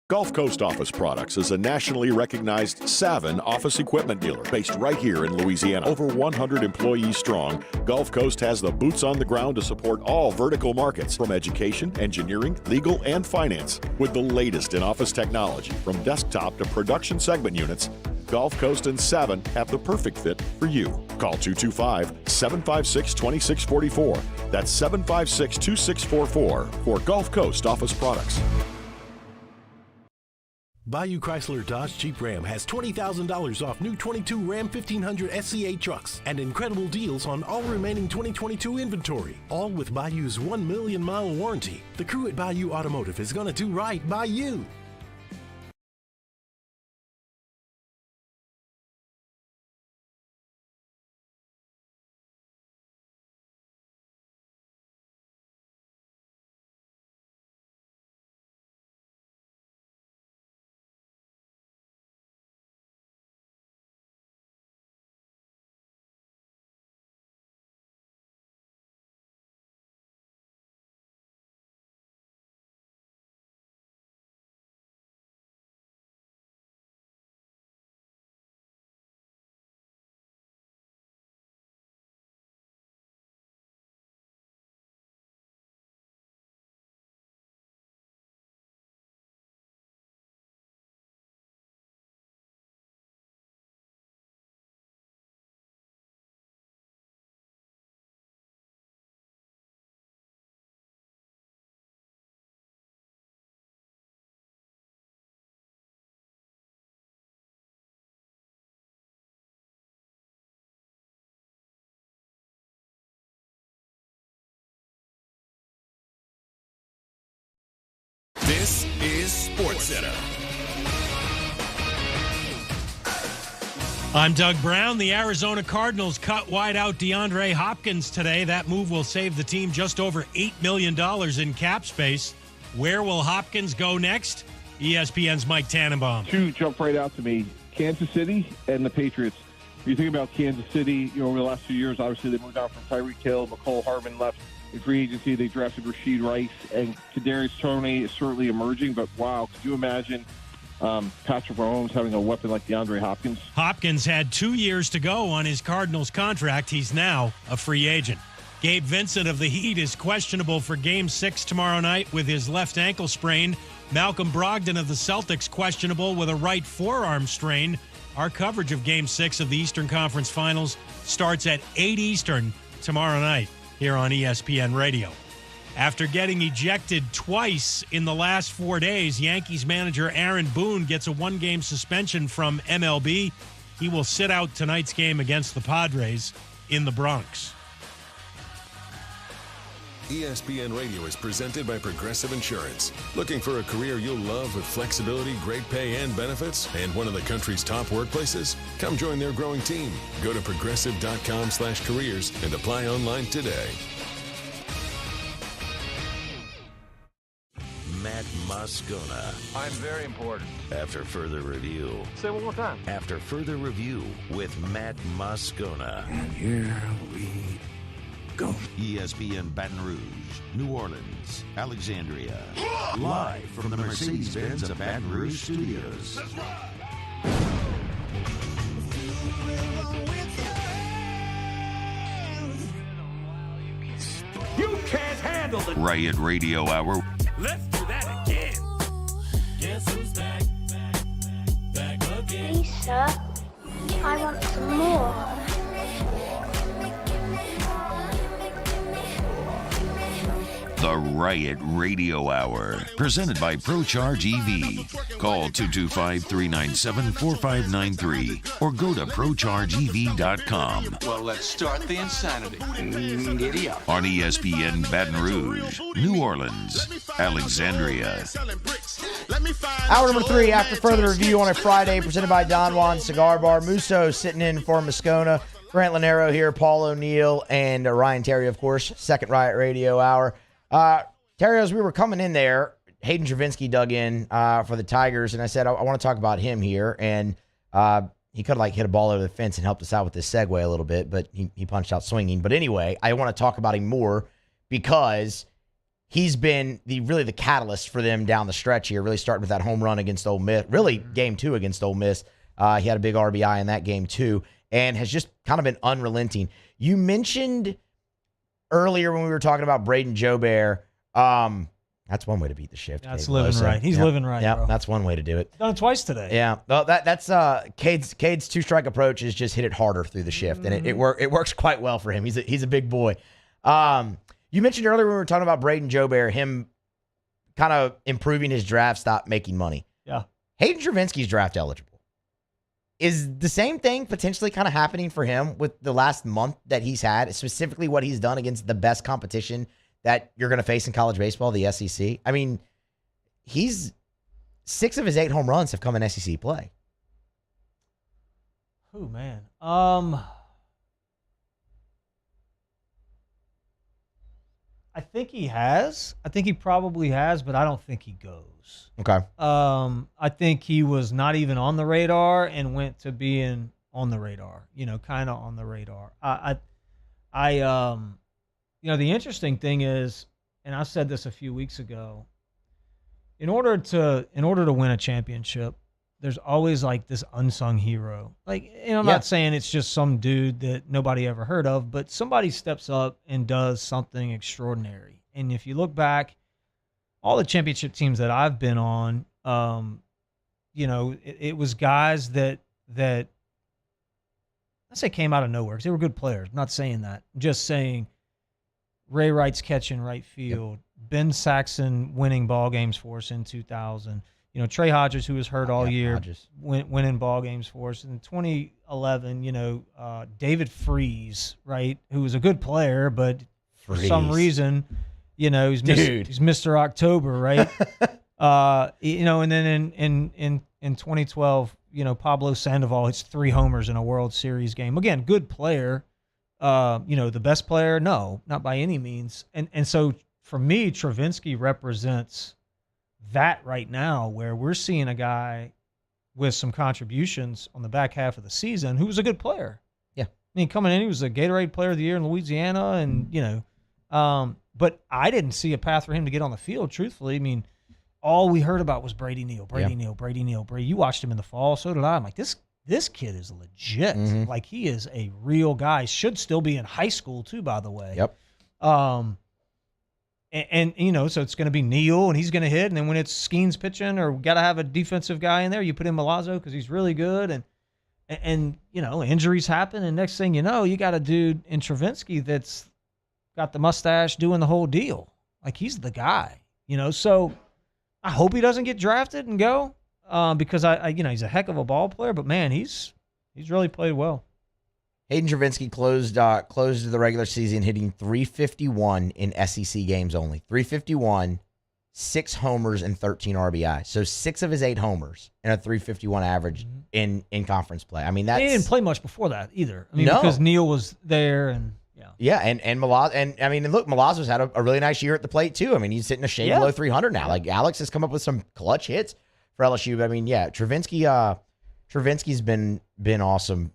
Gulf Coast Office Products is a nationally recognized Savin office equipment dealer based right here in Louisiana. Over 100 employees strong, Gulf Coast has the boots on the ground to support all vertical markets, from education, engineering, legal, and finance. With the latest in office technology, from desktop to production segment units, Gulf Coast and Savin have the perfect fit for you. Call 225-756-2644. That's 756-2644 for Gulf Coast Office Products. Bayou Chrysler Dodge Jeep Ram has $20,000 off new 22 Ram 1500 SCA trucks and incredible deals on all remaining 2022 inventory, all with Bayou's 1 million mile warranty. The crew at Bayou Automotive is going to do right by you. This is SportsCenter. I'm Doug Brown. The Arizona Cardinals cut wideout DeAndre Hopkins today. That move will save the team just over $8 million in cap space. Where will Hopkins go next? ESPN's Mike Tannenbaum. Two jump right out to me, Kansas City and the Patriots. If you think about Kansas City, over the last few years, obviously they moved on from Tyreek Hill. McCole Hardman left in free agency. They drafted Rashid Rice, and Kadarius Toney is certainly emerging. But, wow, could you imagine Patrick Mahomes having a weapon like DeAndre Hopkins? Hopkins had 2 years to go on his Cardinals contract. He's now a free agent. Gabe Vincent of the Heat is questionable for Game 6 tomorrow night with his left ankle sprain. Malcolm Brogdon of the Celtics questionable with a right forearm strain. Our coverage of Game 6 of the Eastern Conference Finals starts at 8 Eastern tomorrow night here on ESPN Radio. After getting ejected twice in the last 4 days, Yankees manager Aaron Boone gets a one-game suspension from MLB. He will sit out tonight's game against the Padres in the Bronx. ESPN Radio is presented by Progressive Insurance. Looking for a career you'll love with flexibility, great pay, and benefits, and one of the country's top workplaces? Come join their growing team. Go to progressive.com/careers and apply online today. Matt Moscona. I'm very important. After further review. Say it one more time. After further review with Matt Moscona. And here we go. ESPN Baton Rouge, New Orleans, Alexandria. Live from the Mercedes-Benz of Baton Rouge studios. You can't handle the Riot Radio Hour. Let's do that again. Guess who's back? Back again. Lisa, I want some more. The Riot Radio Hour, presented by ProCharge EV. Call 225-397-4593 or go to ProChargeEV.com. Well, let's start the insanity. Giddy up. On ESPN Baton Rouge, New Orleans, Alexandria. Hour number 3, after further review on a Friday, presented by Don Juan Cigar Bar. Musso sitting in for Moscona. Grant Lanero here, Paul O'Neill, and Ryan Terry, of course. Second Riot Radio Hour. Terry, as we were coming in there, Hayden Travinski dug in for the Tigers, and I said, I want to talk about him here. And he could have hit a ball over the fence and helped us out with this segue a little bit, but he punched out swinging. But anyway, I want to talk about him more because he's been really the catalyst for them down the stretch here, really starting with that home run against Ole Miss, really Game 2 against Ole Miss. He had a big RBI in that game too, and has just kind of been unrelenting. You mentioned earlier when we were talking about Braden Joubert, that's one way to beat the shift. That's living right. He's living right, Yeah, bro. that's one way to do it. Done it twice today. Yeah, well, that's Cade's two-strike approach is just hit it harder through the shift, and it works quite well for him. He's a big boy. You mentioned earlier when we were talking about Braden Joubert, him kind of improving his draft stock, making money. Yeah. Hayden Travinski's draft eligible. Is the same thing potentially kind of happening for him with the last month that he's had, specifically what he's done against the best competition that you're going to face in college baseball, the SEC? I mean, 6 of his 8 home runs have come in SEC play. Oh, man. I think he has. I think he probably has, but I don't think he goes. Okay. I think he was not even on the radar and went to being on the radar, kind of on the radar. The interesting thing is, and I said this a few weeks ago, in order to win a championship, there's always like this unsung hero. I'm not saying it's just some dude that nobody ever heard of, but somebody steps up and does something extraordinary. And if you look back, all the championship teams that I've been on, it was guys that I say came out of nowhere because they were good players. I'm not saying that. I'm just saying Ray Wright's catching right field, yep. Ben Saxon winning ball games for us in 2000. Trey Hodges, who was hurt all year, winning ball games for us. In 2011, David Freese, right, who was a good player, but for some reason, he's Mr. October, right? And then in 2012, Pablo Sandoval hits 3 homers in a World Series game. Again, good player. The best player? No, not by any means. And so for me, Travinski represents that right now, where we're seeing a guy with some contributions on the back half of the season who was a good player. Yeah. I mean, coming in, he was a Gatorade Player of the Year in Louisiana, and, but I didn't see a path for him to get on the field, truthfully. I mean, all we heard about was Brady Neal. You watched him in the fall, so did I. I'm like, this kid is legit. Mm-hmm. Like, he is a real guy. Should still be in high school, too, by the way. Yep. And so it's going to be Neal, and he's going to hit. And then when it's Skeens pitching, or got to have a defensive guy in there, you put in Milazzo because he's really good. And injuries happen. And next thing you know, you got a dude in Travinski that's got the mustache doing the whole deal. Like, he's the guy, So I hope he doesn't get drafted and go because he's a heck of a ball player. But, man, he's really played well. Hayden Travinski closed the regular season hitting .351 in SEC games only. .351, 6 homers and 13 RBI. So 6 of his 8 homers and a .351 average in conference play. I mean, that's, he didn't play much before that either. I mean, no. Because Neal was there and yeah, and Milazzo, and I mean, look, Milazzo's had a really nice year at the plate too. I mean, he's sitting a shade below 300 now. Like, Alex has come up with some clutch hits for LSU. I mean, yeah, Travinski's been awesome,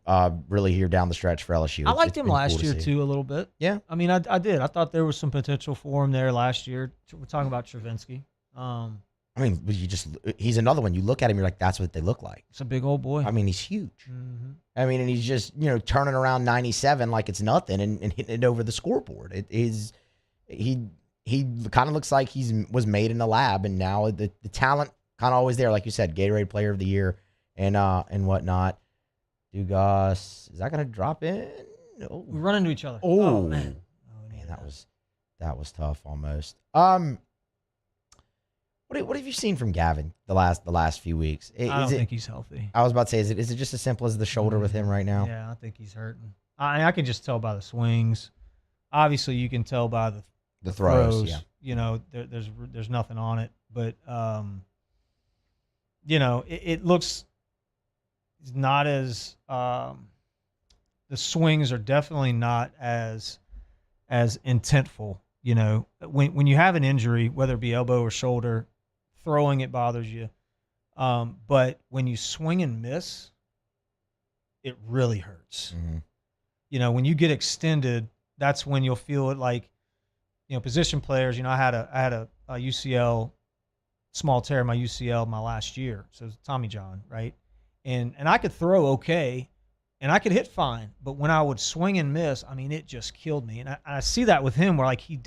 really here down the stretch for LSU. I liked him last year too a little bit. Yeah, I mean, I did. I thought there was some potential for him there last year. We're talking about Travinski. I mean, he's another one. You look at him, you're like, that's what they look like. It's a big old boy. I mean, he's huge. Mm-hmm. I mean, and he's just turning around 97 like it's nothing and hitting it over the scoreboard. He kind of looks like was made in the lab, and now the talent kind of always there, like you said, Gatorade Player of the Year and whatnot. Dugas, is that going to drop in? No. We run into each other. Oh man, that was tough almost. What have you seen from Gavin the last few weeks? I don't think he's healthy. I was about to say, is it just as simple as the shoulder with him right now? Yeah, I think he's hurting. I can just tell by the swings. Obviously, you can tell by the throws. Yeah. There's nothing on it, but it looks not as the swings are definitely not as intentful. When you have an injury, whether it be elbow or shoulder, throwing it bothers you. But when you swing and miss, it really hurts. Mm-hmm. When you get extended, that's when you'll feel it. Like, position players. I had a UCL small tear in my UCL my last year, so it's Tommy John, right? And I could throw okay, and I could hit fine, but when I would swing and miss, I mean, it just killed me. And I see that with him, where like he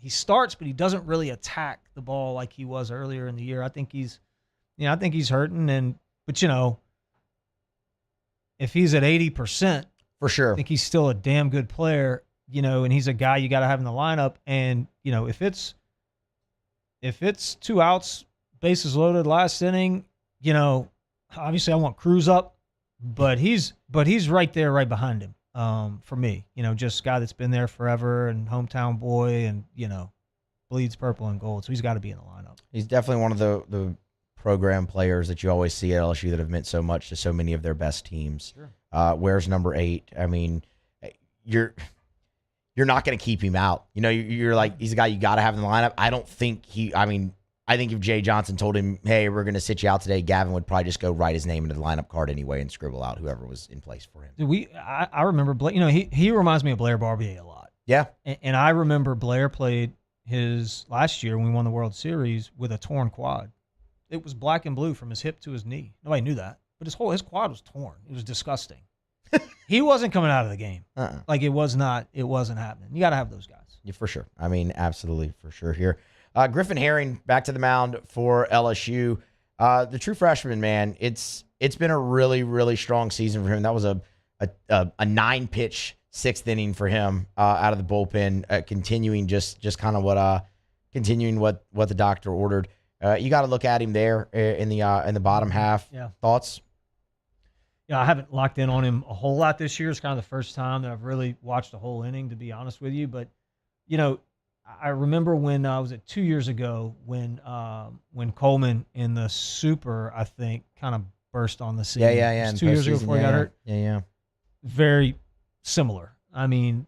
starts, but he doesn't really attack the ball like he was earlier in the year. I think he's hurting, but if he's at 80%, for sure, I think he's still a damn good player, and he's a guy you got to have in the lineup. And if it's 2 outs, bases loaded, last inning, obviously I want Cruz up, but he's right there, right behind him. For me, just a guy that's been there forever and hometown boy, and bleeds purple and gold, so he's got to be in the lineup. He's definitely one of the program players that you always see at LSU that have meant so much to so many of their best teams. Sure. Wears number 8. I mean, you're not going to keep him out. You're like, he's a guy you got to have in the lineup. I think if Jay Johnson told him, hey, we're going to sit you out today, Gavin would probably just go write his name into the lineup card anyway and scribble out whoever was in place for him. Dude, I remember Blair, he reminds me of Blair Barbier a lot. Yeah. And I remember Blair played his last year when we won the World Series with a torn quad. It was black and blue from his hip to his knee. Nobody knew that, but his quad was torn. It was disgusting. He wasn't coming out of the game. Like, it wasn't happening. You got to have those guys. Yeah, for sure. I mean, absolutely, for sure here. Griffin Herring back to the mound for LSU. The true freshman, man, it's been a really, really strong season for him. That was a 9-pitch 6th inning for him out of the bullpen, continuing what the doctor ordered. You got to look at him there in the bottom half. Yeah. Thoughts? Yeah, I haven't locked in on him a whole lot this year. It's kind of the first time that I've really watched a whole inning, to be honest with you. But, I remember when was it 2 years ago when Coleman in the Super, I think, kind of burst on the scene. Yeah. It was 2 years ago before he got hurt. Yeah. Very similar. I mean,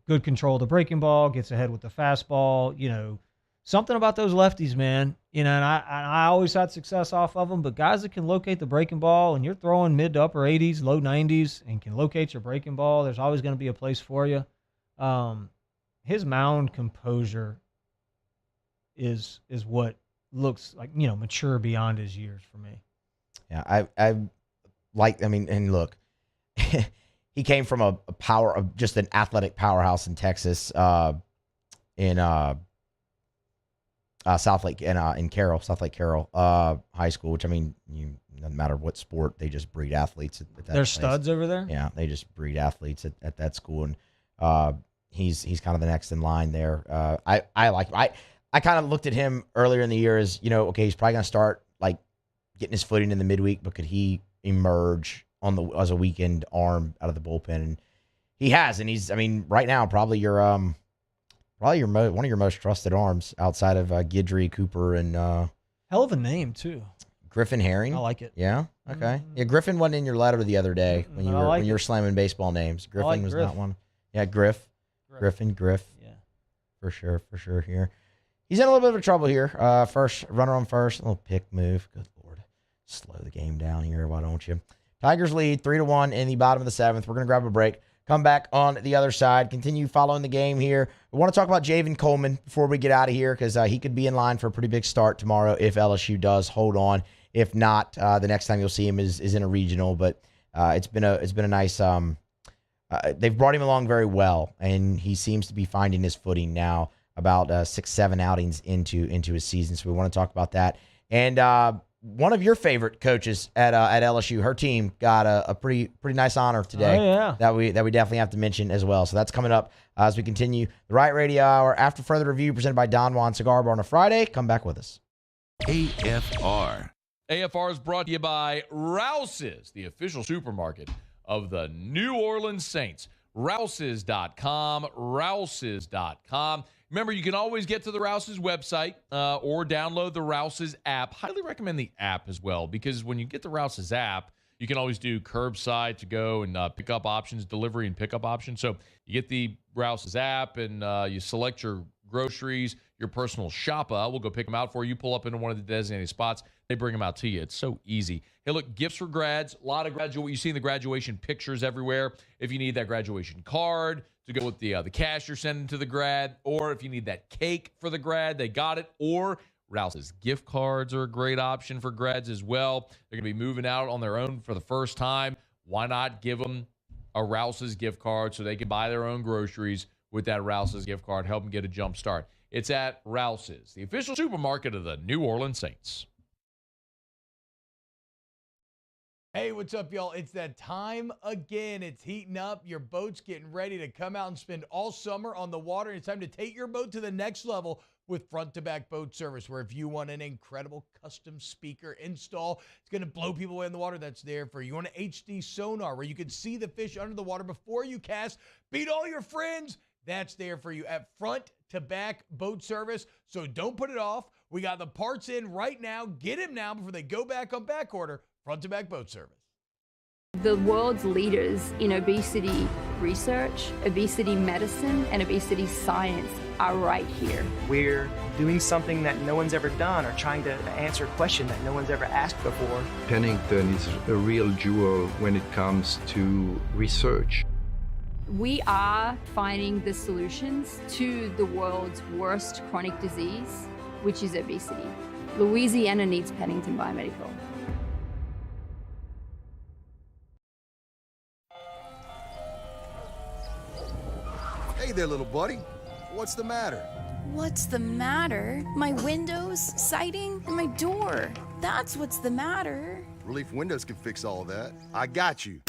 good control of the breaking ball, gets ahead with the fastball. You know, something about those lefties, man. You know, and I always had success off of them. But guys that can locate the breaking ball, and you're throwing mid to upper 80s, low 90s, and can locate your breaking ball, there's always going to be a place for you. His mound composure is what looks like, you know, mature beyond his years for me. Yeah, I mean, and look, he came from a power of just an athletic powerhouse in Texas, in South Lake Carroll High School, which, I mean, doesn't matter what sport, they just breed athletes at that They're place. studs over there? Yeah, they just breed athletes at that school, and he's kind of the next in line there. I kind of looked at him earlier in the year as, you know, okay, he's probably going to start like getting his footing in the midweek, but could he emerge as a weekend arm out of the bullpen? And he has, and he's, I mean, right now probably one of your most trusted arms outside of Guidry, Cooper, and hell of a name too, Griffin Herring. I like it. Yeah. Okay. Yeah. Griffin wasn't in your letter the other day when you were slamming baseball names. Griffin was not one. Yeah. Griff. Yeah. For sure. Here, he's in a little bit of trouble here. First runner on first, a little pick move. Good Lord, slow the game down here. Why don't you? Tigers lead 3-1 in the bottom of the seventh. We're gonna grab a break. Come back on the other side. Continue following the game here. We want to talk about Javen Coleman before we get out of here, because he could be in line for a pretty big start tomorrow if LSU does hold on. If not, the next time you'll see him is in a regional. But it's been a nice. They've brought him along very well, and he seems to be finding his footing now. About 6-7 outings into his season, so we want to talk about that. And one of your favorite coaches at LSU, her team got a pretty nice honor today. Oh, yeah. That we definitely have to mention as well. So that's coming up as we continue the Right Radio Hour after further review presented by Don Juan Cigar Bar on a Friday. Come back with us. AFR. AFR is brought to you by Rouse's, the official supermarket of the New Orleans Saints. Rouses.com. Rouses.com. Remember, you can always get to the Rouse's website or download the Rouse's app. Highly recommend the app as well, because when you get the Rouse's app, you can always do curbside to go and pickup options, delivery and pickup options. So you get the Rouse's app and you select your groceries, your personal shopper. We'll go pick them out for you. Pull up into one of the designated spots. They bring them out to you. It's so easy. Hey, look, gifts for grads. A lot of you see the graduation pictures everywhere. If you need that graduation card to go with the cash you're sending to the grad, or if you need that cake for the grad, they got it. Or Rouse's gift cards are a great option for grads as well. They're going to be moving out on their own for the first time. Why not give them a Rouse's gift card so they can buy their own groceries with that Rouse's gift card, help them get a jump start. It's at Rouse's, the official supermarket of the New Orleans Saints. Hey, what's up, y'all? It's that time again. It's heating up. Your boat's getting ready to come out and spend all summer on the water. It's time to take your boat to the next level with front-to-back boat service, where if you want an incredible custom speaker install, it's going to blow people away in the water, that's there for you. You want an HD sonar where you can see the fish under the water before you cast, beat all your friends, that's there for you at front-to-back boat service. So don't put it off. We got the parts in right now. Get them now before they go back on back order. Front-to-back boat service. The world's leaders in obesity research, obesity medicine, and obesity science are right here. We're doing something that no one's ever done, or trying to answer a question that no one's ever asked before. Pennington is a real jewel when it comes to research. We are finding the solutions to the world's worst chronic disease, which is obesity. Louisiana needs Pennington Biomedical. Hey there, little buddy. What's the matter? What's the matter? My windows, siding, and my door. That's what's the matter. Relief Windows can fix all that. I got you.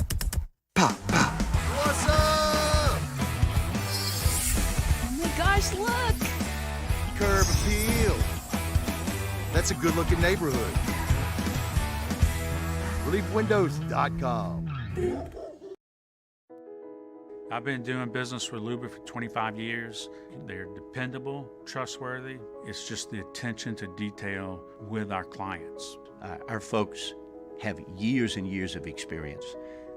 Pop, pop. What's up? Oh my gosh, look! Curb appeal. That's a good-looking neighborhood. ReliefWindows.com. I've been doing business with Luba for 25 years. They're dependable, trustworthy. It's just the attention to detail with our clients. Our folks have years and years of experience.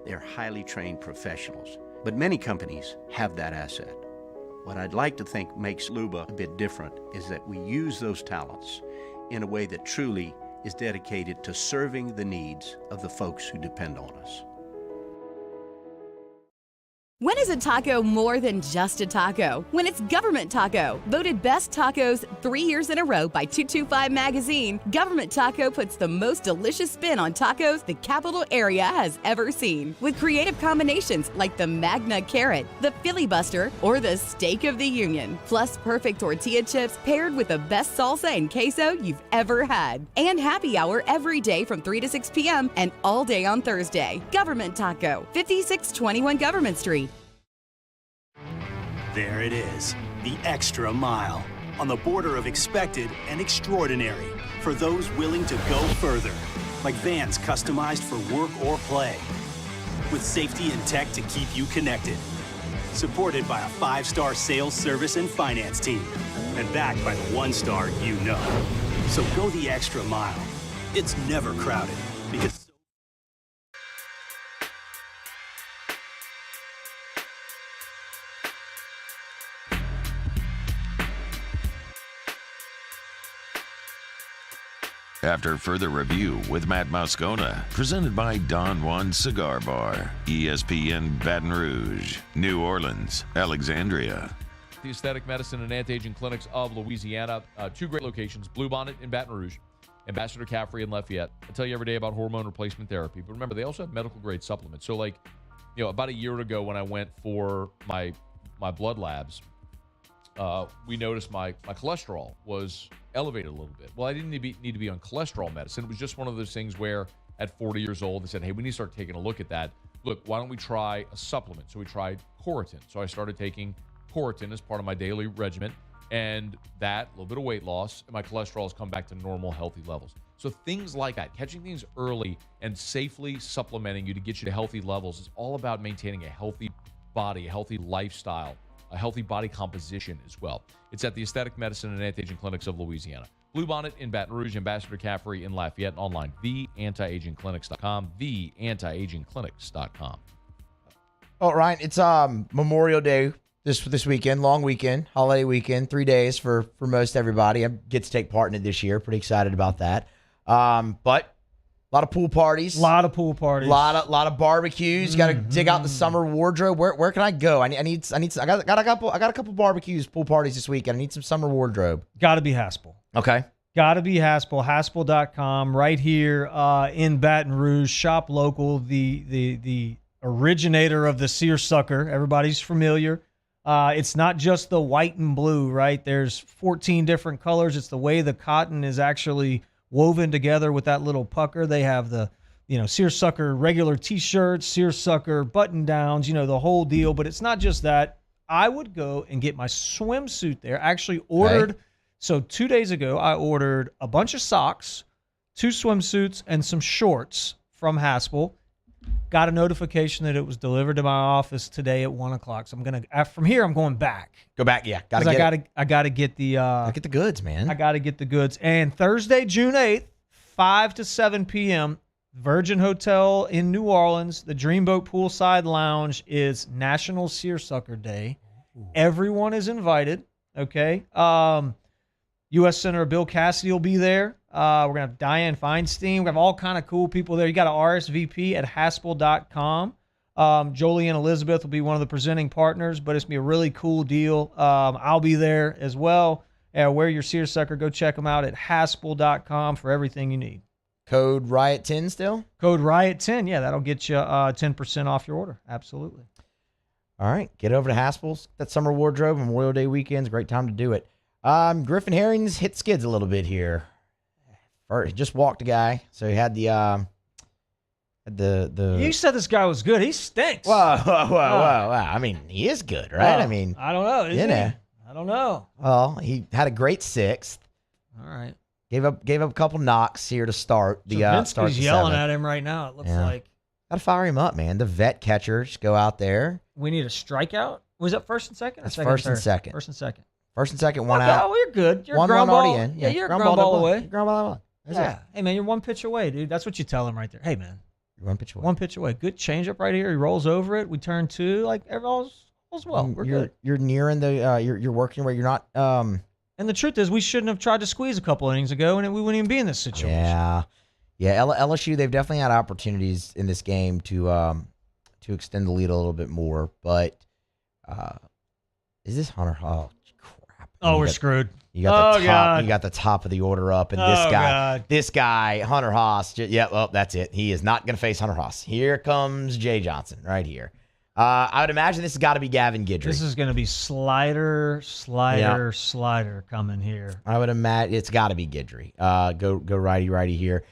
They're highly trained professionals, but many companies have that asset. What I'd like to think makes Luba a bit different is that we use those talents in a way that truly is dedicated to serving the needs of the folks who depend on us. When is a taco more than just a taco? When it's Government Taco. Voted best tacos 3 years in a row by 225 Magazine, Government Taco puts the most delicious spin on tacos the capital area has ever seen. With creative combinations like the Magna Carrot, the Filibuster, or the Steak of the Union. Plus perfect tortilla chips paired with the best salsa and queso you've ever had. And happy hour every day from 3 to 6 p.m. and all day on Thursday. Government Taco, 5621 Government Street. There it is, the extra mile, on the border of expected and extraordinary for those willing to go further, like vans customized for work or play, with safety and tech to keep you connected, supported by a 5-star sales, service, and finance team, and backed by the 1-star you know. So go the extra mile. It's never crowded, because After further review with Matt Moscona, presented by Don Juan Cigar Bar, ESPN Baton Rouge, New Orleans, Alexandria. The Aesthetic Medicine and Anti-Aging Clinics of Louisiana. 2 great locations, Bluebonnet in Baton Rouge, Ambassador Caffrey in Lafayette. I tell you every day about hormone replacement therapy, but remember, they also have medical-grade supplements. So, like, about a year ago when I went for my blood labs, we noticed my cholesterol was elevated a little bit. Well, I didn't need to be on cholesterol medicine. It was just one of those things where at 40 years old, they said, hey, we need to start taking a look at that. Look, why don't we try a supplement? So we tried Coritin. So I started taking Coritin as part of my daily regimen, and that, a little bit of weight loss, and my cholesterol has come back to normal, healthy levels. So things like that, catching things early and safely supplementing you to get you to healthy levels is all about maintaining a healthy body, a healthy lifestyle, a healthy body composition as well. It's at the Aesthetic Medicine and Anti-Aging Clinics of Louisiana. Bluebonnet in Baton Rouge, Ambassador Caffrey in Lafayette, and online, theantiagingclinics.com, theantiagingclinics.com. All right, it's Memorial Day this weekend, long weekend, holiday weekend, 3 days for most everybody. I get to take part in it this year. Pretty excited about that. But a lot of pool parties. A lot of pool parties. Lot of barbecues. Got to dig out the summer wardrobe. Where can I go? I got a couple barbecues, pool parties this weekend. I need some summer wardrobe. Got to be Haspel. Okay. Got to be Haspel. Haspel.com right here in Baton Rouge. Shop local. The originator of the seersucker. Everybody's familiar. It's not just the white and blue, right? There's 14 different colors. It's the way the cotton is actually woven together with that little pucker. They have the, seersucker regular T-shirts, seersucker button-downs, the whole deal. But it's not just that. I would go and get my swimsuit there. I actually ordered. Okay. So 2 days ago, I ordered a bunch of socks, 2 swimsuits, and some shorts from Haspel. Got a notification that it was delivered to my office today at 1:00. So I'm from here, I'm going back. Go back, yeah. I gotta get the goods, man. I gotta get the goods. And Thursday, June 8th, 5 to 7 p.m., Virgin Hotel in New Orleans, the Dreamboat Poolside Lounge is National Seersucker Day. Ooh. Everyone is invited. Okay. U.S. Senator Bill Cassidy will be there. We're going to have Dianne Feinstein. We have all kind of cool people there. You got to RSVP at Haspel.com. Jolie and Elizabeth will be one of the presenting partners, but it's going to be a really cool deal. I'll be there as well. Wear your seersucker. Go check them out at Haspel.com for everything you need. Code Riot10 still? Code Riot10. Yeah, that'll get you 10% off your order. Absolutely. All right. Get over to Haspel's. That summer wardrobe, Memorial Day weekend's a great time to do it. Griffin Herring's hit skids a little bit here. He just walked a guy, so he had the. You said this guy was good. He stinks. Whoa. I mean, he is good, right? I mean, I don't know. Is he? I don't know. Well, he had a great 6th. All right. Gave up a couple knocks here to start the. Vinsky's yelling at him right now. It looks like. Gotta fire him up, man. The vet catchers go out there. We need a strikeout. Was that first and second? Or That's second first and third? second. First and second. First and second, one Okay, out. Oh, you're good. You're 1-1 ground ball. already in. Yeah, you're ground ground ball double. away. Ground ball. That's Yeah. it. Hey, man, you're one pitch away, dude. That's what you tell him right there. Hey, man. You're one pitch away. One pitch away. Good changeup right here. He rolls over it. We turn two. Like, all's well. We're good. You're nearing the. You're working where you're not. And the truth is, we shouldn't have tried to squeeze a couple innings ago, and we wouldn't even be in this situation. Yeah. LSU, they've definitely had opportunities in this game to extend the lead a little bit more, but is this Hunter? Oh, crap! Oh, we're screwed. You got the top. God. You got the top of the order up, and this guy, Hunter Haas. Well, that's it. He is not going to face Hunter Haas. Here comes Jay Johnson right here. I would imagine this has got to be Gavin Guidry. This is going to be slider coming here. I would imagine it's got to be Guidry. Go righty here.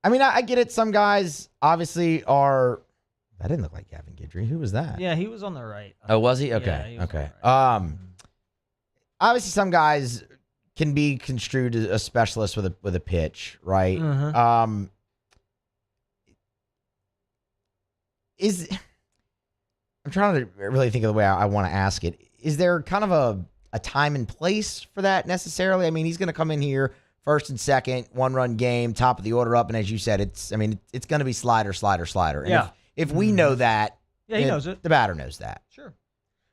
I get it. Some guys obviously are. That didn't look like Gavin Guidry. Who was that? Yeah, he was on the right. Oh, was he? Okay. Yeah, he was okay. on the right. Obviously, some guys can be construed as a specialist with a pitch, right? Mm-hmm. I'm trying to really think of the way I want to ask it. Is there kind of a time and place for that necessarily? I mean, he's going to come in here first and second, 1-run game, top of the order up, and as you said, it's going to be slider. And yeah. If we know that, yeah, he knows it. The batter knows that. Sure.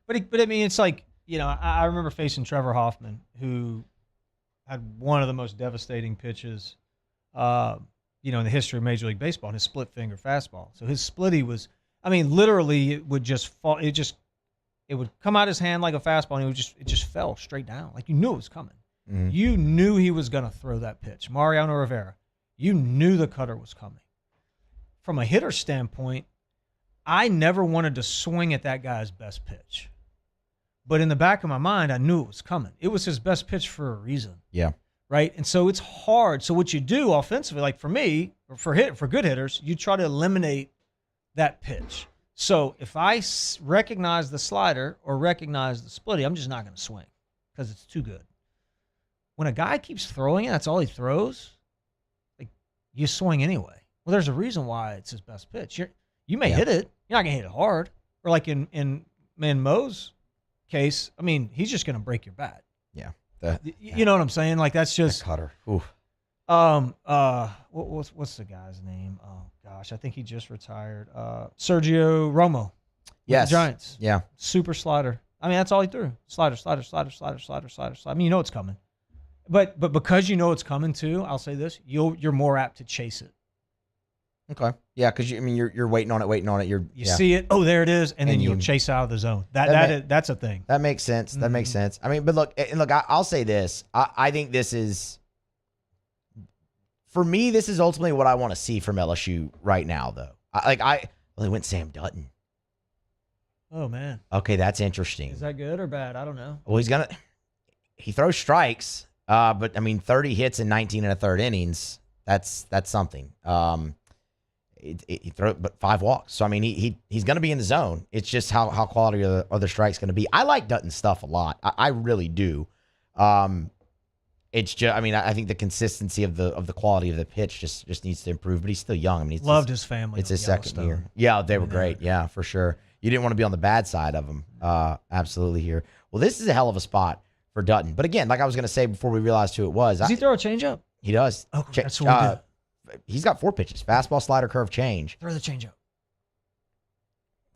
But I mean, it's like, I remember facing Trevor Hoffman, who had one of the most devastating pitches, in the history of Major League Baseball, and his split finger fastball. So his splitty was, literally it would just fall. It would come out his hand like a fastball, and it just fell straight down. Like you knew it was coming. Mm-hmm. You knew he was going to throw that pitch. Mariano Rivera, you knew the cutter was coming. From a hitter standpoint, I never wanted to swing at that guy's best pitch. But in the back of my mind, I knew it was coming. It was his best pitch for a reason. Yeah. Right? And so it's hard. So what you do offensively, like for me, or for good hitters, you try to eliminate that pitch. So if I recognize the slider or recognize the splitty, I'm just not going to swing because it's too good. When a guy keeps throwing it, that's all he throws, like you swing anyway. Well, there's a reason why it's his best pitch. You may hit it. You're not going to hit it hard. Or like in Mo's case, he's just going to break your bat. Yeah. You know what I'm saying? Like that's just the cutter. Oof. What's the guy's name? Oh gosh, I think he just retired. Sergio Romo. Yes. The Giants. Yeah. Super slider. That's all he threw. Slider. It's coming. But because you know it's coming too, I'll say this: you're more apt to chase it. Okay. Yeah, because you're waiting on it. You see it. Oh, there it is, and then you'll chase out of the zone. That's a thing. That makes sense. That makes sense. But look, I'll say this. I think this is, for me, this is ultimately what I want to see from LSU right now, though. They went Sam Dutton. Oh man. Okay, that's interesting. Is that good or bad? I don't know. Well, he throws strikes, but 30 hits in 19 and a third innings. That's something. He threw but 5 walks. So he's going to be in the zone. It's just how quality are the strikes going to be. I like Dutton's stuff a lot. I really do. It's just I think the consistency of the quality of the pitch just needs to improve. But he's still young. He's loved his family. It's his second year. Yeah, they were great. Yeah, for sure. You didn't want to be on the bad side of them. Absolutely here. Well, this is a hell of a spot for Dutton. But again, like I was going to say before we realized who it was. Does he throw a changeup? He does. Oh, that's what we do. He's got 4 pitches: fastball, slider, curve, change. Throw the changeup.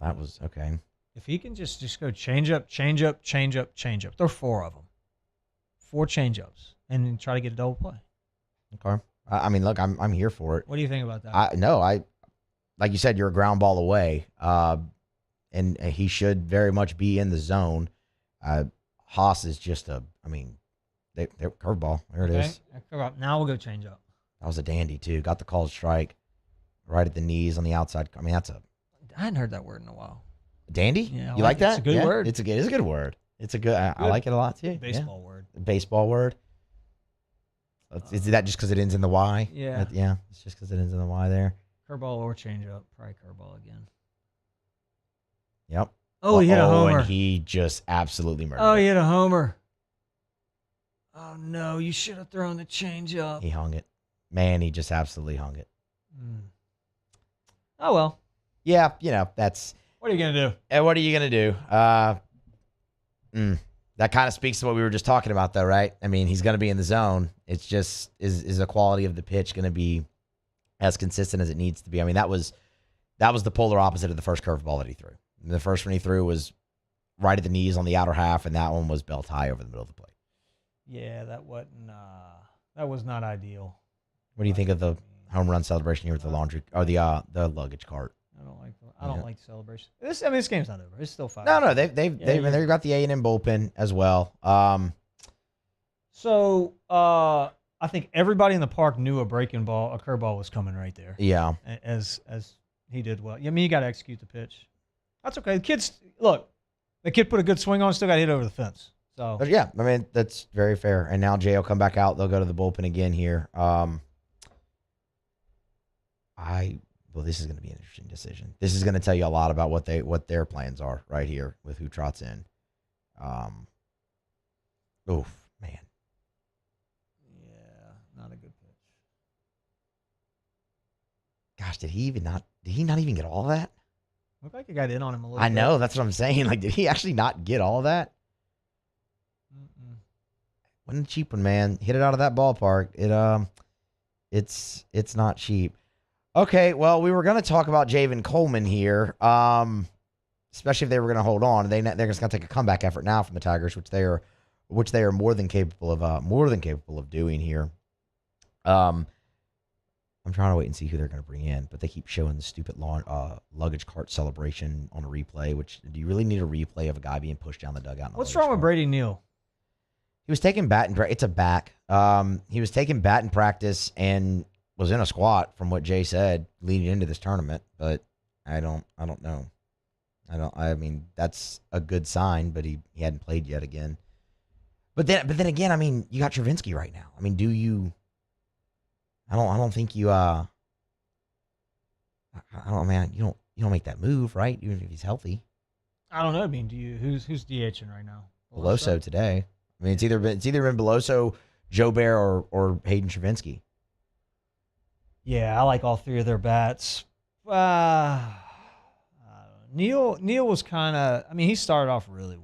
That was okay. If he can just go changeup. Throw 4 of them. 4 changeups, and then try to get a double play. Okay. Look, I'm here for it. What do you think about that? I like you said, you're a ground ball away, and he should very much be in the zone. Haas is just they're curveball. There it is. Now we'll go changeup. That was a dandy too. Got the called strike right at the knees on the outside. I hadn't heard that word in a while. Dandy? Yeah, you like that? It's a good word. It's a good word. It's a good. I like it a lot too. Baseball word. Baseball word. Is that just because it ends in the Y? Yeah. Yeah. It's just because it ends in the Y there. Curveball or changeup. Probably curveball again. Yep. Oh, he hit a homer. And he just absolutely murdered. Oh, he hit a homer. Oh no! You should have thrown the changeup. He hung it. Man, he just absolutely hung it. Oh, well. Yeah, that's. What are you going to do? And what are you going to do? That kind of speaks to what we were just talking about, though, right? I mean, he's going to be in the zone. It's just, is the quality of the pitch going to be as consistent as it needs to be? I mean, that was the polar opposite of the first curveball that he threw. The first one he threw was right at the knees on the outer half, and that one was belt high over the middle of the plate. Yeah, that was not ideal. What do you think of the home run celebration here with the laundry or the luggage cart? I don't like the celebration. This game's not over. It's still 5. No, they've got the A&M bullpen as well. So I think everybody in the park knew a curveball was coming right there. Yeah, as he did well. I mean, you got to execute the pitch. That's okay. The kid put a good swing on, still got hit over the fence. So yeah, I mean that's very fair. And now Jay will come back out. They'll go to the bullpen again here. This is going to be an interesting decision. This is going to tell you a lot about what their plans are right here with who trots in. Oof, man. Yeah, not a good pitch. Gosh, did he not even get all of that? Looked like he got in on him a little bit. I know, that's what I'm saying. Like, did he actually not get all of that? Wasn't a cheap one, man. Hit it out of that ballpark. It's not cheap. Okay, well, we were going to talk about Javen Coleman here, especially if they were going to hold on. They're just going to take a comeback effort now from the Tigers, which they are more than capable of doing here. I'm trying to wait and see who they're going to bring in, but they keep showing the stupid luggage cart celebration on a replay. Which, do you really need a replay of a guy being pushed down the dugout? What's wrong with Brady Neal? He was taking bat and it's a back. He was taking bat in practice and was in a squat, from what Jay said, leading into this tournament. But I don't know. I mean, that's a good sign, but he hadn't played yet again. But then again, I mean, you got Travinsky right now. I mean, do you? I don't think you. I don't know, man. You don't make that move, right? Even if he's healthy. I don't know. I mean, who's DHing right now? Beloso today. I mean, it's either been Beloso, Joe Bear, or Hayden Travinsky. Yeah, I like all three of their bats. Neal was kind of. I mean, he started off really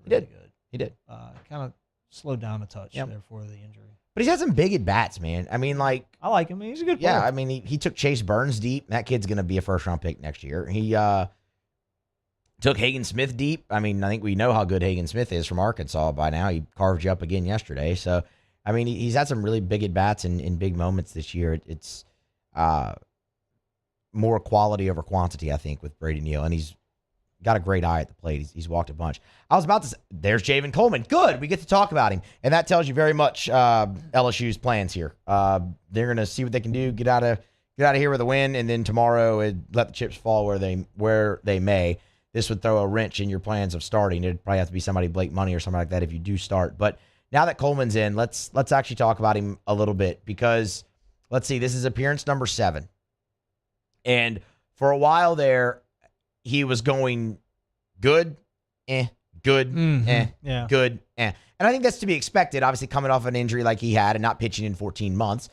good. He did. Kind of slowed down a touch there for the injury. But he's had some big at bats, man. I mean, like, I like him. He's a good player. Yeah, I mean, he took Chase Burns deep. That kid's going to be a first-round pick next year. He took Hagen Smith deep. I mean, I think we know how good Hagen Smith is from Arkansas by now. He carved you up again yesterday. So, I mean, he's had some really big at bats in big moments this year. It's more quality over quantity, I think, with Brady Neal, and he's got a great eye at the plate. He's walked a bunch. I was about to say, there's Javen Coleman. Good. We get to talk about him. And that tells you very much LSU's plans here. They're going to see what they can do, get out of here with a win, and then tomorrow let the chips fall where they may. This would throw a wrench in your plans of starting. It'd probably have to be somebody Blake Money or something like that if you do start. But now that Coleman's in, let's actually talk about him a little bit, because let's see, this is appearance number 7. And for a while there, he was going good, good, yeah. good, And I think that's to be expected, obviously coming off an injury like he had and not pitching in 14 months.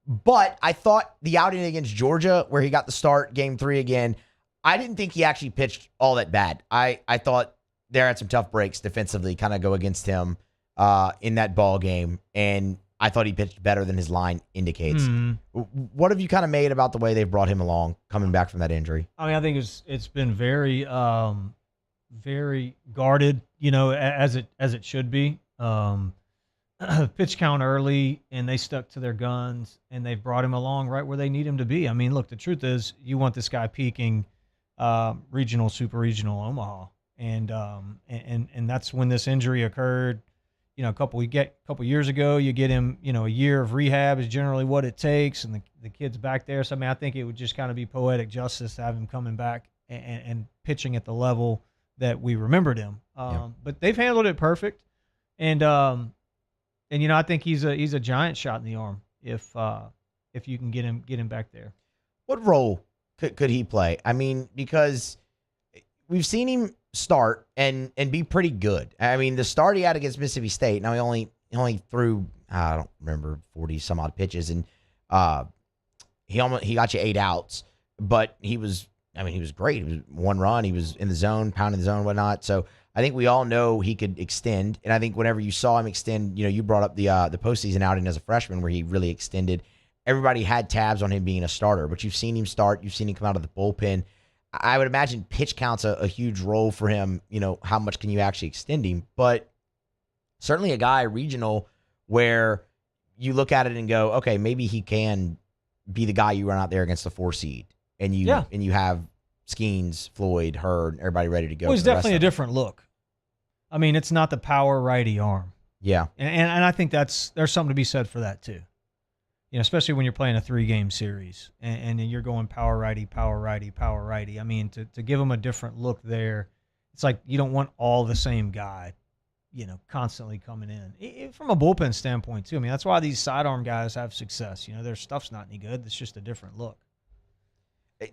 But I thought the outing against Georgia, where he got the start, game 3 again, I didn't think he actually pitched all that bad. I thought there had some tough breaks defensively kind of go against him in that ball game, and I thought he pitched better than his line indicates. What have you kind of made about the way they've brought him along coming back from that injury? I mean, I think it's been very very guarded, as it should be. Pitch count early, and they stuck to their guns, and they've brought him along right where they need him to be. I mean, look, the truth is, you want this guy peaking regional, super regional Omaha, and that's when this injury occurred. A couple years ago, you get him, a year of rehab is generally what it takes, and the kid's back there. So, I mean, I think it would just kind of be poetic justice to have him coming back and pitching at the level that we remembered him. But they've handled it perfect, and I think he's a giant shot in the arm if you can get him back there. What role could he play? I mean, because we've seen him start and be pretty good. I mean, the start he had against Mississippi State. Now he only threw, I don't remember, 40 some odd pitches, and he got you 8 outs. but he was great. He was one run. He was in the zone, pounding the zone, whatnot. So I think we all know he could extend. And I think whenever you saw him extend, you brought up the postseason outing as a freshman where he really extended. Everybody had tabs on him being a starter, but you've seen him start. You've seen him come out of the bullpen. I would imagine pitch count's a huge role for him. How much can you actually extend him? But certainly a guy regional where you look at it and go, okay, maybe he can be the guy you run out there against the 4 seed. And you have Skeens, Floyd, Hurd, everybody ready to go. Well, it's definitely a different look. I mean, it's not the power righty arm. Yeah. And I think there's something to be said for that too. Especially when you're playing a 3-game series and you're going power righty, power righty, power righty. I mean, to give them a different look there, it's like you don't want all the same guy, constantly coming in. From a bullpen standpoint too. I mean, that's why these sidearm guys have success. Their stuff's not any good. It's just a different look.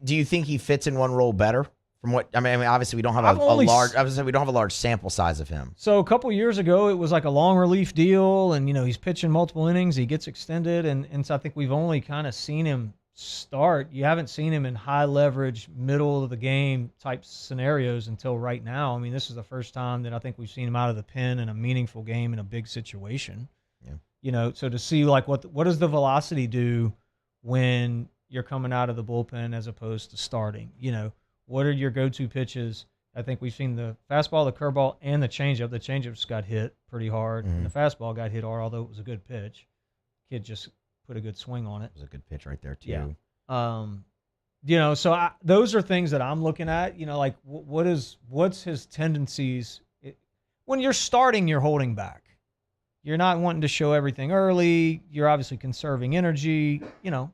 Do you think he fits in one role better? From what I mean, obviously we don't have we don't have a large sample size of him. So a couple years ago, it was like a long relief deal, and he's pitching multiple innings. He gets extended, and so I think we've only kind of seen him start. You haven't seen him in high leverage, middle of the game type scenarios until right now. I mean, this is the first time that I think we've seen him out of the pen in a meaningful game in a big situation. Yeah. So to see like what does the velocity do when you're coming out of the bullpen as opposed to starting? What are your go-to pitches? I think we've seen the fastball, the curveball, and the changeup. The changeup's got hit pretty hard, and the fastball got hit hard, although it was a good pitch. Kid just put a good swing on it. It was a good pitch right there, too. Yeah. So those are things that I'm looking at. Like what's his tendencies? When you're starting, you're holding back. You're not wanting to show everything early. You're obviously conserving energy,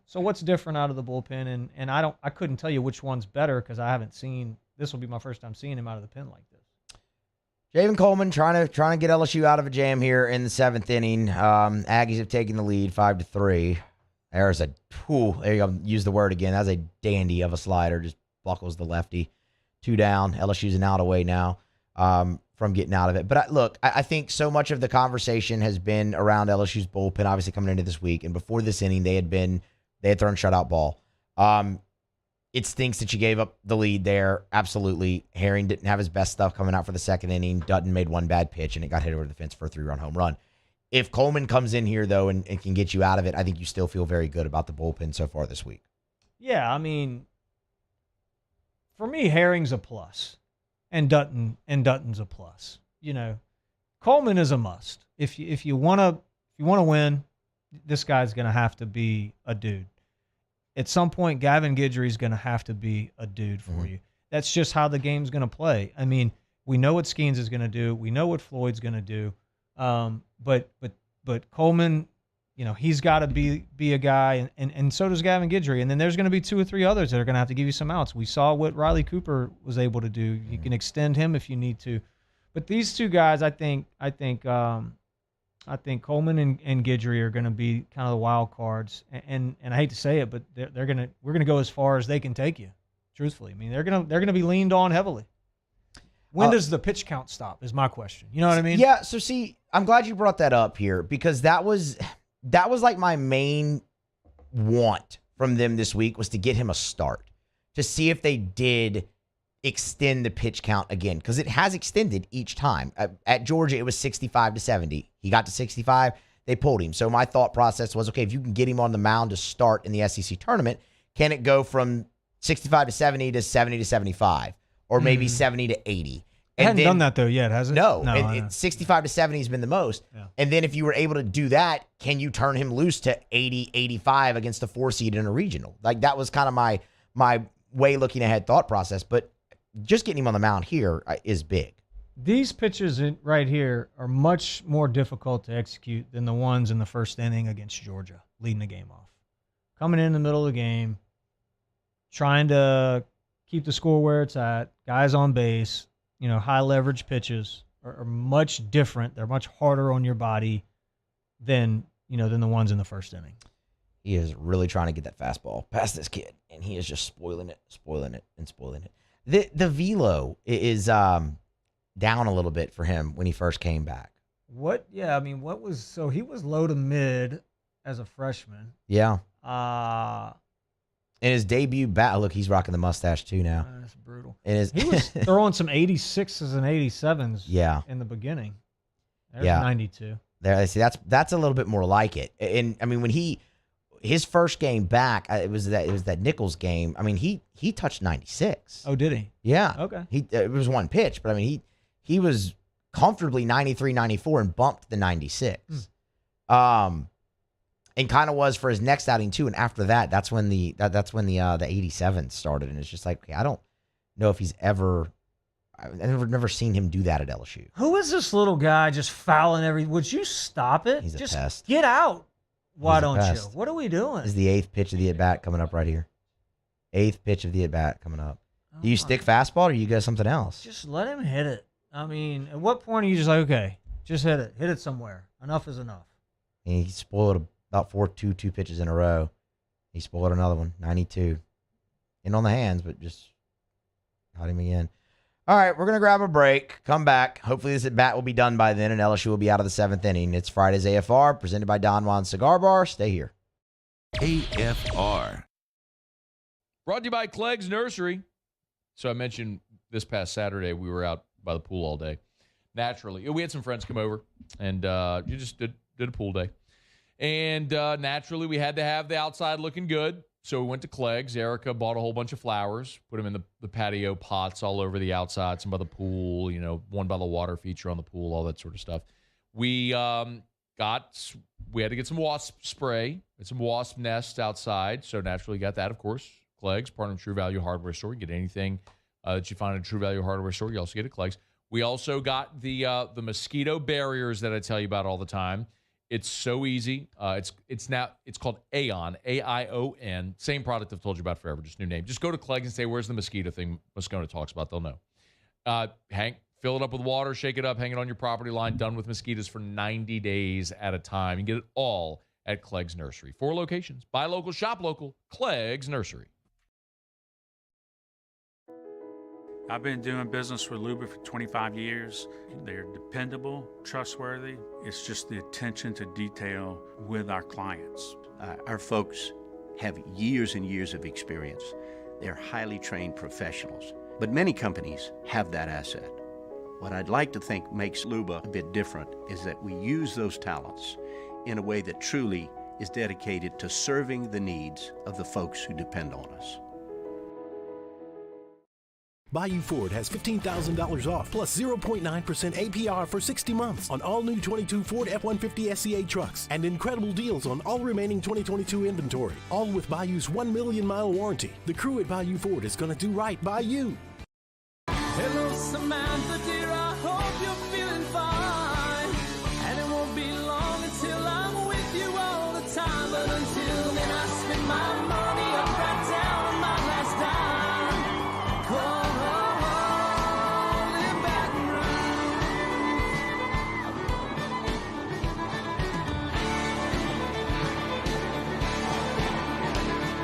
So what's different out of the bullpen? And I couldn't tell you which one's better because I haven't seen. This will be my first time seeing him out of the pen like this. Javen Coleman trying to get LSU out of a jam here in the 7th inning. Aggies have taken the lead 5-3. There's there you go. Use the word again. That's a dandy of a slider. Just buckles the lefty. 2 down. LSU's an out away now. From getting out of it. But look, I think so much of the conversation has been around LSU's bullpen, obviously coming into this week. And before this inning, they had thrown shutout ball. It stinks that you gave up the lead there. Absolutely. Herring didn't have his best stuff coming out for the 2nd inning. Dutton made one bad pitch, and it got hit over the fence for a 3-run home run. If Coleman comes in here, though, and can get you out of it, I think you still feel very good about the bullpen so far this week. Yeah, I mean, for me, Herring's a plus. And Dutton's a plus. Coleman is a must. If you want to win, this guy's going to have to be a dude. At some point, Gavin Guidry's going to have to be a dude for you. That's just how the game's going to play. I mean, we know what Skeens is going to do. We know what Floyd's going to do. But Coleman, he's got to be a guy, and so does Gavin Guidry. And then there's going to be 2 or 3 others that are going to have to give you some outs. We saw what Riley Cooper was able to do. You can extend him if you need to. But these 2 guys, I think Coleman and Guidry are going to be kind of the wild cards. And I hate to say it, but we're going to go as far as they can take you. Truthfully, I mean they're going to be leaned on heavily. When does the pitch count stop? Is my question. You know what I mean? Yeah. So see, I'm glad you brought that up here because that was like my main want from them this week was to get him a start, to see if they did extend the pitch count again, because it has extended each time. At Georgia, it was 65-70. He got to 65, they pulled him. So my thought process was, okay, if you can get him on the mound to start in the SEC tournament, can it go from 65-70 to 70-75, or maybe 70-80? It hadn't done that, though, yet, has it? No. 65-70 has been the most. Yeah. And then if you were able to do that, can you turn him loose to 80-85 against the 4 seed in a regional? Like, that was kind of my way looking ahead thought process. But just getting him on the mound here is big. These pitches right here are much more difficult to execute than the ones in the first inning against Georgia, leading the game off. Coming in the middle of the game, trying to keep the score where it's at, guys on base. High leverage pitches are much different. They're much harder on your body than the ones in the first inning. He is really trying to get that fastball past this kid, and he is just spoiling it. The velo is down a little bit for him when he first came back. What? Yeah, I mean, so he was low to mid as a freshman. Yeah. In his debut bat, look, he's rocking the mustache too now. That's brutal. He was throwing some 86s and 87s in the beginning. There's 92. There, see, that's a little bit more like it. And I mean, when his first game back, it was that Nichols game. I mean, he touched 96. Oh, did he? Yeah. Okay. It was one pitch, but I mean, he was comfortably 93, 94 and bumped the 96. And kind of was for his next outing too. And after that, that's when the 87 started. And it's just like, okay, I don't know if he's ever. I've never seen him do that at LSU. Who is this little guy just fouling every? Would you stop it? He's a just pest. Get out. Why He's a don't you? pest. What are we doing? This is the 8th pitch of the at-bat coming up right here. 8th pitch of the at-bat coming up. Do you stick fastball or you go something else? Just let him hit it. I mean, at what point are you just like, okay, just hit it. Hit it somewhere. Enough is enough. And he spoiled about 2 pitches in a row. He spoiled another one, 92. In on the hands, but just caught him again. All right, we're going to grab a break, come back. Hopefully this at-bat will be done by then, and LSU will be out of the 7th inning. It's Friday's AFR, presented by Don Juan Cigar Bar. Stay here. AFR. Brought to you by Clegg's Nursery. So I mentioned this past Saturday we were out by the pool all day. Naturally, we had some friends come over, and you just did a pool day. And naturally, we had to have the outside looking good. So we went to Clegg's. Erica bought a whole bunch of flowers, put them in the patio pots all over the outside, some by the pool, one by the water feature on the pool, all that sort of stuff. We had to get some wasp spray and some wasp nests outside. So naturally got that, of course. Clegg's, partner of True Value Hardware Store. You get anything that you find at a True Value Hardware Store, you also get at Clegg's. We also got the mosquito barriers that I tell you about all the time. It's so easy. It's called Aeon, AION. Same product I've told you about forever, just new name. Just go to Clegg's and say, where's the mosquito thing Moscona talks about? They'll know. Fill it up with water, shake it up, hang it on your property line, done with mosquitoes for 90 days at a time. You get it all at Clegg's Nursery. 4 locations. Buy local, shop local. Clegg's Nursery. I've been doing business with Luba for 25 years. They're dependable, trustworthy. It's just the attention to detail with our clients. Our folks have years and years of experience. They're highly trained professionals, but many companies have that asset. What I'd like to think makes Luba a bit different is that we use those talents in a way that truly is dedicated to serving the needs of the folks who depend on us. Bayou Ford has $15,000 off plus 0.9% APR for 60 months on all new 22 Ford F-150 SCA trucks and incredible deals on all remaining 2022 inventory, all with Bayou's 1 million mile warranty. The crew at Bayou Ford is going to do right by you. Hello, Samantha, dear, I hope you're feeling fine. And it won't be long until I'm with you all the time. But until then, I spend my money up right down on my last dime. Come home in Baton Rouge.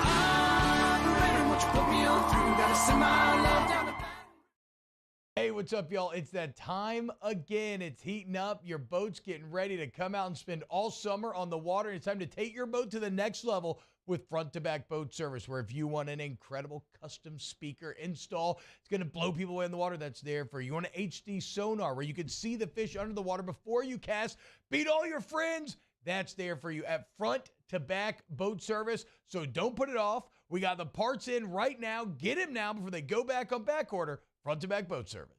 I'm ready, what you put me on through. Gotta send my love down to Hey, what's up, y'all? It's that time again. It's heating up. Your boat's getting ready to come out and spend all summer on the water. It's time to take your boat to the next level with front-to-back boat service, where if you want an incredible custom speaker install, it's going to blow people away in the water, that's there for you. You want an HD sonar where you can see the fish under the water before you cast, beat all your friends, that's there for you at front-to-back boat service. So don't put it off. We got the parts in right now. Get them now before they go back on back order. Front-to-back boat service.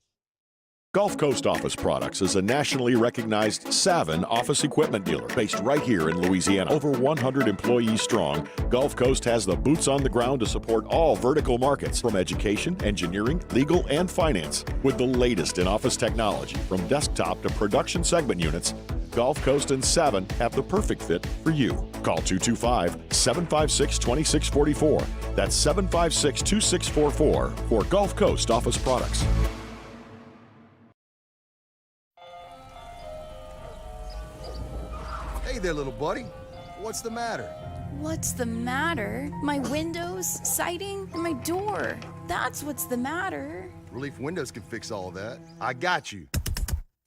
Gulf Coast Office Products is a nationally recognized Savin office equipment dealer based right here in Louisiana. Over 100 employees strong, Gulf Coast has the boots on the ground to support all vertical markets, from education, engineering, legal, and finance. With the latest in office technology, from desktop to production segment units, Gulf Coast and Savin have the perfect fit for you. Call 225-756-2644. That's 756-2644 for Gulf Coast Office Products. Hey there, little buddy. What's the matter? What's the matter? My windows, siding, and my door. That's what's the matter. Relief Windows can fix all of that. I got you.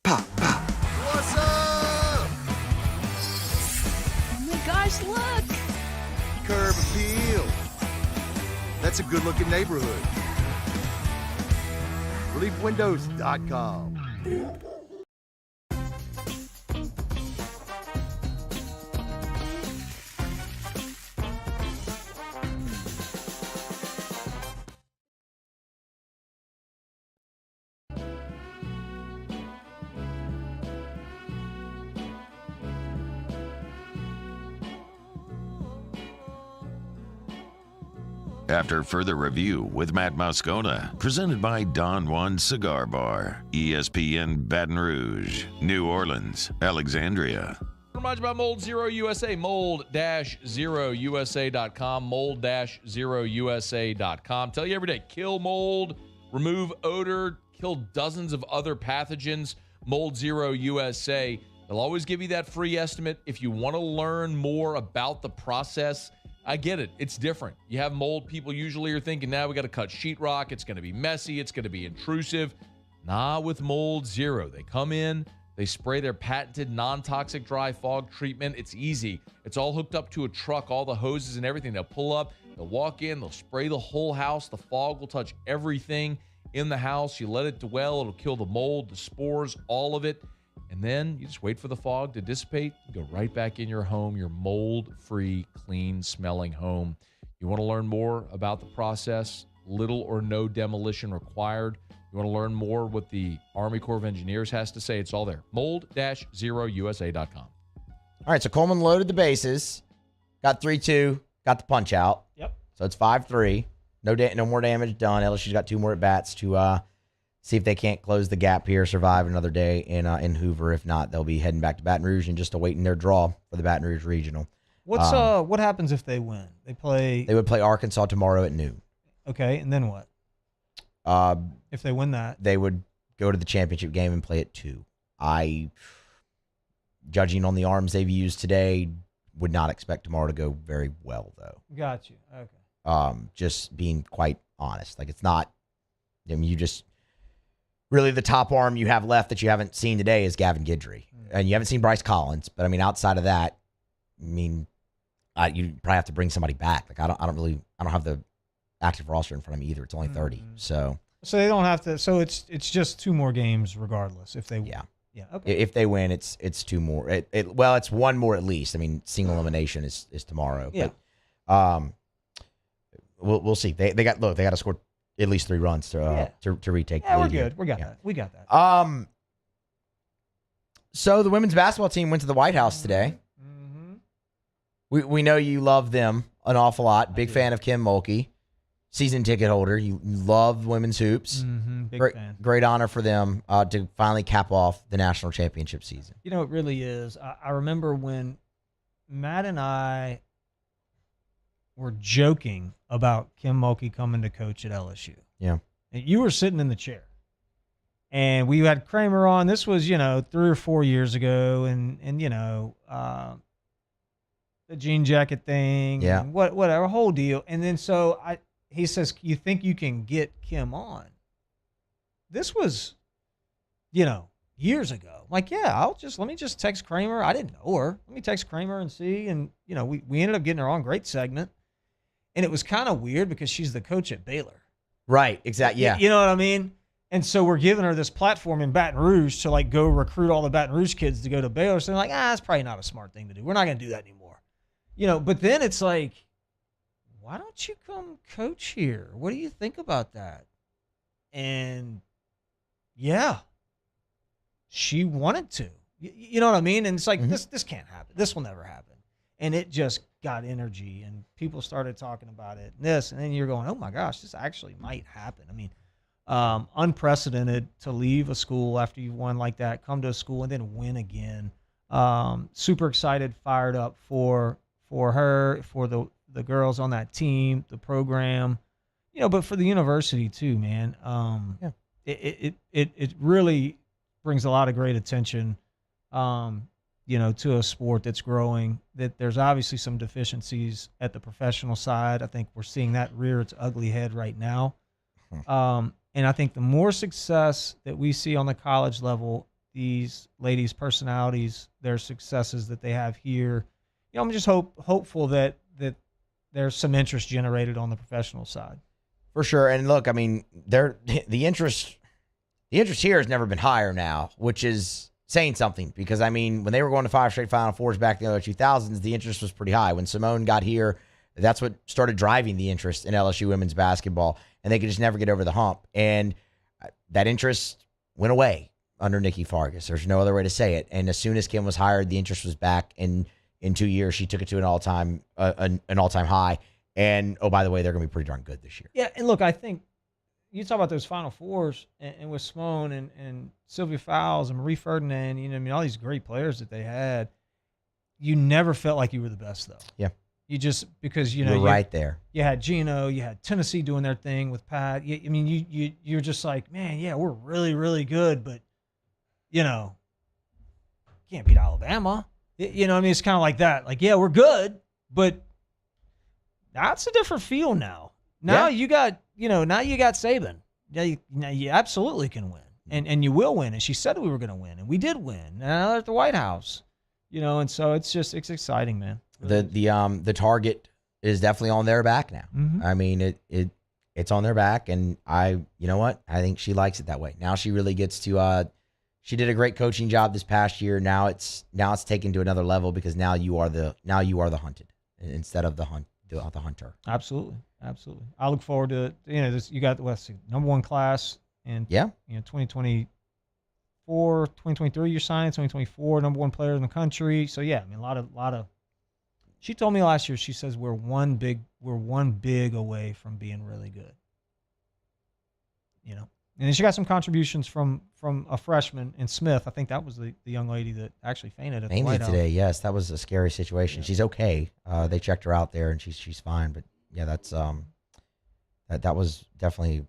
Pop, pop. What's up? Oh my gosh, look! Curb appeal. That's a good-looking neighborhood. ReliefWindows.com. After further review with Matt Moscona, presented by Don Juan Cigar Bar, ESPN Baton Rouge, New Orleans, Alexandria. Remind you about Mold Zero USA, mold-0usa.com, mold-0usa.com. Tell you every day, kill mold, remove odor, kill dozens of other pathogens. Mold Zero USA. They'll always give you that free estimate. If you want to learn more about the process, I get it. It's different. You have mold, people usually are thinking, now we got to cut sheetrock. It's going to be messy. It's going to be intrusive. Nah, with Mold Zero. They come in, they spray their patented non-toxic dry fog treatment. It's easy. It's all hooked up to a truck, all the hoses and everything. They'll pull up, they'll walk in, they'll spray the whole house. The fog will touch everything in the house. You let it dwell. It'll kill the mold, the spores, all of it. And then you just wait for the fog to dissipate. Go right back in your home, your mold-free, clean-smelling home. You want to learn more about the process? Little or no demolition required. You want to learn more what the Army Corps of Engineers has to say? It's all there. Mold-0usa.com. All right, so Coleman loaded the bases, got 3-2, got the punch out. Yep. So it's 5-3. No more damage done. LSU's got 2 more at bats to see if they can't close the gap here, survive another day in Hoover. If not, they'll be heading back to Baton Rouge and just awaiting their draw for the Baton Rouge Regional. What happens if they win? They would play Arkansas tomorrow at noon. Okay, and then what? If they win that, they would go to the championship game and play at 2. Judging on the arms they've used today, would not expect tomorrow to go very well, though. Got you. Okay. Just being quite honest. Like, it's not, I mean, you just, really the top arm you have left that you haven't seen today is Gavin Guidry. And you haven't seen Bryce Collins. But, I mean, outside of that, I mean, you probably have to bring somebody back. Like, I don't have the active roster in front of me either. It's only 30. So they don't have to. So it's just 2 more games regardless. If they yeah. Okay. If they win, it's 2 more. It's 1 more at least. I mean, single elimination is tomorrow. Yeah. But we'll see. They got to score at least 3 runs to retake the lead. We're good. We got that. So the women's basketball team went to the White House today. Mm-hmm. We know you love them an awful lot. Big fan of Kim Mulkey. Season ticket holder. You love women's hoops. Mm-hmm. Big fan. Great honor for them to finally cap off the national championship season. You know, it really is. I remember when Matt and I were joking about Kim Mulkey coming to coach at LSU. Yeah. And you were sitting in the chair. And we had Kramer on. This was, 3 or 4 years ago. And the jean jacket thing. Yeah. And whatever, whole deal. And then he says, you think you can get Kim on? This was, years ago. I'm like, yeah, let me just text Kramer. I didn't know her. Let me text Kramer and see. And, we ended up getting her on. Great segment. And it was kind of weird because she's the coach at Baylor. Right, exactly, yeah. You know what I mean? And so we're giving her this platform in Baton Rouge to, go recruit all the Baton Rouge kids to go to Baylor. So they're like, that's probably not a smart thing to do. We're not going to do that anymore. But then it's like, why don't you come coach here? What do you think about that? And, yeah, she wanted to. You know what I mean? And it's like, this can't happen. This will never happen. And it just got energy, and people started talking about it. And then you're going, oh my gosh, this actually might happen. I mean, unprecedented to leave a school after you've won like that, come to a school and then win again. Super excited, fired up for her, for the girls on that team, the program, but for the university too, man. It really brings a lot of great attention. To a sport that's growing, that there's obviously some deficiencies at the professional side. I think we're seeing that rear its ugly head right now. And I think the more success that we see on the college level, these ladies' personalities, their successes that they have here, I'm just hopeful that there's some interest generated on the professional side. For sure. And look, I mean, the interest here has never been higher now, which is saying something, because, I mean, when they were going to 5 straight Final Fours back in the early 2000s, the interest was pretty high. When Simone got here, that's what started driving the interest in LSU women's basketball, and they could just never get over the hump. And that interest went away under Nikki Fargas. There's no other way to say it. And as soon as Kim was hired, the interest was back. And in 2 years, she took it to an all-time high. And, oh, by the way, they're going to be pretty darn good this year. Yeah, and look, I think you talk about those Final Fours and with Simone and Sylvia Fowles and Marie Ferdinand, you know, I mean, all these great players that they had, you never felt like you were the best, though. Yeah. You just, because, you know, you're right there. You had Gino, you had Tennessee doing their thing with Pat. I mean, you're just like, man, yeah, we're really, really good, but, you know, can't beat Alabama. You know what I mean? It's kind of like that. Like, yeah, we're good, but that's a different feel now. Now you got, you know, now you got Saban. Now you absolutely can win, and you will win. And she said we were going to win, and we did win. And now they're at the White House, you know, and so it's exciting, man. The target is definitely on their back now. Mm-hmm. I mean, it's on their back, and you know what? I think she likes it that way. Now she really gets to. She did a great coaching job this past year. Now it's taken to another level, because now you are the hunted instead of the hunter. Absolutely. I look forward to, you know, this. You got number one class, and you know, 2024, 2023 you're signing, 2024 number one player in the country. So yeah, I mean, a lot of. She told me last year, she says we're one big away from being really good. You know, and then she got some contributions from a freshman in Smith. I think that was the young lady that actually fainted at the White House today. Yes, that was a scary situation. Yeah. She's okay. They checked her out there, and she's fine. But yeah, that's that was definitely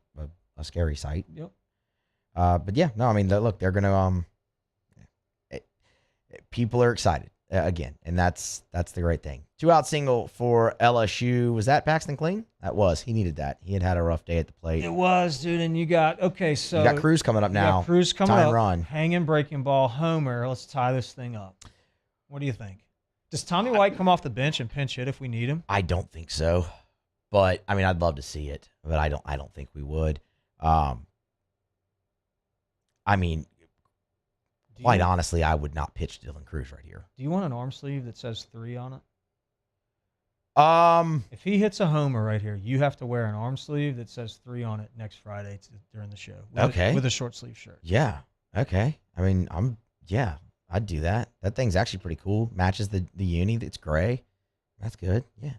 a scary sight. Yep. But yeah, no, I mean, look, they're gonna people are excited again, and that's the great thing. 2-out single for LSU. Was that Paxton Clean? That was. He needed that. He had a rough day at the plate. It was, dude. And you got so you got Cruz coming up now. Cruz coming Time up. Run. Hanging breaking ball. Homer. Let's tie this thing up. What do you think? Does Tommy White come off the bench and pinch hit if we need him? I don't think so, but I mean, I'd love to see it, but I don't think we would. I mean, quite honestly, I would not pitch Dylan Cruz right here. Do you want an arm sleeve that says 3 on it? If he hits a homer right here, you have to wear an arm sleeve that says 3 on it next Friday during the show. With a short sleeve shirt. Yeah. Okay. I mean, I'd do that. That thing's actually pretty cool. Matches the uni. It's gray. That's good. Yeah.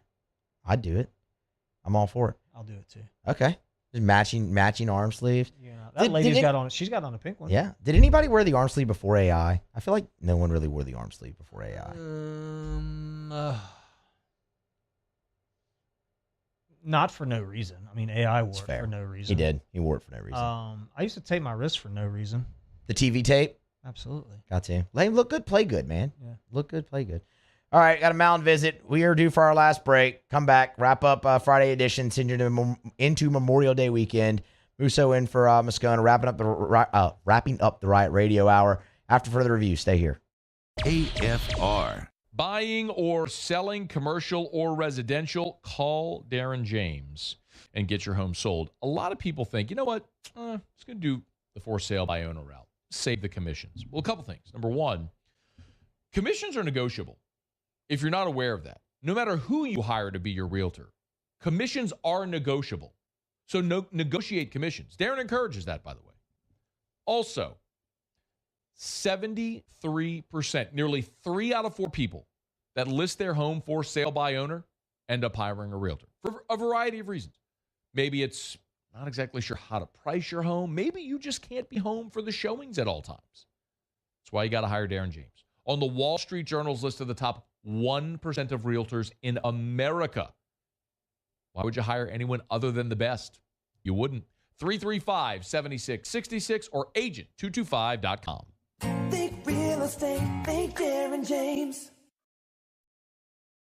I'd do it. I'm all for it. I'll do it too. Okay. Just matching arm sleeves. Yeah. That lady's got on. She's got on a pink one. Yeah. Did anybody wear the arm sleeve before AI? I feel like no one really wore the arm sleeve before AI. Not for no reason. I mean, AI wore it for no reason. He did. He wore it for no reason. I used to tape my wrist for no reason. The TV tape? Absolutely. Got to. Let him look good, play good, man. Yeah. Look good, play good. All right, got a mound visit. We are due for our last break. Come back, wrap up Friday edition into Memorial Day weekend. Musso in for Moscona, wrapping up the Riot Radio Hour. After further review, stay here. AFR. Buying or selling commercial or residential, call Darren James and get your home sold. A lot of people think, you know what, I'm just going to do the for sale by owner route. Save the commissions. Well, a couple things. Number one, commissions are negotiable. If you're not aware of that, no matter who you hire to be your realtor, commissions are negotiable. So negotiate commissions. Darren encourages that, by the way. Also, 73%, nearly 3 out of 4 people that list their home for sale by owner end up hiring a realtor for a variety of reasons. Maybe it's not exactly sure how to price your home. Maybe you just can't be home for the showings at all times. That's why you got to hire Darren James. On the Wall Street Journal's list of the top 1% of realtors in America. Why would you hire anyone other than the best? You wouldn't. 335-7666 or agent225.com. Think real estate, think Darren James.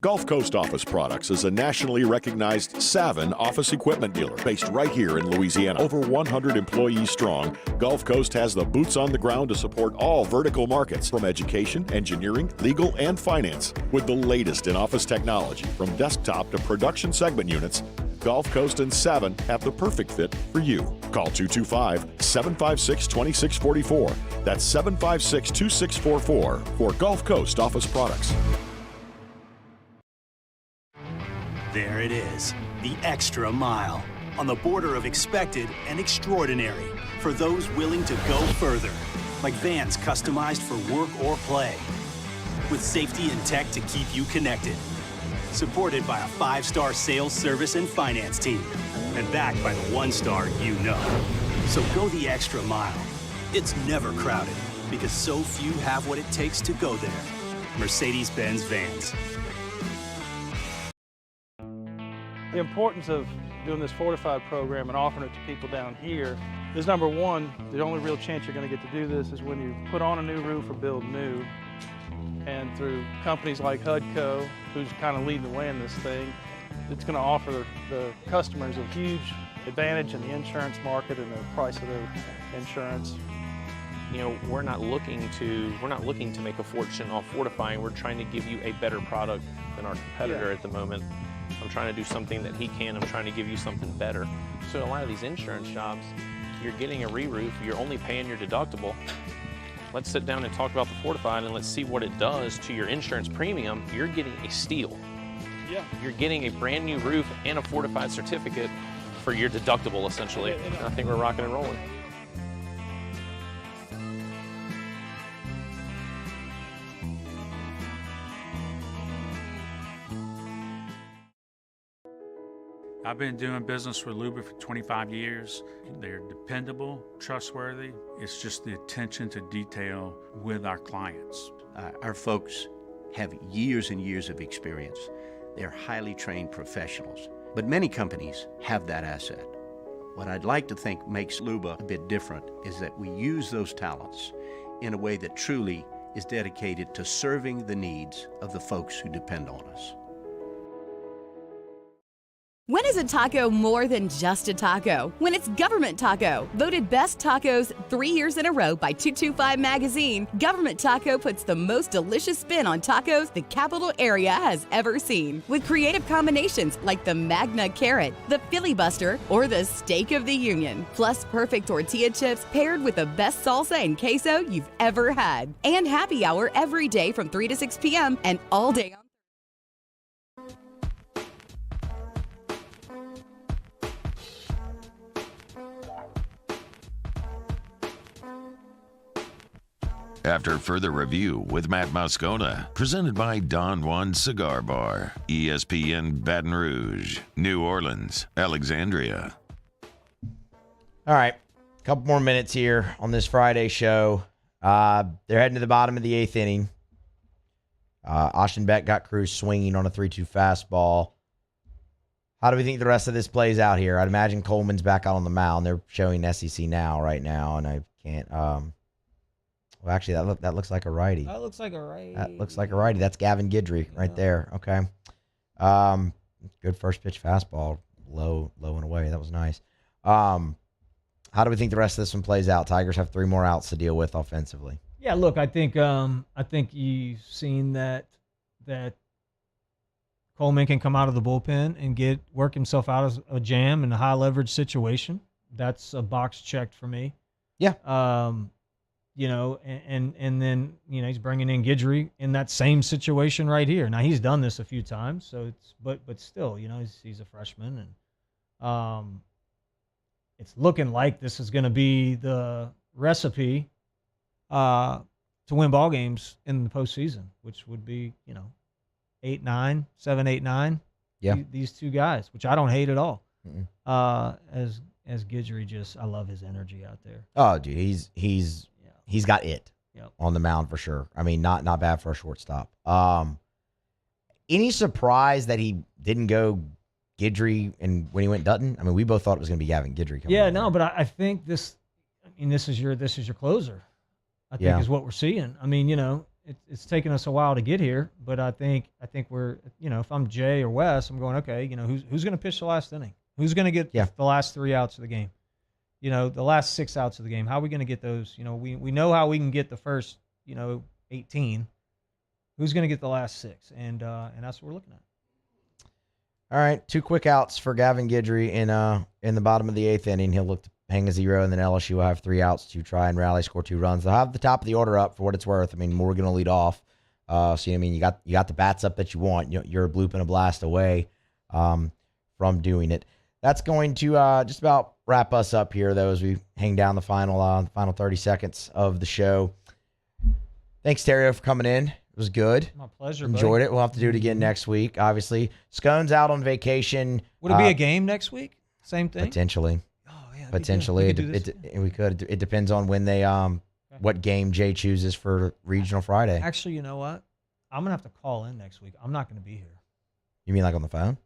Gulf Coast Office Products is a nationally recognized Savin office equipment dealer based right here in Louisiana. Over 100 employees strong, Gulf Coast has the boots on the ground to support all vertical markets from education, engineering, legal, and finance. With the latest in office technology from desktop to production segment units, Gulf Coast and Savin have the perfect fit for you. Call 225-756-2644. That's 756-2644 for Gulf Coast Office Products. There it is, the extra mile, on the border of expected and extraordinary for those willing to go further, like vans customized for work or play, with safety and tech to keep you connected, supported by a 5-star sales, service, and finance team, and backed by the 1-star you know. So go the extra mile. It's never crowded, because so few have what it takes to go there. Mercedes-Benz Vans. The importance of doing this fortified program and offering it to people down here is, number one, the only real chance you're going to get to do this is when you put on a new roof or build new. And through companies like HUDCO, who's kind of leading the way in this thing, it's going to offer the customers a huge advantage in the insurance market and the price of their insurance. You know, we're not looking to make a fortune off fortifying. We're trying to give you a better product than our competitor at the moment. I'm trying to do something that he can. I'm trying to give you something better. So a lot of these insurance jobs, you're getting a re-roof, you're only paying your deductible. Let's sit down and talk about the fortified and let's see what it does to your insurance premium. You're getting a steal. Yeah. You're getting a brand new roof and a fortified certificate for your deductible, essentially. And I think we're rocking and rolling. I've been doing business with Hoover for 25 years. They're dependable, trustworthy. It's just the attention to detail with our clients. Our folks have years and years of experience. They're highly trained professionals, but many companies have that asset. What I'd like to think makes Luba a bit different is that we use those talents in a way that truly is dedicated to serving the needs of the folks who depend on us. When is a taco more than just a taco? When it's Government Taco. Voted best tacos 3 years in a row by 225 Magazine, Government Taco puts the most delicious spin on tacos the capital area has ever seen. With creative combinations like the Magna Carrot, the Filibuster, or the Steak of the Union. Plus perfect tortilla chips paired with the best salsa and queso you've ever had. And happy hour every day from 3 to 6 p.m. and all day on. After further review with Matt Moscona, presented by Don Juan Cigar Bar, ESPN Baton Rouge, New Orleans, Alexandria. All right, a couple more minutes here on this Friday show. They're heading to the bottom of the 8th inning. Austin Beck got Cruz swinging on a 3-2 fastball. How do we think the rest of this plays out here? I'd imagine Coleman's back out on the mound. They're showing SEC right now, and I can't. Well, actually, that looks like a righty. That looks like a righty. That looks like a righty. That's Gavin Guidry right there. Okay. Good first pitch fastball, low and away. That was nice. How do we think the rest of this one plays out? Tigers have 3 more outs to deal with offensively. Yeah, look, I think you've seen that Coleman can come out of the bullpen and work himself out of a jam in a high leverage situation. That's a box checked for me. Yeah. You know, and then, you know, he's bringing in Guidry in that same situation right here. Now, he's done this a few times, so but still, you know, he's a freshman, and it's looking like this is going to be the recipe to win ball games in the postseason, which would be, you know, 8-9, 7-8-9. Yeah, these two guys, which I don't hate at all. As Guidry, I love his energy out there. Oh, dude, he's got it on the mound for sure. I mean, not bad for a shortstop. Any surprise that he didn't go Guidry and when he went Dutton? I mean, we both thought it was going to be Gavin Guidry coming. Yeah, no, but I think this is your closer. I think is what we're seeing. I mean, you know, it's taken us a while to get here, but I think we're, if I'm Jay or Wes, I'm going, okay, who's going to pitch the last inning? Who's going to get the last 3 outs of the game? The last 6 outs of the game. How are we going to get those? We know how we can get the first, 18. Who's going to get the last 6? And that's what we're looking at. All right, 2 quick outs for Gavin Guidry in the bottom of the 8th inning. He'll look to hang a 0, and then LSU will have 3 outs to try and rally, score 2 runs. They'll have the top of the order up for what it's worth. I mean, Morgan will lead off. You got the bats up that you want. You're a bloop and a blast away from doing it. That's going to just about wrap us up here, though, as we hang down the final 30 seconds of the show. Thanks, Theriot, for coming in. It was good. My pleasure. Enjoyed it. We'll have to do it again next week, obviously. Scone's out on vacation. Would it be a game next week? Same thing? Potentially. Oh, yeah. Potentially. We could. It depends on when they what game Jay chooses for Regional Friday. Actually, you know what? I'm going to have to call in next week. I'm not going to be here. You mean like on the phone?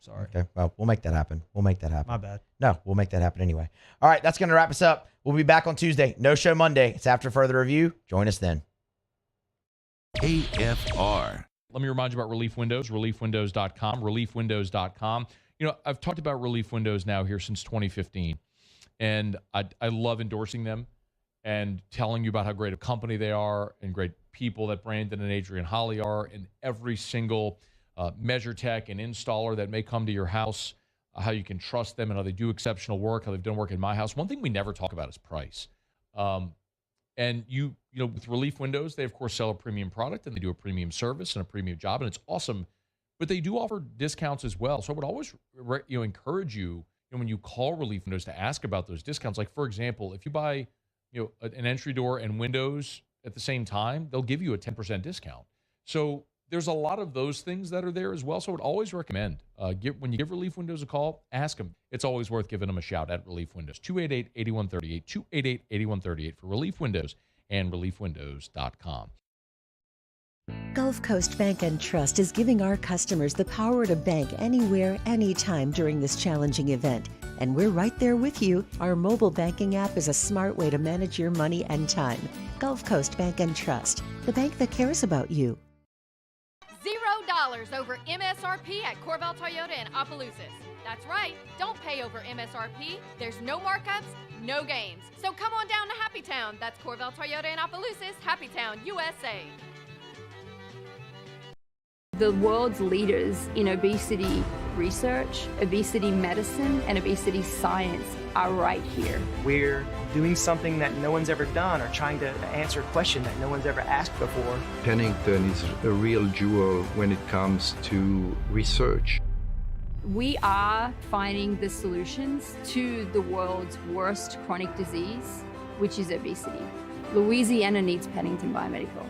Sorry. Okay. Well, we'll make that happen. My bad. No, we'll make that happen anyway. All right, that's going to wrap us up. We'll be back on Tuesday. No show Monday. It's after further review. Join us then. AFR. Let me remind you about Relief Windows, reliefwindows.com, reliefwindows.com. I've talked about Relief Windows now here since 2015, and I love endorsing them and telling you about how great a company they are and great people that Brandon and Adrian Holly are, and every single measure tech and installer that may come to your house, how you can trust them and how they do exceptional work, how they've done work in my house. One thing we never talk about is price. And with Relief Windows, they of course sell a premium product and they do a premium service and a premium job, and it's awesome. But they do offer discounts as well. So I would always encourage you, when you call Relief Windows to ask about those discounts. Like, for example, if you buy an entry door and windows at the same time, they'll give you a 10% discount. So there's a lot of those things that are there as well. So I would always recommend when you give Relief Windows a call, ask them. It's always worth giving them a shout at Relief Windows. 288-8138, 288-8138 for Relief Windows and reliefwindows.com. Gulf Coast Bank and Trust is giving our customers the power to bank anywhere, anytime during this challenging event. And we're right there with you. Our mobile banking app is a smart way to manage your money and time. Gulf Coast Bank and Trust, the bank that cares about you. $0 over MSRP at Corval Toyota in Opelousas. That's right, don't pay over MSRP. There's no markups, no games. So come on down to Happy Town. That's Corval Toyota in Opelousas, Happy Town, USA. The world's leaders in obesity research, obesity medicine, and obesity science are right here. We're doing something that no one's ever done, or trying to answer a question that no one's ever asked before. Pennington is a real jewel when it comes to research. We are finding the solutions to the world's worst chronic disease, which is obesity. Louisiana needs Pennington Biomedical.